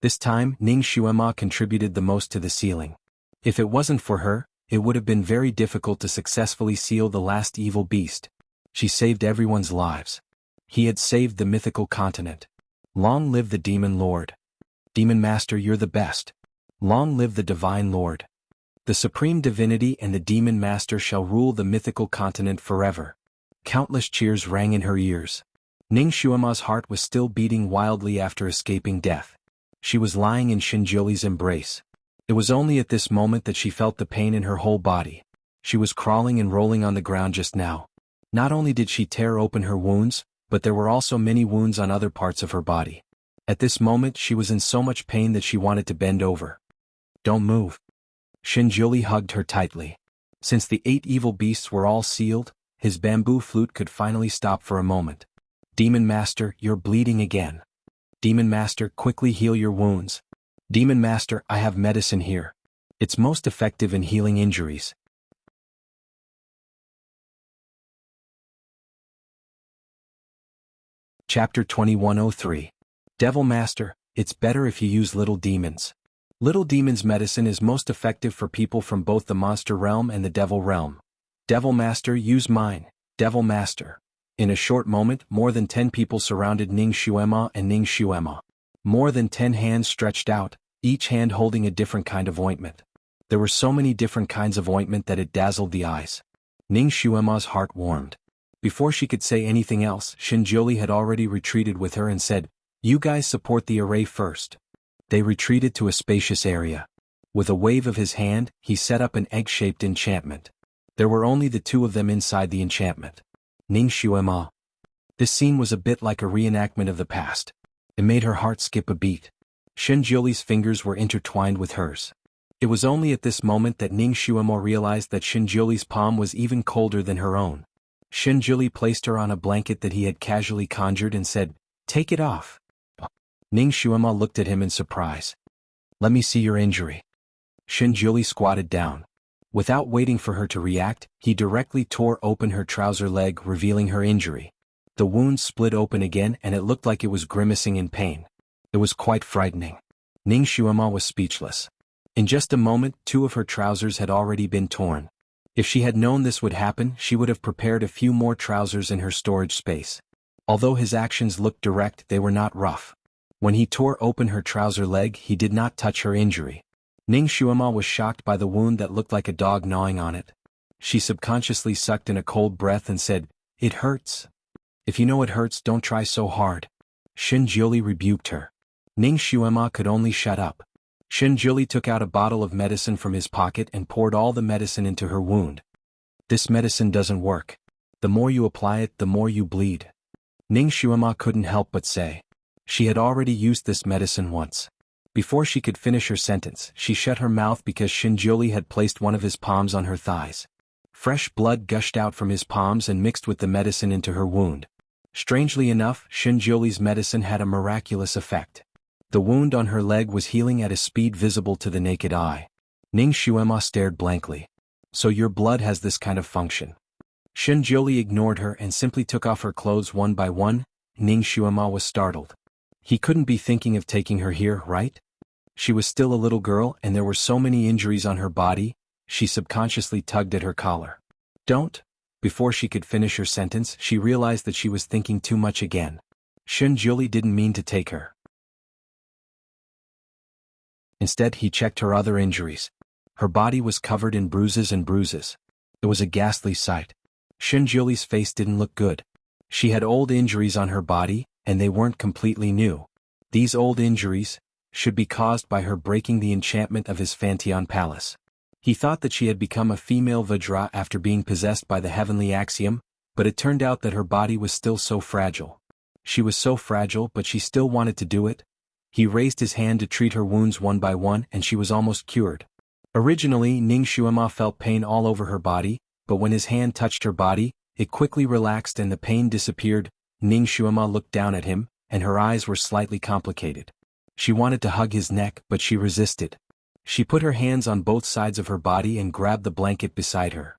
This time, Ning Xuema contributed the most to the sealing. If it wasn't for her, it would have been very difficult to successfully seal the last evil beast. She saved everyone's lives. He had saved the mythical continent. Long live the Demon Lord. Demon Master, you're the best. Long live the Divine Lord. The Supreme Divinity and the Demon Master shall rule the mythical continent forever. Countless cheers rang in her ears. Ning Xuema's heart was still beating wildly after escaping death. She was lying in Xinjiuli's embrace. It was only at this moment that she felt the pain in her whole body. She was crawling and rolling on the ground just now. Not only did she tear open her wounds, but there were also many wounds on other parts of her body. At this moment she was in so much pain that she wanted to bend over. "Don't move." Xinjiuli hugged her tightly. Since the 8 evil beasts were all sealed, his bamboo flute could finally stop for a moment. "Demon Master, you're bleeding again. Demon Master, quickly heal your wounds. Demon Master, I have medicine here. It's most effective in healing injuries." Chapter 2103. Devil Master, it's better if you use Little Demons. Little Demon's medicine is most effective for people from both the monster realm and the devil realm. Devil Master, use mine, Devil Master. In a short moment, more than 10 people surrounded Ning Xuema and Ning Xuema. More than 10 hands stretched out, each hand holding a different kind of ointment. There were so many different kinds of ointment that it dazzled the eyes. Ning Xuema's heart warmed. Before she could say anything else, Xinjiuli had already retreated with her and said, "You guys support the array first." They retreated to a spacious area. With a wave of his hand, he set up an egg-shaped enchantment. There were only the 2 of them inside the enchantment. Ning Xuema. This scene was a bit like a reenactment of the past. It made her heart skip a beat. Xinjiuli's fingers were intertwined with hers. It was only at this moment that Ning Xuema realized that Xinjiuli's palm was even colder than her own. Xinjiuli placed her on a blanket that he had casually conjured and said, "Take it off." Ning Xuema looked at him in surprise. "Let me see your injury." Xinjiuli squatted down. Without waiting for her to react, he directly tore open her trouser leg, revealing her injury. The wound split open again and it looked like it was grimacing in pain. It was quite frightening. Ning Xuema was speechless. In just a moment, 2 of her trousers had already been torn. If she had known this would happen, she would have prepared a few more trousers in her storage space. Although his actions looked direct, they were not rough. When he tore open her trouser leg, he did not touch her injury. Ning Shuima was shocked by the wound that looked like a dog gnawing on it. She subconsciously sucked in a cold breath and said, "It hurts. If you know it hurts, don't try so hard." Shinjuli rebuked her. Ning Shuima could only shut up. Shinjuli took out a bottle of medicine from his pocket and poured all the medicine into her wound. "This medicine doesn't work. The more you apply it, the more you bleed." Ning Shuima couldn't help but say. She had already used this medicine once. Before she could finish her sentence, she shut her mouth because Shinjuli had placed one of his palms on her thighs. Fresh blood gushed out from his palms and mixed with the medicine into her wound. Strangely enough, Shinjuli's medicine had a miraculous effect. The wound on her leg was healing at a speed visible to the naked eye. Ning Shuima stared blankly. "So your blood has this kind of function?" Shinjuli ignored her and simply took off her clothes one by one. Ning Shuima was startled. He couldn't be thinking of taking her here, right? She was still a little girl and there were so many injuries on her body. She subconsciously tugged at her collar. "Don't." Before she could finish her sentence, she realized that she was thinking too much again. Shinjuli didn't mean to take her. Instead, he checked her other injuries. Her body was covered in bruises and bruises. It was a ghastly sight. Shinjuli's face didn't look good. She had old injuries on her body, and they weren't completely new. These old injuries should be caused by her breaking the enchantment of his Fanteon Palace. He thought that she had become a female Vajra after being possessed by the heavenly axiom, but it turned out that her body was still so fragile. She was so fragile, but she still wanted to do it. He raised his hand to treat her wounds one by one, and she was almost cured. Originally, Ning Shuima felt pain all over her body, but when his hand touched her body, it quickly relaxed and the pain disappeared. Ning Shuima looked down at him, and her eyes were slightly complicated. She wanted to hug his neck, but she resisted. She put her hands on both sides of her body and grabbed the blanket beside her.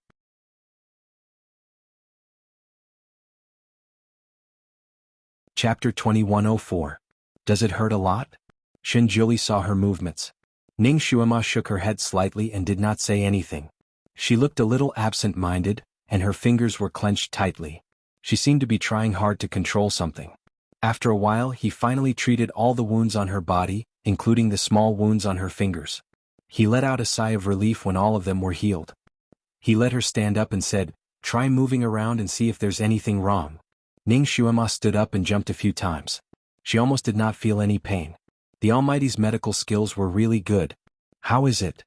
Chapter 2104. Does it hurt a lot? Shinjuli saw her movements. Ning Shuima shook her head slightly and did not say anything. She looked a little absent-minded, and her fingers were clenched tightly. She seemed to be trying hard to control something. After a while, he finally treated all the wounds on her body, including the small wounds on her fingers. He let out a sigh of relief when all of them were healed. He let her stand up and said, "Try moving around and see if there's anything wrong." Ning Shuima stood up and jumped a few times. She almost did not feel any pain. The Almighty's medical skills were really good. "How is it?"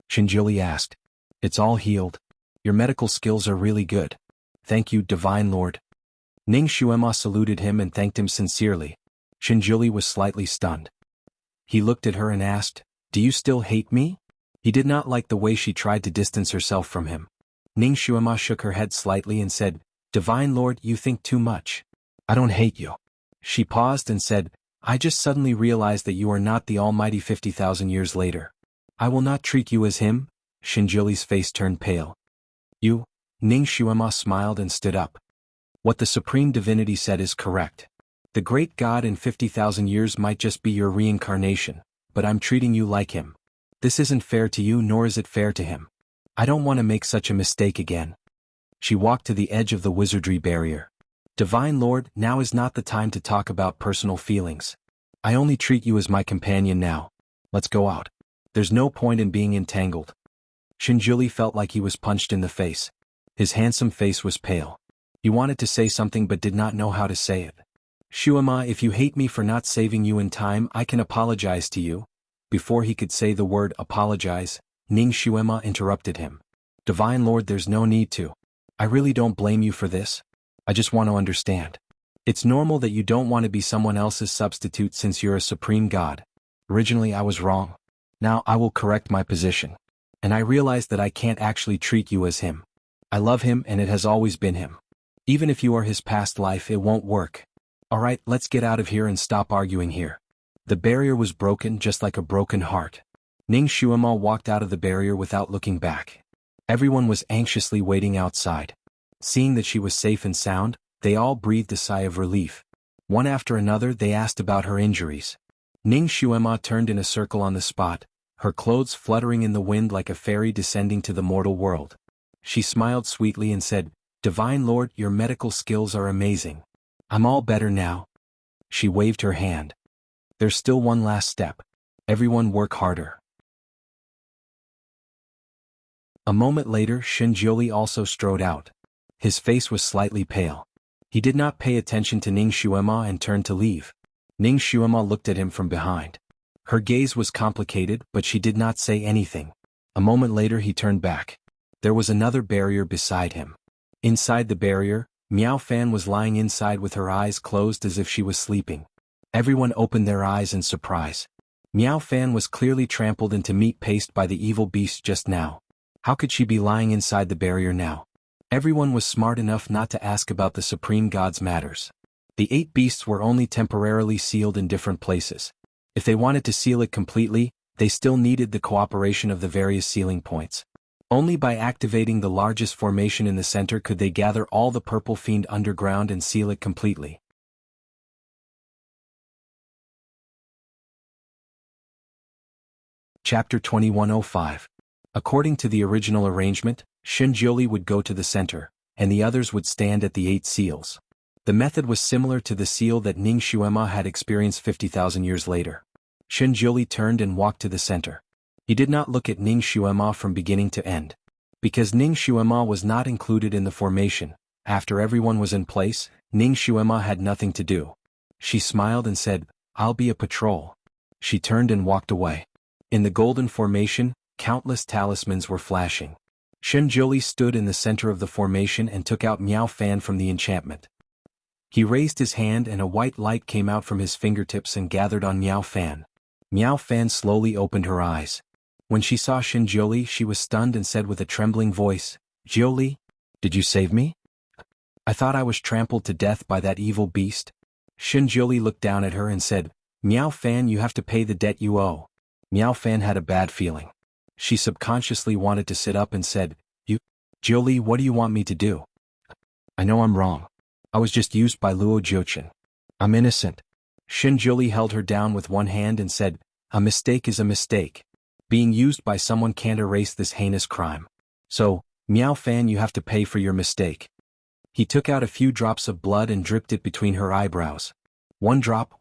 Shinjuli asked. "It's all healed. Your medical skills are really good. Thank you, Divine Lord." Ning Shuima saluted him and thanked him sincerely. Shinjuli was slightly stunned. He looked at her and asked, "Do you still hate me?" He did not like the way she tried to distance herself from him. Ning Shuima shook her head slightly and said, "Divine Lord, you think too much. I don't hate you." She paused and said, "I just suddenly realized that you are not the Almighty 50,000 years later. I will not treat you as him." Shinjuli's face turned pale. "You?" Ning Shuima smiled and stood up. "What the Supreme Divinity said is correct. The great God in 50,000 years might just be your reincarnation, but I'm treating you like him. This isn't fair to you nor is it fair to him. I don't want to make such a mistake again." She walked to the edge of the wizardry barrier. "Divine Lord, now is not the time to talk about personal feelings. I only treat you as my companion now. Let's go out. There's no point in being entangled." Shinjuli felt like he was punched in the face. His handsome face was pale. He wanted to say something but did not know how to say it. "Shuima, if you hate me for not saving you in time, I can apologize to you." Before he could say the word apologize, Ning Shuima interrupted him. "Divine Lord, there's no need to. I really don't blame you for this. I just want to understand. It's normal that you don't want to be someone else's substitute since you're a supreme god. Originally I was wrong. Now I will correct my position. And I realize that I can't actually treat you as him. I love him and it has always been him. Even if you are his past life, it won't work. Alright, let's get out of here and stop arguing here." The barrier was broken just like a broken heart. Ning Shuima walked out of the barrier without looking back. Everyone was anxiously waiting outside. Seeing that she was safe and sound, they all breathed a sigh of relief. One after another they asked about her injuries. Ning Shuima turned in a circle on the spot, her clothes fluttering in the wind like a fairy descending to the mortal world. She smiled sweetly and said, "Divine Lord, your medical skills are amazing. I'm all better now." She waved her hand. "There's still one last step. Everyone work harder." A moment later Shinjiuli also strode out. His face was slightly pale. He did not pay attention to Ning Xuema and turned to leave. Ning Xuema looked at him from behind. Her gaze was complicated, but she did not say anything. A moment later he turned back. There was another barrier beside him. Inside the barrier, Miao Fan was lying inside with her eyes closed as if she was sleeping. Everyone opened their eyes in surprise. Miao Fan was clearly trampled into meat paste by the evil beast just now. How could she be lying inside the barrier now? Everyone was smart enough not to ask about the Supreme God's matters. The 8 beasts were only temporarily sealed in different places. If they wanted to seal it completely, they still needed the cooperation of the various sealing points. Only by activating the largest formation in the center could they gather all the purple fiend underground and seal it completely. Chapter 2105. According to the original arrangement, Shinjiuli would go to the center, and the others would stand at the 8 seals. The method was similar to the seal that Ning Xuema had experienced 50,000 years later. Shinjiuli turned and walked to the center. He did not look at Ning Xuema from beginning to end. Because Ning Xuema was not included in the formation, after everyone was in place, Ning Xuema had nothing to do. She smiled and said, "I'll be a patrol." She turned and walked away. In the golden formation, countless talismans were flashing. Shinjiuli stood in the center of the formation and took out Miao Fan from the enchantment. He raised his hand and a white light came out from his fingertips and gathered on Miao Fan. Miao Fan slowly opened her eyes. When she saw Shinjiuli, she was stunned and said with a trembling voice, "Jiuli, did you save me? I thought I was trampled to death by that evil beast." Shinjiuli looked down at her and said, "Miao Fan, you have to pay the debt you owe." Miao Fan had a bad feeling. She subconsciously wanted to sit up and said, Jiuli, what do you want me to do? I know I'm wrong. I was just used by Luo Jiuqin. I'm innocent." Shinjiuli held her down with one hand and said, "A mistake is a mistake. Being used by someone can't erase this heinous crime. So, Miao Fan, you have to pay for your mistake." He took out a few drops of blood and dripped it between her eyebrows. One drop,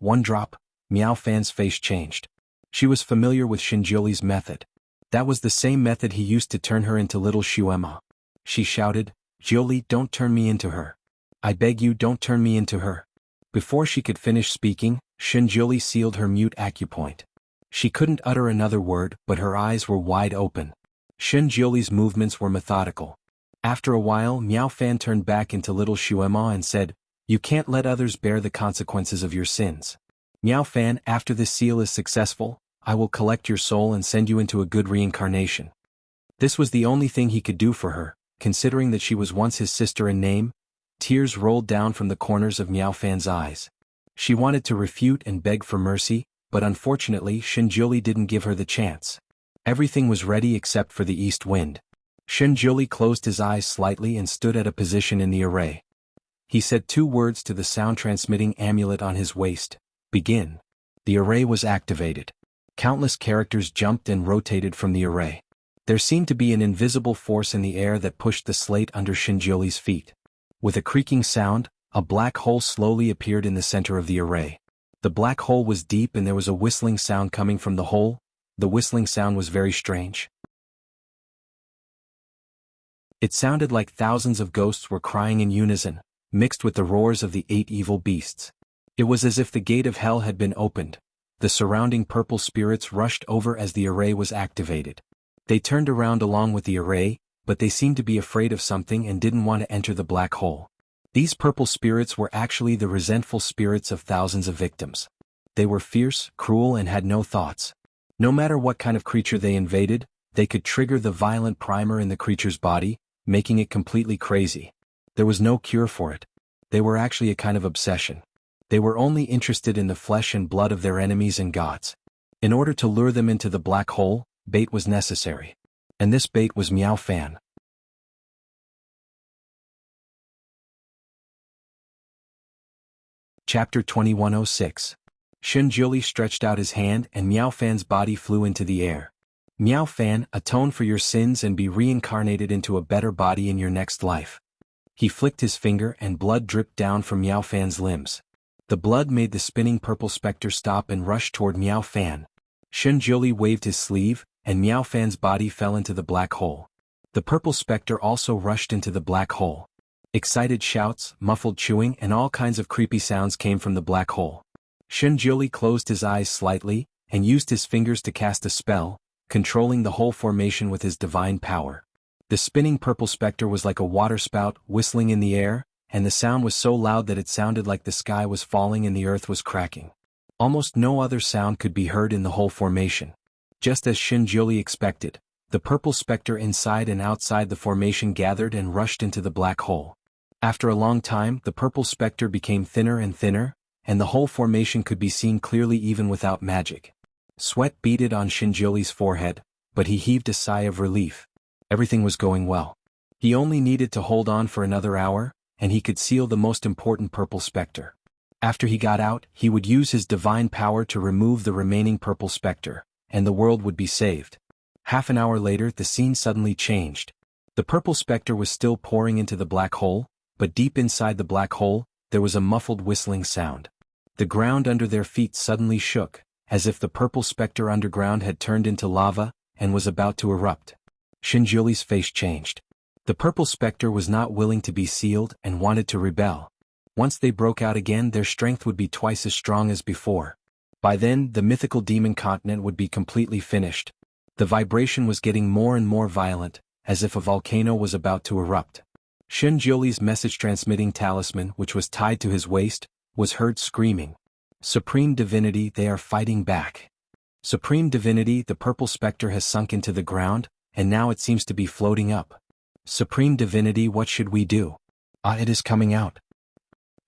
Miao Fan's face changed. She was familiar with Shinjiuli's method. That was the same method he used to turn her into little Xuema. She shouted, "Jiuli, don't turn me into her. I beg you, don't turn me into her." Before she could finish speaking, Shinjiuli sealed her mute acupoint. She couldn't utter another word, but her eyes were wide open. Shinjiuli's movements were methodical. After a while, Miao Fan turned back into little Xuema and said, "You can't let others bear the consequences of your sins. Miao Fan, after this seal is successful, I will collect your soul and send you into a good reincarnation." This was the only thing he could do for her, considering that she was once his sister in name. Tears rolled down from the corners of Miao Fan's eyes. She wanted to refute and beg for mercy, but unfortunately Shinjiuli didn't give her the chance. Everything was ready except for the east wind. Shinjiuli closed his eyes slightly and stood at a position in the array. He said 2 words to the sound-transmitting amulet on his waist. "Begin." The array was activated. Countless characters jumped and rotated from the array. There seemed to be an invisible force in the air that pushed the slate under Shinjiuli's feet. With a creaking sound, a black hole slowly appeared in the center of the array. The black hole was deep and there was a whistling sound coming from the hole. The whistling sound was very strange. It sounded like thousands of ghosts were crying in unison, mixed with the roars of the 8 evil beasts. It was as if the gate of hell had been opened. The surrounding purple spirits rushed over as the array was activated. They turned around along with the array, but they seemed to be afraid of something and didn't want to enter the black hole. These purple spirits were actually the resentful spirits of thousands of victims. They were fierce, cruel and had no thoughts. No matter what kind of creature they invaded, they could trigger the violent primer in the creature's body, making it completely crazy. There was no cure for it. They were actually a kind of obsession. They were only interested in the flesh and blood of their enemies and gods. In order to lure them into the black hole, bait was necessary. And this bait was Miao Fan. Chapter 2106. Shinjiuli stretched out his hand and Miao Fan's body flew into the air. "Miao Fan, atone for your sins and be reincarnated into a better body in your next life." He flicked his finger and blood dripped down from Miao Fan's limbs. The blood made the spinning purple specter stop and rush toward Miao Fan. Shinjiuli waved his sleeve, and Miao Fan's body fell into the black hole. The purple specter also rushed into the black hole. Excited shouts, muffled chewing, and all kinds of creepy sounds came from the black hole. Shenjiuli closed his eyes slightly, and used his fingers to cast a spell, controlling the whole formation with his divine power. The spinning purple specter was like a waterspout whistling in the air, and the sound was so loud that it sounded like the sky was falling and the earth was cracking. Almost no other sound could be heard in the whole formation. Just as Shenjiuli expected, the purple specter inside and outside the formation gathered and rushed into the black hole. After a long time, the purple specter became thinner and thinner, and the whole formation could be seen clearly even without magic. Sweat beaded on Shenjiuli's forehead, but he heaved a sigh of relief. Everything was going well. He only needed to hold on for another hour, and he could seal the most important purple specter. After he got out, he would use his divine power to remove the remaining purple specter, and the world would be saved. Half an hour later, the scene suddenly changed. The purple specter was still pouring into the black hole, but deep inside the black hole, there was a muffled whistling sound. The ground under their feet suddenly shook, as if the purple specter underground had turned into lava, and was about to erupt. Shenjiuli's face changed. The purple specter was not willing to be sealed and wanted to rebel. Once they broke out again, their strength would be twice as strong as before. By then, the mythical demon continent would be completely finished. The vibration was getting more and more violent, as if a volcano was about to erupt. Shenjiuli's message-transmitting talisman, which was tied to his waist, was heard screaming, "Supreme Divinity, they are fighting back. Supreme Divinity, the purple specter has sunk into the ground, and now it seems to be floating up. Supreme Divinity, what should we do? It is coming out."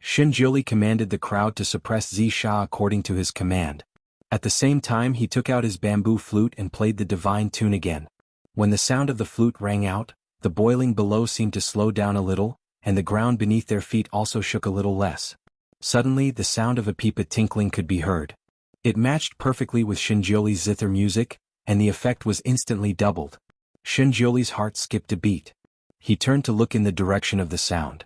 Shenjiuli commanded the crowd to suppress Zisha according to his command. At the same time, he took out his bamboo flute and played the divine tune again. When the sound of the flute rang out, the boiling below seemed to slow down a little, and the ground beneath their feet also shook a little less. Suddenly, the sound of a pipa tinkling could be heard. It matched perfectly with Shenjiuli's zither music, and the effect was instantly doubled. Shenjiuli's heart skipped a beat. He turned to look in the direction of the sound.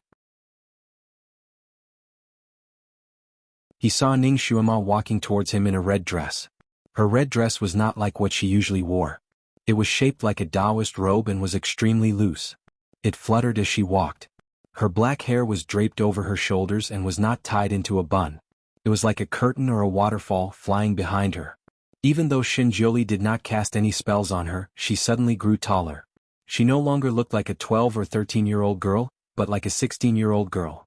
He saw Ning Xuema walking towards him in a red dress. Her red dress was not like what she usually wore. It was shaped like a Taoist robe and was extremely loose. It fluttered as she walked. Her black hair was draped over her shoulders and was not tied into a bun. It was like a curtain or a waterfall flying behind her. Even though Shenjiuli did not cast any spells on her, she suddenly grew taller. She no longer looked like a 12 or 13-year-old girl, but like a 16-year-old girl.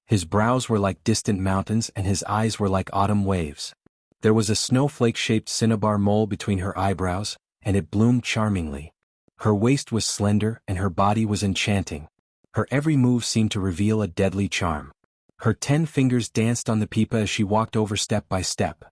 His brows were like distant mountains and his eyes were like autumn waves. There was a snowflake-shaped cinnabar mole between her eyebrows, and it bloomed charmingly. Her waist was slender and her body was enchanting. Her every move seemed to reveal a deadly charm. Her 10 fingers danced on the pipa as she walked over step by step.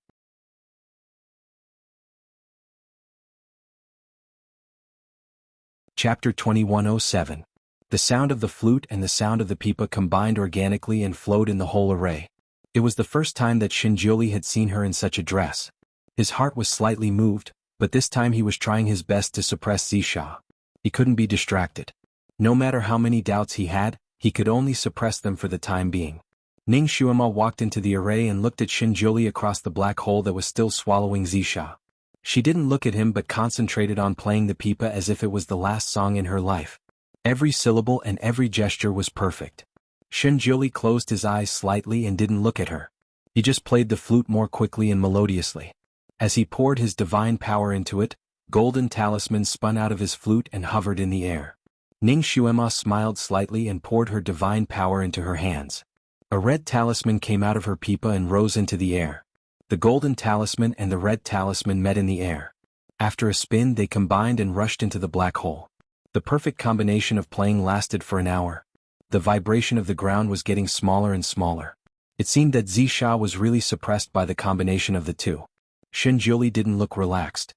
Chapter 2107. The sound of the flute and the sound of the pipa combined organically and flowed in the whole array. It was the first time that Shenjiuli had seen her in such a dress. His heart was slightly moved, but this time he was trying his best to suppress Zisha. He couldn't be distracted. No matter how many doubts he had, he could only suppress them for the time being. Ning Xuema walked into the array and looked at Shenjiuli across the black hole that was still swallowing Zisha. She didn't look at him but concentrated on playing the pipa as if it was the last song in her life. Every syllable and every gesture was perfect. Shenjiuli closed his eyes slightly and didn't look at her. He just played the flute more quickly and melodiously. As he poured his divine power into it, golden talismans spun out of his flute and hovered in the air. Ning Xuema smiled slightly and poured her divine power into her hands. A red talisman came out of her pipa and rose into the air. The golden talisman and the red talisman met in the air. After a spin, they combined and rushed into the black hole. The perfect combination of playing lasted for an hour. The vibration of the ground was getting smaller and smaller. It seemed that Zisha was really suppressed by the combination of the two. Shenjiuli didn't look relaxed.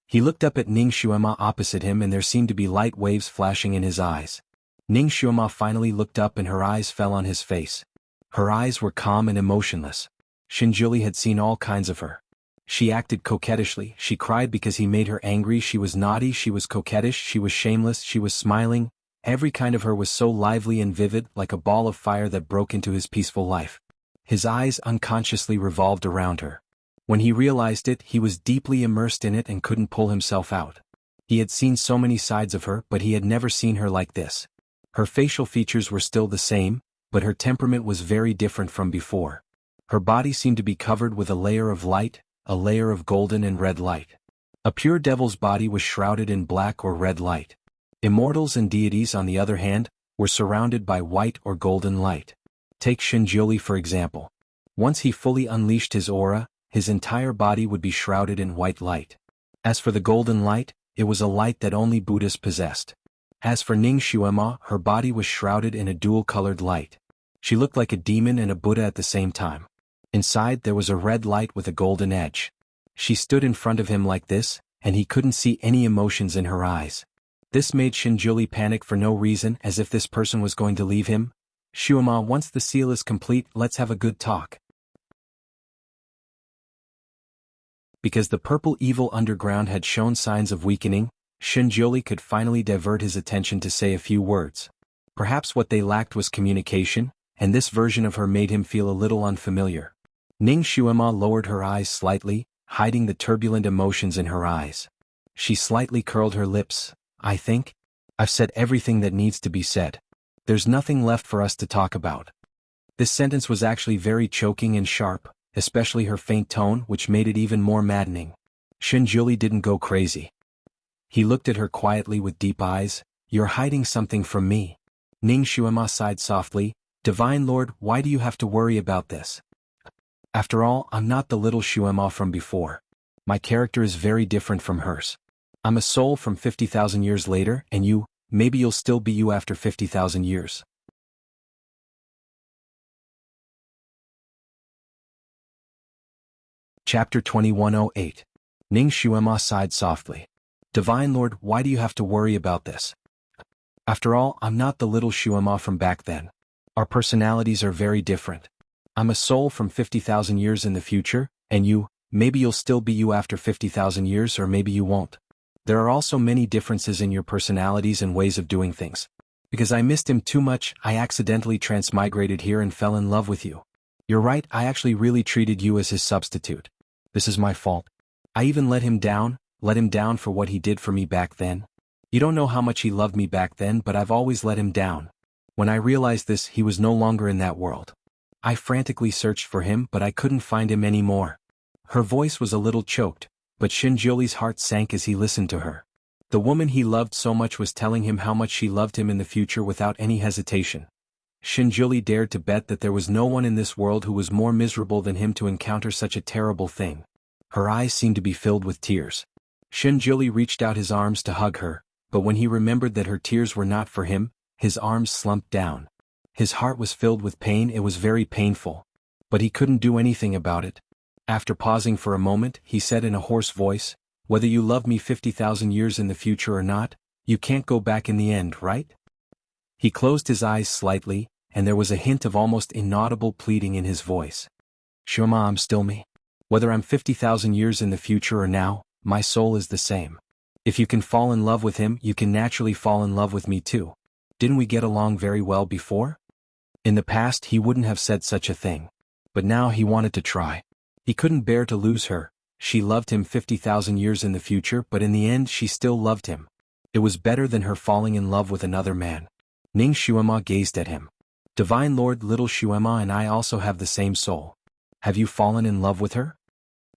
He looked up at Ning Xuema opposite him and there seemed to be light waves flashing in his eyes. Ning Xuema finally looked up and her eyes fell on his face. Her eyes were calm and emotionless. Shenjiuli had seen all kinds of her. She acted coquettishly, she cried because he made her angry, she was naughty, she was coquettish, she was shameless, she was smiling. Every kind of her was so lively and vivid, like a ball of fire that broke into his peaceful life. His eyes unconsciously revolved around her. When he realized it, he was deeply immersed in it and couldn't pull himself out. He had seen so many sides of her, but he had never seen her like this. Her facial features were still the same, but her temperament was very different from before. Her body seemed to be covered with a layer of light, a layer of golden and red light. A pure devil's body was shrouded in black or red light. Immortals and deities, on the other hand, were surrounded by white or golden light. Take Shinjuli for example. Once he fully unleashed his aura, his entire body would be shrouded in white light. As for the golden light, it was a light that only Buddhas possessed. As for Ning Xuema, her body was shrouded in a dual-colored light. She looked like a demon and a Buddha at the same time. Inside there was a red light with a golden edge. She stood in front of him like this, and he couldn't see any emotions in her eyes. This made Shinjuli panic for no reason, as if this person was going to leave him. Xuema, once the seal is complete, let's have a good talk. Because the purple evil underground had shown signs of weakening, Shinjuli could finally divert his attention to say a few words. Perhaps what they lacked was communication, and this version of her made him feel a little unfamiliar. Ning Xuema lowered her eyes slightly, hiding the turbulent emotions in her eyes. She slightly curled her lips. I think I've said everything that needs to be said. There's nothing left for us to talk about. This sentence was actually very choking and sharp, especially her faint tone, which made it even more maddening. Shinjuli didn't go crazy. He looked at her quietly with deep eyes. You're hiding something from me. Ning Xuema sighed softly. Divine Lord, why do you have to worry about this? After all, I'm not the little Xuema from before. My character is very different from hers. I'm a soul from 50,000 years later, and you, maybe you'll still be you after 50,000 years. Chapter 2108. Ning Xuema sighed softly. Divine Lord, why do you have to worry about this? After all, I'm not the little Xuema from back then. Our personalities are very different. I'm a soul from 50,000 years in the future, and you, maybe you'll still be you after 50,000 years or maybe you won't. There are also many differences in your personalities and ways of doing things. Because I missed him too much, I accidentally transmigrated here and fell in love with you. You're right, I actually really treated you as his substitute. This is my fault. I even let him down for what he did for me back then. You don't know how much he loved me back then, but I've always let him down. When I realized this, he was no longer in that world. I frantically searched for him, but I couldn't find him anymore. Her voice was a little choked, but Shinjuli's heart sank as he listened to her. The woman he loved so much was telling him how much she loved him in the future without any hesitation. Shinjuli dared to bet that there was no one in this world who was more miserable than him to encounter such a terrible thing. Her eyes seemed to be filled with tears. Shinjuli reached out his arms to hug her, but when he remembered that her tears were not for him, his arms slumped down. His heart was filled with pain, it was very painful. But he couldn't do anything about it. After pausing for a moment, he said in a hoarse voice, whether you love me 50,000 years in the future or not, you can't go back in the end, right? He closed his eyes slightly, and there was a hint of almost inaudible pleading in his voice. Shoma, I'm still me. Whether I'm 50,000 years in the future or now, my soul is the same. If you can fall in love with him, you can naturally fall in love with me too. Didn't we get along very well before? In the past he wouldn't have said such a thing. But now he wanted to try. He couldn't bear to lose her. She loved him 50,000 years in the future, but in the end she still loved him. It was better than her falling in love with another man. Ning Xuema gazed at him. Divine Lord, little Xuema and I also have the same soul. Have you fallen in love with her?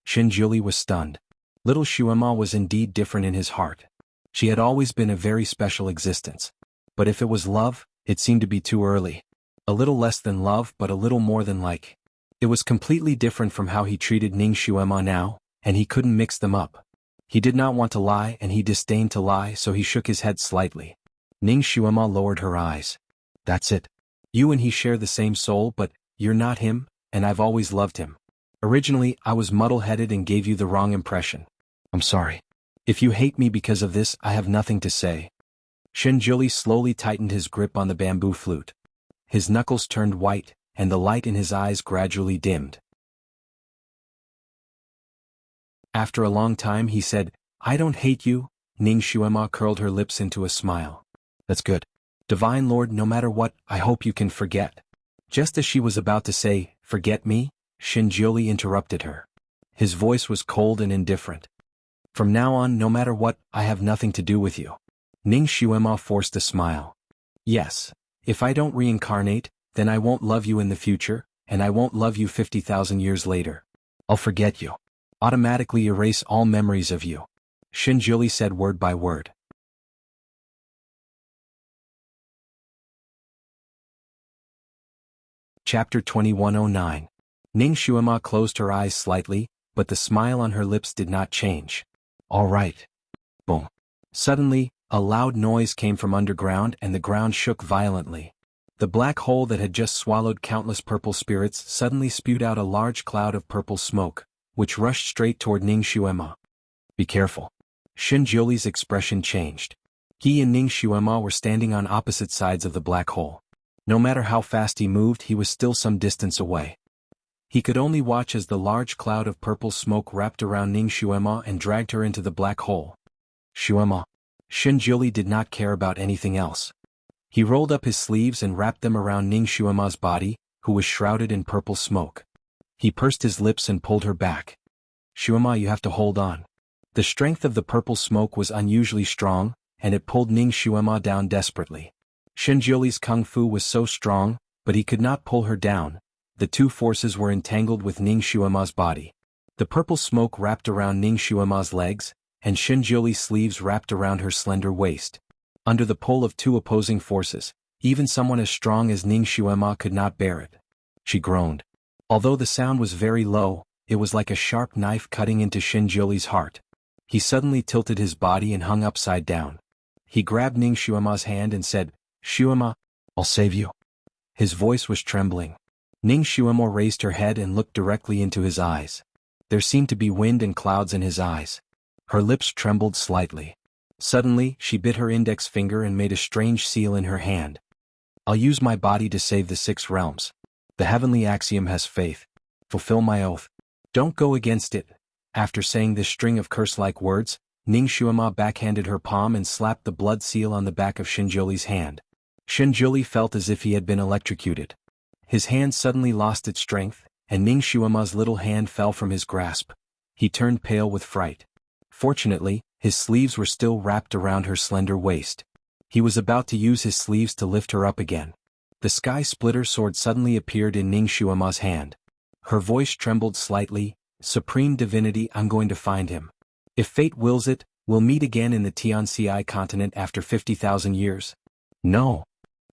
Shinjuli was stunned. Little Xuema was indeed different in his heart. She had always been a very special existence. But if it was love, it seemed to be too early. A little less than love, but a little more than like. It was completely different from how he treated Ning Xuema now, and he couldn't mix them up. He did not want to lie and he disdained to lie, so he shook his head slightly. Ning Xuema lowered her eyes. That's it. You and he share the same soul, but you're not him, and I've always loved him. Originally, I was muddle-headed and gave you the wrong impression. I'm sorry. If you hate me because of this, I have nothing to say. Shinjuli slowly tightened his grip on the bamboo flute. His knuckles turned white, and the light in his eyes gradually dimmed. After a long time he said, I don't hate you. Ning Xuema curled her lips into a smile. That's good. Divine Lord, no matter what, I hope you can forget. Just as she was about to say, forget me, Shinjuli interrupted her. His voice was cold and indifferent. From now on, no matter what, I have nothing to do with you. Ning Xuema forced a smile. Yes. If I don't reincarnate, then I won't love you in the future, and I won't love you 50,000 years later. I'll forget you. Automatically erase all memories of you. Shinjuli said word by word. Chapter 2109. Ning Xuema closed her eyes slightly, but the smile on her lips did not change. All right. Boom. Suddenly, a loud noise came from underground and the ground shook violently. The black hole that had just swallowed countless purple spirits suddenly spewed out a large cloud of purple smoke, which rushed straight toward Ning Xuema. Be careful. Shinjuli's expression changed. He and Ning Xuema were standing on opposite sides of the black hole. No matter how fast he moved, he was still some distance away. He could only watch as the large cloud of purple smoke wrapped around Ning Xuema and dragged her into the black hole. Xuema. Shinjuli did not care about anything else. He rolled up his sleeves and wrapped them around Ning Xuema's body, who was shrouded in purple smoke. He pursed his lips and pulled her back. Xuema, you have to hold on. The strength of the purple smoke was unusually strong, and it pulled Ning Xuema down desperately. Shinjuli's kung fu was so strong, but he could not pull her down. The two forces were entangled with Ning Xuema's body. The purple smoke wrapped around Ning Xuema's legs, and Shinjuli's sleeves wrapped around her slender waist. Under the pull of two opposing forces, even someone as strong as Ning Xuema could not bear it. She groaned. Although the sound was very low, it was like a sharp knife cutting into Shinjuli's heart. He suddenly tilted his body and hung upside down. He grabbed Ning Xuema's hand and said, Xuema, I'll save you. His voice was trembling. Ning Xuema raised her head and looked directly into his eyes. There seemed to be wind and clouds in his eyes. Her lips trembled slightly. Suddenly, she bit her index finger and made a strange seal in her hand. I'll use my body to save the 6 realms. The heavenly axiom has faith. Fulfill my oath. Don't go against it. After saying this string of curse-like words, Ning Xuema backhanded her palm and slapped the blood seal on the back of Shinjuli's hand. Shinjuli felt as if he had been electrocuted. His hand suddenly lost its strength, and Ning Xuema's little hand fell from his grasp. He turned pale with fright. Fortunately, his sleeves were still wrapped around her slender waist. He was about to use his sleeves to lift her up again. The sky splitter sword suddenly appeared in Ning Xuema's hand. Her voice trembled slightly. Supreme Divinity, I'm going to find him. If fate wills it, we'll meet again in the Tianci continent after 50,000 years. No.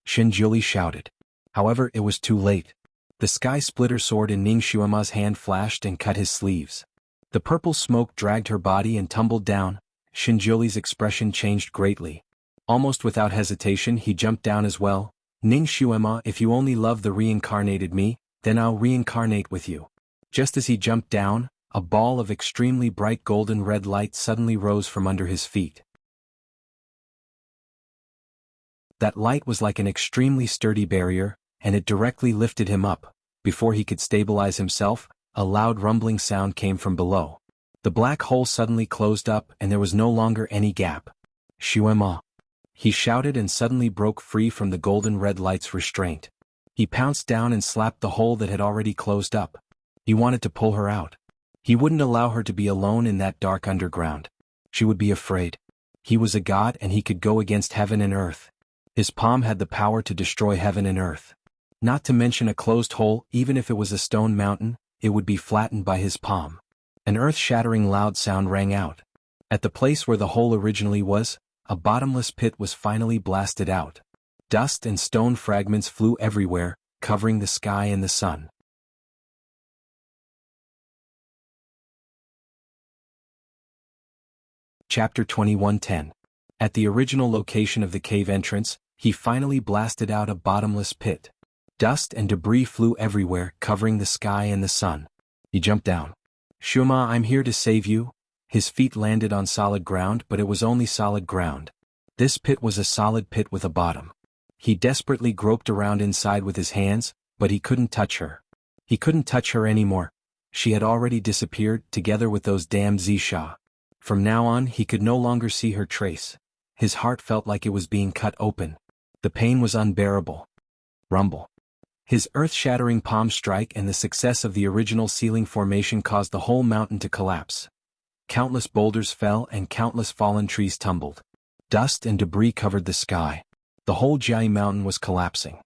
Shinjuli shouted. However, it was too late. The sky splitter sword in Ning Xuema's hand flashed and cut his sleeves. The purple smoke dragged her body and tumbled down. Shinjuli's expression changed greatly. Almost without hesitation, he jumped down as well. Ning Xuema, if you only love the reincarnated me, then I'll reincarnate with you. Just as he jumped down, a ball of extremely bright golden red light suddenly rose from under his feet. That light was like an extremely sturdy barrier, and it directly lifted him up. Before he could stabilize himself, a loud rumbling sound came from below. The black hole suddenly closed up and there was no longer any gap. Xuema. He shouted and suddenly broke free from the golden red light's restraint. He pounced down and slapped the hole that had already closed up. He wanted to pull her out. He wouldn't allow her to be alone in that dark underground. She would be afraid. He was a god and he could go against heaven and earth. His palm had the power to destroy heaven and earth. Not to mention a closed hole, even if it was a stone mountain, it would be flattened by his palm. An earth-shattering loud sound rang out. At the place where the hole originally was, a bottomless pit was finally blasted out. Dust and stone fragments flew everywhere, covering the sky and the sun. Chapter 2110. At the original location of the cave entrance, he finally blasted out a bottomless pit. Dust and debris flew everywhere, covering the sky and the sun. He jumped down. Xuema, I'm here to save you. His feet landed on solid ground, but it was only solid ground. This pit was a solid pit with a bottom. He desperately groped around inside with his hands, but he couldn't touch her. He couldn't touch her anymore. She had already disappeared, together with those damned Zisha. From now on, he could no longer see her trace. His heart felt like it was being cut open. The pain was unbearable. Rumble. His earth-shattering palm strike and the success of the original ceiling formation caused the whole mountain to collapse. Countless boulders fell and countless fallen trees tumbled. Dust and debris covered the sky. The whole Jianghu mountain was collapsing.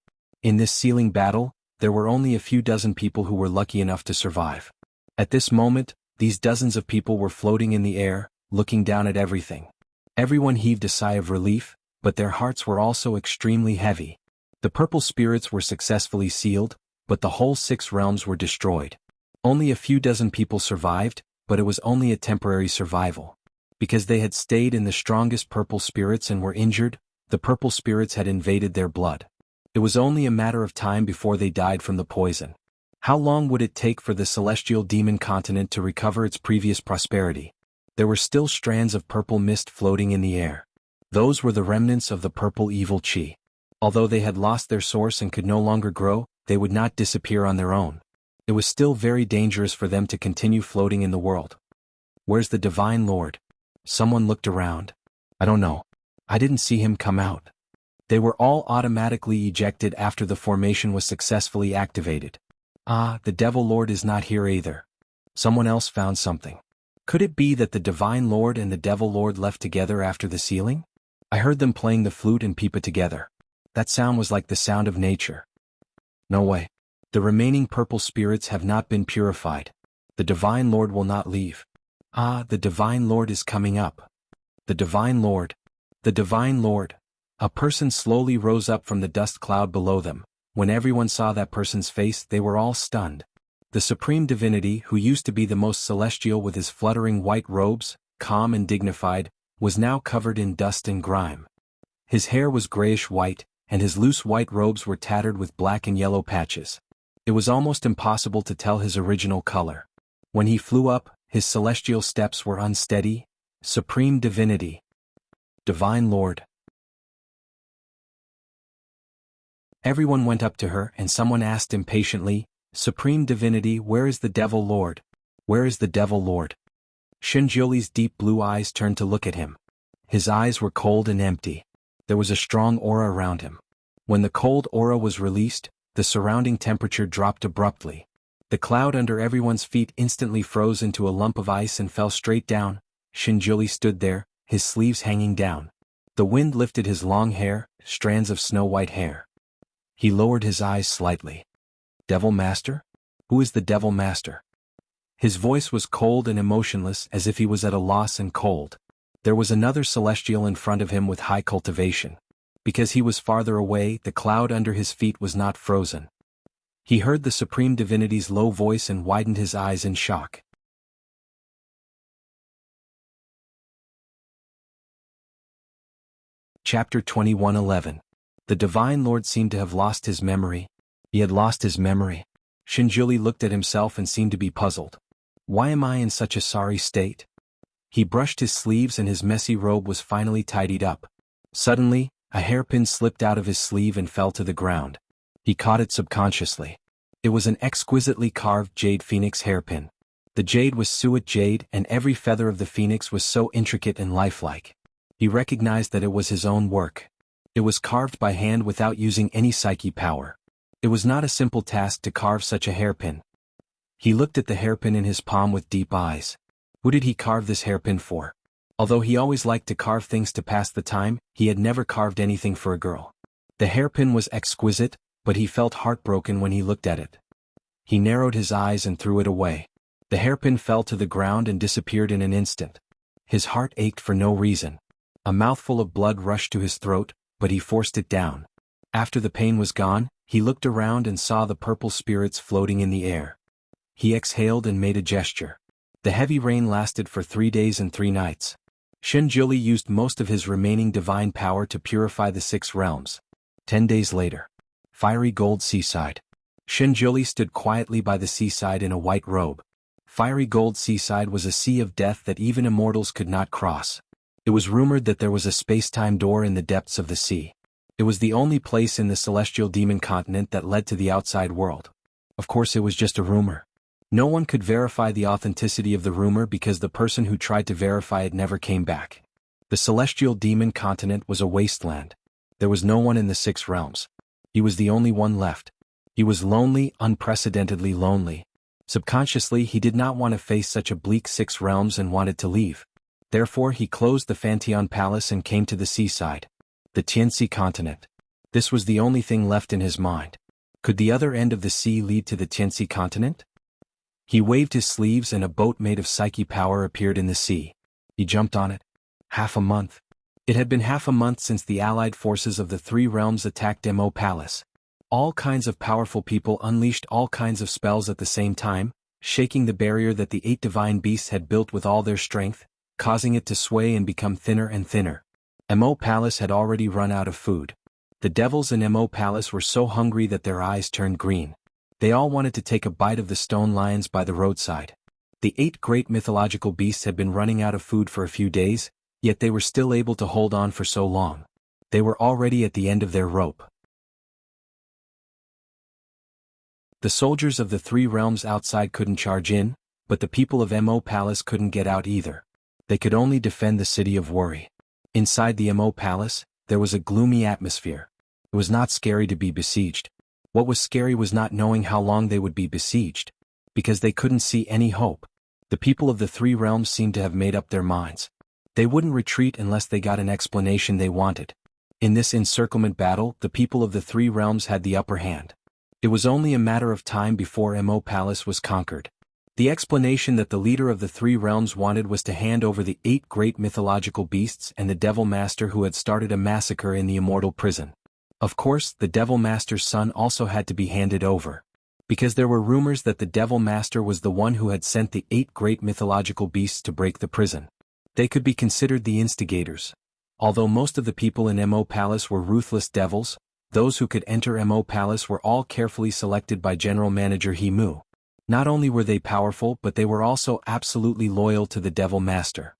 In this sealing battle, there were only a few dozen people who were lucky enough to survive. At this moment, these dozens of people were floating in the air, looking down at everything. Everyone heaved a sigh of relief, but their hearts were also extremely heavy. The purple spirits were successfully sealed, but the whole 6 realms were destroyed. Only a few dozen people survived, but it was only a temporary survival. Because they had stayed in the strongest purple spirits and were injured, the purple spirits had invaded their blood. It was only a matter of time before they died from the poison. How long would it take for the celestial demon continent to recover its previous prosperity? There were still strands of purple mist floating in the air. Those were the remnants of the purple evil chi. Although they had lost their source and could no longer grow, they would not disappear on their own. It was still very dangerous for them to continue floating in the world. Where's the Divine Lord? Someone looked around. I don't know. I didn't see him come out. They were all automatically ejected after the formation was successfully activated. Ah, the Devil Lord is not here either. Someone else found something. Could it be that the Divine Lord and the Devil Lord left together after the sealing? I heard them playing the flute and pipa together. That sound was like the sound of nature. No way. The remaining purple spirits have not been purified. The Divine Lord will not leave. Ah, the Divine Lord is coming up. The Divine Lord. The Divine Lord. A person slowly rose up from the dust cloud below them. When everyone saw that person's face, they were all stunned. The Supreme Divinity, who used to be the most celestial with his fluttering white robes, calm and dignified, was now covered in dust and grime. His hair was grayish-white, and his loose white robes were tattered with black and yellow patches. It was almost impossible to tell his original color. When he flew up, his celestial steps were unsteady. Supreme Divinity. Divine Lord. Everyone went up to her and someone asked impatiently, Supreme Divinity, where is the Devil Lord? Where is the Devil Lord? Shinjuli's deep blue eyes turned to look at him. His eyes were cold and empty. There was a strong aura around him. When the cold aura was released, the surrounding temperature dropped abruptly. The cloud under everyone's feet instantly froze into a lump of ice and fell straight down. Shinjuli stood there, his sleeves hanging down. The wind lifted his long hair, strands of snow-white hair. He lowered his eyes slightly. Devil Master? Who is the Devil Master? His voice was cold and emotionless, as if he was at a loss and cold. There was another celestial in front of him with high cultivation. Because he was farther away, the cloud under his feet was not frozen. He heard the Supreme Divinity's low voice and widened his eyes in shock. Chapter 21:11. The Divine Lord seemed to have lost his memory. He had lost his memory. Shinjuli looked at himself and seemed to be puzzled. Why am I in such a sorry state? He brushed his sleeves and his messy robe was finally tidied up. Suddenly, a hairpin slipped out of his sleeve and fell to the ground. He caught it subconsciously. It was an exquisitely carved jade phoenix hairpin. The jade was suet jade and every feather of the phoenix was so intricate and lifelike. He recognized that it was his own work. It was carved by hand without using any psyche power. It was not a simple task to carve such a hairpin. He looked at the hairpin in his palm with deep eyes. Who did he carve this hairpin for? Although he always liked to carve things to pass the time, he had never carved anything for a girl. The hairpin was exquisite, but he felt heartbroken when he looked at it. He narrowed his eyes and threw it away. The hairpin fell to the ground and disappeared in an instant. His heart ached for no reason. A mouthful of blood rushed to his throat, but he forced it down. After the pain was gone, he looked around and saw the purple spirits floating in the air. He exhaled and made a gesture. The heavy rain lasted for 3 days and 3 nights. Shinjuli used most of his remaining divine power to purify the 6 realms. 10 days later. Fiery gold seaside. Shinjuli stood quietly by the seaside in a white robe. Fiery gold seaside was a sea of death that even immortals could not cross. It was rumored that there was a space-time door in the depths of the sea. It was the only place in the celestial demon continent that led to the outside world. Of course, it was just a rumor. No one could verify the authenticity of the rumor because the person who tried to verify it never came back. The celestial demon continent was a wasteland. There was no one in the 6 realms. He was the only one left. He was lonely, unprecedentedly lonely. Subconsciously he did not want to face such a bleak 6 realms and wanted to leave. Therefore he closed the Fanteon Palace and came to the seaside. The Tianxi continent. This was the only thing left in his mind. Could the other end of the sea lead to the Tianxi continent? He waved his sleeves and a boat made of psyche power appeared in the sea. He jumped on it. Half a month. It had been half a month since the allied forces of the 3 realms attacked Mo Palace. All kinds of powerful people unleashed all kinds of spells at the same time, shaking the barrier that the 8 divine beasts had built with all their strength, causing it to sway and become thinner and thinner. Mo Palace had already run out of food. The devils in Mo Palace were so hungry that their eyes turned green. They all wanted to take a bite of the stone lions by the roadside. The 8 great mythological beasts had been running out of food for a few days, yet they were still able to hold on for so long. They were already at the end of their rope. The soldiers of the 3 realms outside couldn't charge in, but the people of Mo Palace couldn't get out either. They could only defend the city of worry. Inside the Mo Palace, there was a gloomy atmosphere. It was not scary to be besieged. What was scary was not knowing how long they would be besieged, because they couldn't see any hope. The people of the 3 realms seemed to have made up their minds. They wouldn't retreat unless they got an explanation they wanted. In this encirclement battle, the people of the 3 realms had the upper hand. It was only a matter of time before Mo Palace was conquered. The explanation that the leader of the 3 realms wanted was to hand over the 8 great mythological beasts and the Devil Master who had started a massacre in the immortal prison. Of course, the Devil Master's son also had to be handed over. Because there were rumors that the Devil Master was the one who had sent the 8 great mythological beasts to break the prison. They could be considered the instigators. Although most of the people in Mo Palace were ruthless devils, those who could enter Mo Palace were all carefully selected by General Manager Mu. Not only were they powerful but they were also absolutely loyal to the Devil Master.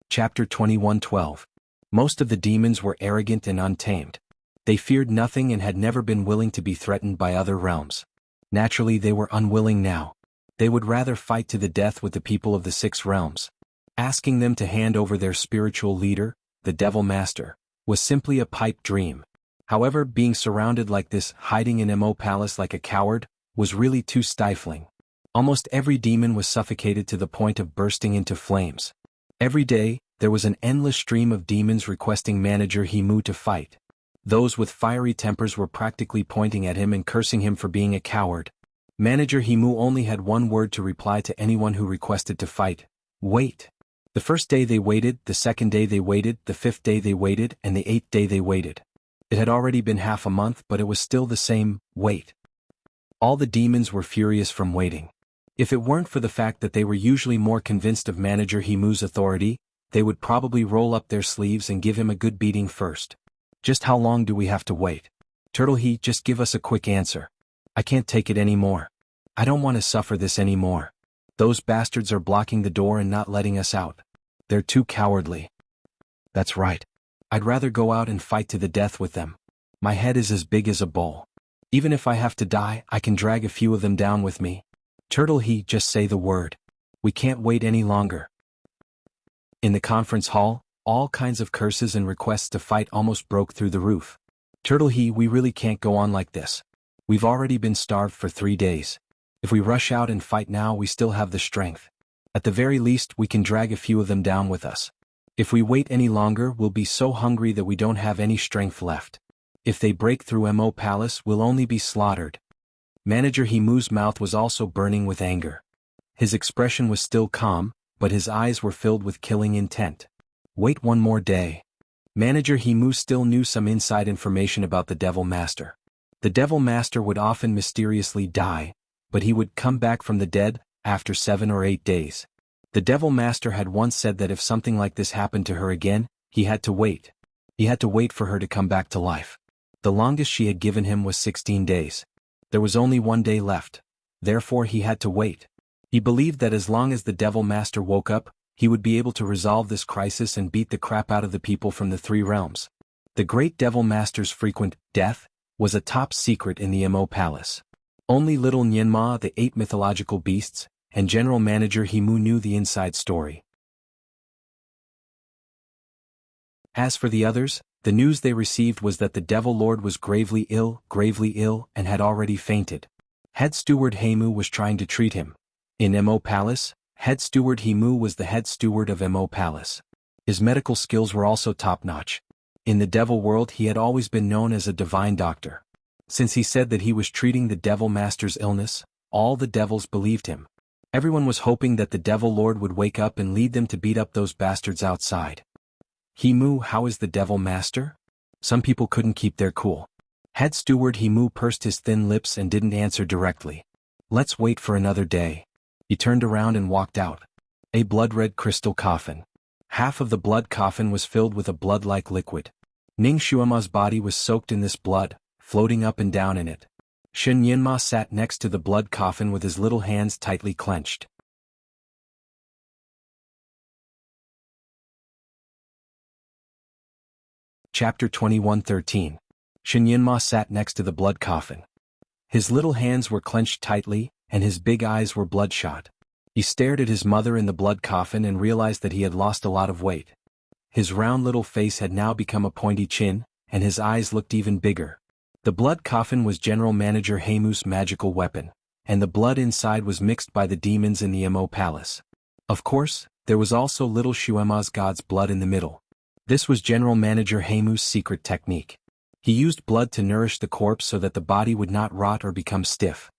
Chapter 21:12. Most of the demons were arrogant and untamed. They feared nothing and had never been willing to be threatened by other realms. Naturally they were unwilling now. They would rather fight to the death with the people of the 6 realms. Asking them to hand over their spiritual leader, the Devil Master, was simply a pipe dream. However, being surrounded like this, hiding in Mo Palace like a coward, was really too stifling. Almost every demon was suffocated to the point of bursting into flames. Every day, there was an endless stream of demons requesting Manager Mu to fight. Those with fiery tempers were practically pointing at him and cursing him for being a coward. Manager Mu only had one word to reply to anyone who requested to fight: wait. The first day they waited, the second day they waited, the 5th day they waited, and the 8th day they waited. It had already been half a month but it was still the same, wait. All the demons were furious from waiting. If it weren't for the fact that they were usually more convinced of Manager Mu's authority, they would probably roll up their sleeves and give him a good beating first. Just how long do we have to wait? Turtle He, just give us a quick answer. I can't take it anymore. I don't want to suffer this anymore. Those bastards are blocking the door and not letting us out. They're too cowardly. That's right. I'd rather go out and fight to the death with them. My head is as big as a bowl. Even if I have to die, I can drag a few of them down with me. Turtle He, just say the word. We can't wait any longer. In the conference hall, all kinds of curses and requests to fight almost broke through the roof. Turtle He, we really can't go on like this. We've already been starved for 3 days. If we rush out and fight now, we still have the strength. At the very least, we can drag a few of them down with us. If we wait any longer, we'll be so hungry that we don't have any strength left. If they break through Mo Palace, we'll only be slaughtered. Manager Mu's mouth was also burning with anger. His expression was still calm, but his eyes were filled with killing intent. Wait one more day. Manager Mu still knew some inside information about the Devil Master. The Devil Master would often mysteriously die, but he would come back from the dead after 7 or 8 days. The Devil Master had once said that if something like this happened to her again, he had to wait. He had to wait for her to come back to life. The longest she had given him was 16 days. There was only 1 day left. Therefore he had to wait. He believed that as long as the Devil Master woke up, he would be able to resolve this crisis and beat the crap out of the people from the 3 realms. The great Devil Master's frequent death was a top secret in the Mo Palace. Only little Nyenma, the 8 mythological beasts, and General Manager Mu knew the inside story. As for the others, The news they received was that the Devil Lord was gravely ill, and had already fainted. Head Steward Heimu was trying to treat him. In Mo Palace, Head Steward Heimu was the head steward of Mo Palace. His medical skills were also top-notch. In the Devil world he had always been known as a divine doctor. Since he said that he was treating the Devil Master's illness, all the devils believed him. Everyone was hoping that the Devil Lord would wake up and lead them to beat up those bastards outside. Heimu, how is the Devil Master? Some people couldn't keep their cool. Head Steward Heimu pursed his thin lips and didn't answer directly. Let's wait for another day. He turned around and walked out. A blood-red crystal coffin. Half of the blood coffin was filled with a blood-like liquid. Ning Xuema's body was soaked in this blood, floating up and down in it. Shen Yinma sat next to the blood coffin with his little hands tightly clenched. Chapter 21:13. Shen Yinma sat next to the blood coffin. His little hands were clenched tightly, and his big eyes were bloodshot. He stared at his mother in the blood coffin and realized that he had lost a lot of weight. His round little face had now become a pointy chin, and his eyes looked even bigger. The blood coffin was General Manager Heimu's magical weapon, and the blood inside was mixed by the demons in the Mo Palace. Of course, there was also little Xuema's god's blood in the middle. This was General Manager Heimu's secret technique. He used blood to nourish the corpse so that the body would not rot or become stiff.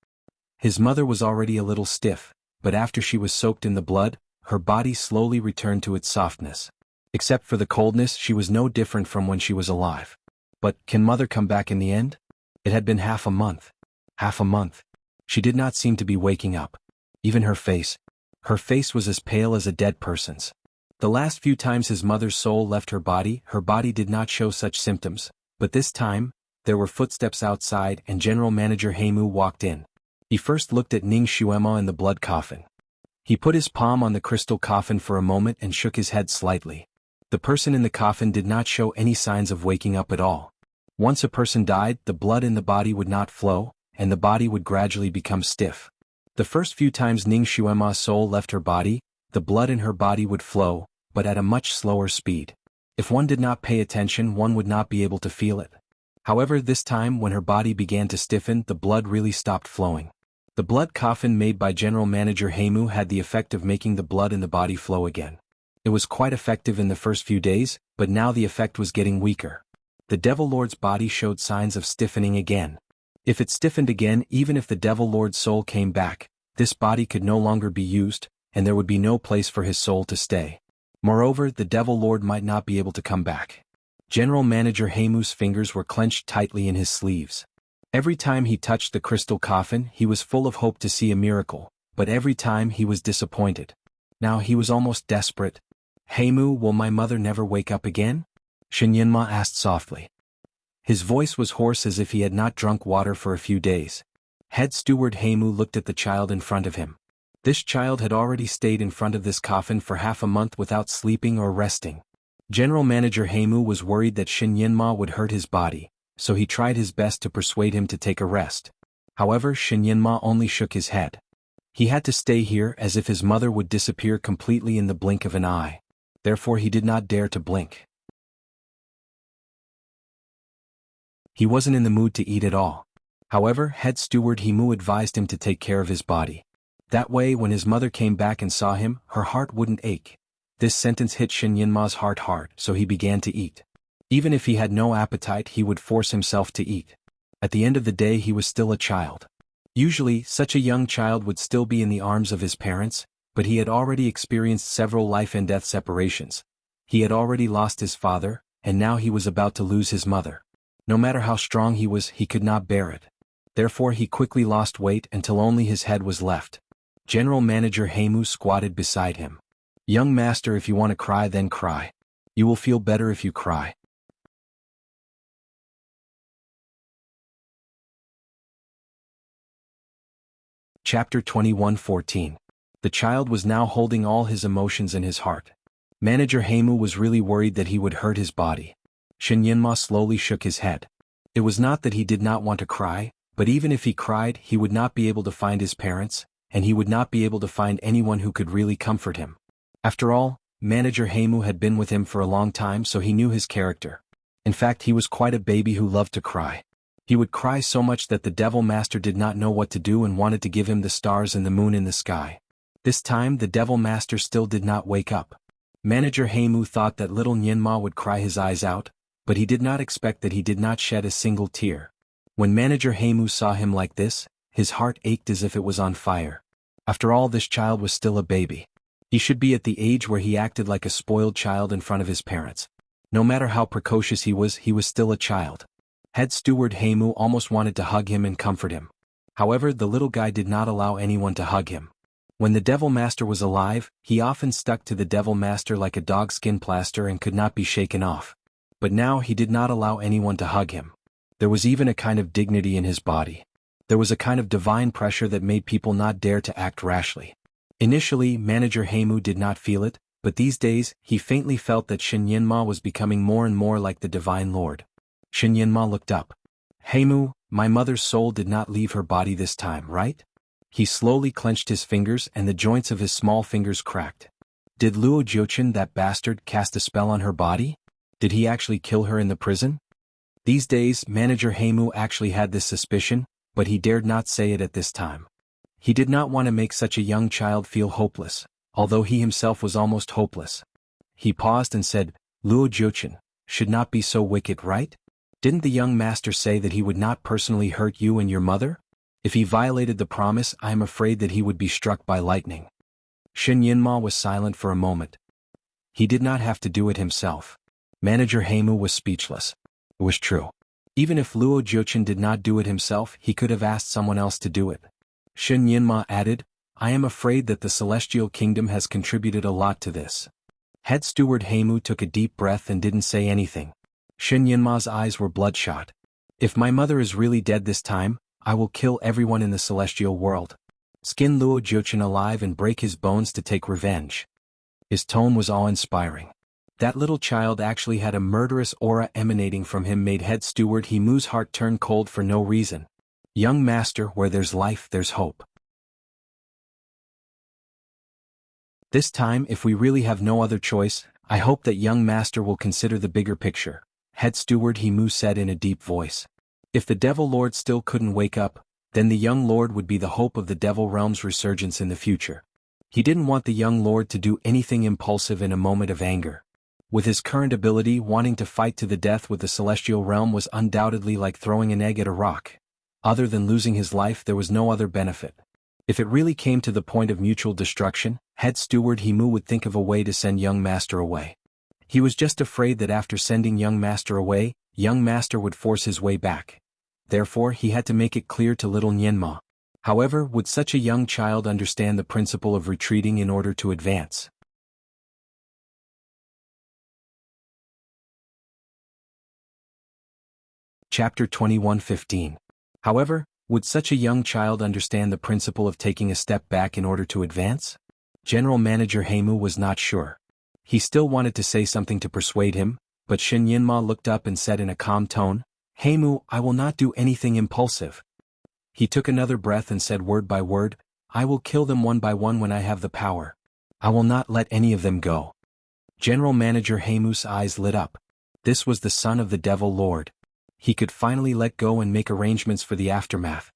His mother was already a little stiff, but after she was soaked in the blood, her body slowly returned to its softness. Except for the coldness, she was no different from when she was alive. But can Mother come back in the end? It had been half a month. Half a month. She did not seem to be waking up. Even her face was as pale as a dead person's. The last few times his mother's soul left her body did not show such symptoms, but this time, there were footsteps outside and General Manager Heimu walked in. He first looked at Ning Xuema in the blood coffin. He put his palm on the crystal coffin for a moment and shook his head slightly. The person in the coffin did not show any signs of waking up at all. Once a person died, the blood in the body would not flow, and the body would gradually become stiff. The first few times Ning Xuema's soul left her body, the blood in her body would flow, but at a much slower speed. If one did not pay attention, one would not be able to feel it. However, this time when her body began to stiffen, the blood really stopped flowing. The blood coffin made by General Manager Heimu had the effect of making the blood in the body flow again. It was quite effective in the first few days, but now the effect was getting weaker. The Devil Lord's body showed signs of stiffening again. If it stiffened again, even if the Devil Lord's soul came back, this body could no longer be used, and there would be no place for his soul to stay. Moreover, the Devil Lord might not be able to come back. General Manager Heimu's fingers were clenched tightly in his sleeves. Every time he touched the crystal coffin, he was full of hope to see a miracle, but every time he was disappointed. Now he was almost desperate. Heimu, will my mother never wake up again? Shen Yinma asked softly. His voice was hoarse as if he had not drunk water for a few days. Head Steward Heimu looked at the child in front of him. This child had already stayed in front of this coffin for half a month without sleeping or resting. General Manager Heimu was worried that Shen Yinma would hurt his body, so he tried his best to persuade him to take a rest. However, Shen Yinma only shook his head. He had to stay here as if his mother would disappear completely in the blink of an eye. Therefore he did not dare to blink. He wasn't in the mood to eat at all. However, Head Steward Heimu advised him to take care of his body. That way, when his mother came back and saw him, her heart wouldn't ache. This sentence hit Shen Yinma's heart hard, so he began to eat. Even if he had no appetite, he would force himself to eat. At the end of the day, he was still a child. Usually, such a young child would still be in the arms of his parents, but he had already experienced several life and death separations. He had already lost his father, and now he was about to lose his mother. No matter how strong he was, he could not bear it. Therefore he quickly lost weight until only his head was left. General Manager Heimu squatted beside him. Young master, if you want to cry, then cry. You will feel better if you cry. Chapter 21:14. The child was now holding all his emotions in his heart. Manager Heimu was really worried that he would hurt his body. Shen Yinma slowly shook his head. It was not that he did not want to cry, but even if he cried, he would not be able to find his parents, and he would not be able to find anyone who could really comfort him. After all, Manager Heimu had been with him for a long time, so he knew his character. In fact, he was quite a baby who loved to cry. He would cry so much that the Devil Master did not know what to do and wanted to give him the stars and the moon in the sky. This time the Devil Master still did not wake up. Manager Heimu thought that little Nyenma would cry his eyes out, but he did not expect that he did not shed a single tear. When Manager Heimu saw him like this, his heart ached as if it was on fire. After all, this child was still a baby. He should be at the age where he acted like a spoiled child in front of his parents. No matter how precocious he was still a child. Head Steward Heimu almost wanted to hug him and comfort him. However, the little guy did not allow anyone to hug him. When the Devil Master was alive, he often stuck to the Devil Master like a dog skin plaster and could not be shaken off. But now he did not allow anyone to hug him. There was even a kind of dignity in his body. There was a kind of divine pressure that made people not dare to act rashly. Initially, Manager Heimu did not feel it, but these days, he faintly felt that Shin Yenma was becoming more and more like the Divine Lord. Shin Yenma looked up. Heimu, my mother's soul did not leave her body this time, right? He slowly clenched his fingers and the joints of his small fingers cracked. Did Luo Jiuchen, that bastard, cast a spell on her body? Did he actually kill her in the prison? These days, Manager Heimu actually had this suspicion, but he dared not say it at this time. He did not want to make such a young child feel hopeless, although he himself was almost hopeless. He paused and said, Luo Jiuchen should not be so wicked, right? Didn't the young master say that he would not personally hurt you and your mother? If he violated the promise, I am afraid that he would be struck by lightning. Shin Yenma was silent for a moment. He did not have to do it himself. Manager Heimu was speechless. It was true. Even if Luo Jiuchen did not do it himself, he could have asked someone else to do it. Shin Yenma added, I am afraid that the Celestial Kingdom has contributed a lot to this. Head Steward Heimu took a deep breath and didn't say anything. Shin Yenma's eyes were bloodshot. If my mother is really dead this time, I will kill everyone in the celestial world. Skin Luo Jiuchen alive and break his bones to take revenge. His tone was awe-inspiring. That little child actually had a murderous aura emanating from him made Head Steward Heimu's heart turn cold for no reason. Young master, where there's life, there's hope. This time, if we really have no other choice, I hope that young master will consider the bigger picture. Head Steward Heimu said in a deep voice. If the Devil Lord still couldn't wake up, then the young lord would be the hope of the Devil Realm's resurgence in the future. He didn't want the young lord to do anything impulsive in a moment of anger. With his current ability, wanting to fight to the death with the Celestial Realm was undoubtedly like throwing an egg at a rock. Other than losing his life, there was no other benefit. If it really came to the point of mutual destruction, Head Steward Heimu would think of a way to send young master away. He was just afraid that after sending young master away, young master would force his way back. Therefore, he had to make it clear to little Nyenma. However, would such a young child understand the principle of retreating in order to advance? Chapter 21:15. However, would such a young child understand the principle of taking a step back in order to advance? General Manager Heimu was not sure. He still wanted to say something to persuade him, but Shin Yenma looked up and said in a calm tone, Heimu, I will not do anything impulsive. He took another breath and said word by word, I will kill them one by one when I have the power. I will not let any of them go. General Manager Heimu's eyes lit up. This was the son of the Devil Lord. He could finally let go and make arrangements for the aftermath.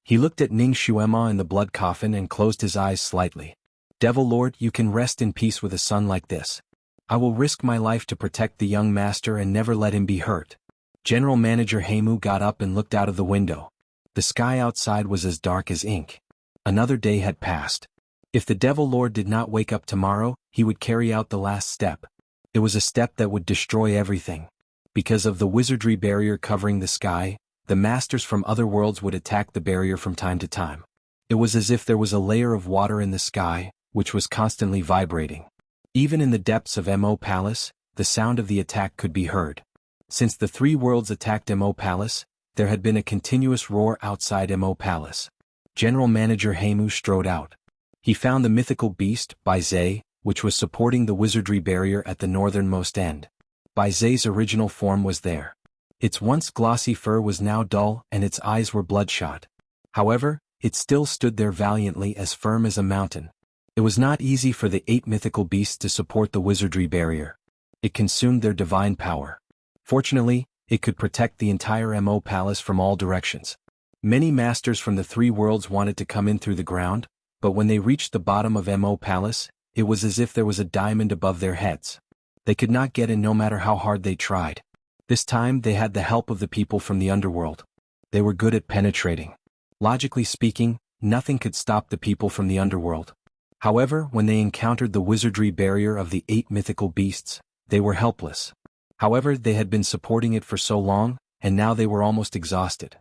He looked at Ning Xuema in the blood coffin and closed his eyes slightly. Devil Lord, you can rest in peace with a son like this. I will risk my life to protect the young master and never let him be hurt. General Manager Heimu got up and looked out of the window. The sky outside was as dark as ink. Another day had passed. If the Devil Lord did not wake up tomorrow, he would carry out the last step. It was a step that would destroy everything. Because of the wizardry barrier covering the sky, the masters from other worlds would attack the barrier from time to time. It was as if there was a layer of water in the sky, which was constantly vibrating. Even in the depths of Mo Palace, the sound of the attack could be heard. Since the three worlds attacked Mo Palace, there had been a continuous roar outside Mo Palace. General Manager Heimu strode out. He found the mythical beast, Bai Zhe, which was supporting the wizardry barrier at the northernmost end. Bai Zhe's original form was there. Its once glossy fur was now dull and its eyes were bloodshot. However, it still stood there valiantly, as firm as a mountain. It was not easy for the 8 mythical beasts to support the wizardry barrier. It consumed their divine power. Fortunately, it could protect the entire Mo palace from all directions. Many masters from the three worlds wanted to come in through the ground, but when they reached the bottom of Mo palace, it was as if there was a diamond above their heads. They could not get in no matter how hard they tried. This time they had the help of the people from the underworld. They were good at penetrating. Logically speaking, nothing could stop the people from the underworld. However, when they encountered the wizardry barrier of the 8 mythical beasts, they were helpless. However, they had been supporting it for so long, and now they were almost exhausted.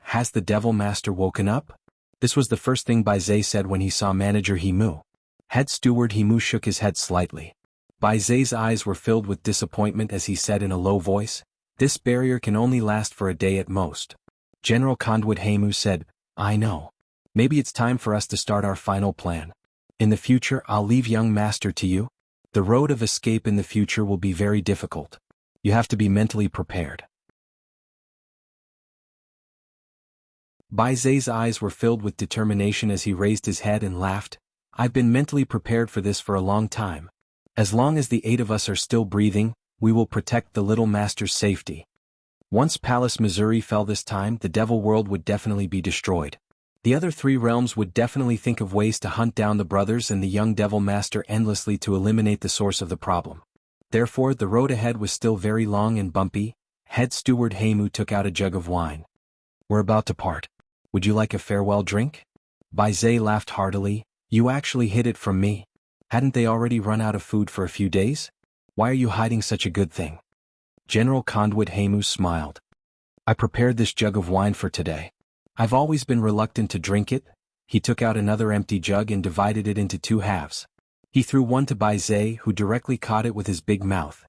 Has the Devil Master woken up? This was the first thing Bai Zhe said when he saw Manager Himu. Head Steward Himu shook his head slightly. Bai Zhe's eyes were filled with disappointment as he said in a low voice, "This barrier can only last for a day at most." General Conduit Himu said, "I know. Maybe it's time for us to start our final plan. In the future I'll leave young master to you. The road of escape in the future will be very difficult. You have to be mentally prepared." Bai Zhe's eyes were filled with determination as he raised his head and laughed. "I've been mentally prepared for this for a long time. As long as the 8 of us are still breathing, we will protect the little master's safety. Once Palace Missouri fell this time, the Devil World would definitely be destroyed. The other 3 realms would definitely think of ways to hunt down the brothers and the young Devil Master endlessly to eliminate the source of the problem. Therefore, the road ahead was still very long and bumpy. Head Steward Heimu took out a jug of wine. "We're about to part. Would you like a farewell drink?" Bai Zhe laughed heartily. "You actually hid it from me. Hadn't they already run out of food for a few days? Why are you hiding such a good thing?" General Conduit Heimu smiled. "I prepared this jug of wine for today. I've always been reluctant to drink it." He took out another empty jug and divided it into 2 halves. He threw one to Bai Zhe, who directly caught it with his big mouth.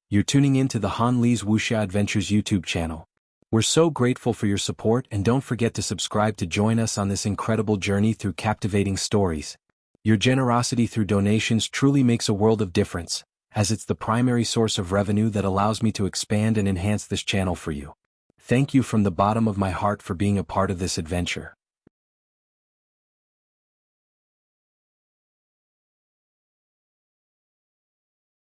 "You're tuning in to the Han Li's Wuxia Adventures YouTube channel. We're so grateful for your support, and don't forget to subscribe to join us on this incredible journey through captivating stories. Your generosity through donations truly makes a world of difference, as it's the primary source of revenue that allows me to expand and enhance this channel for you. Thank you from the bottom of my heart for being a part of this adventure."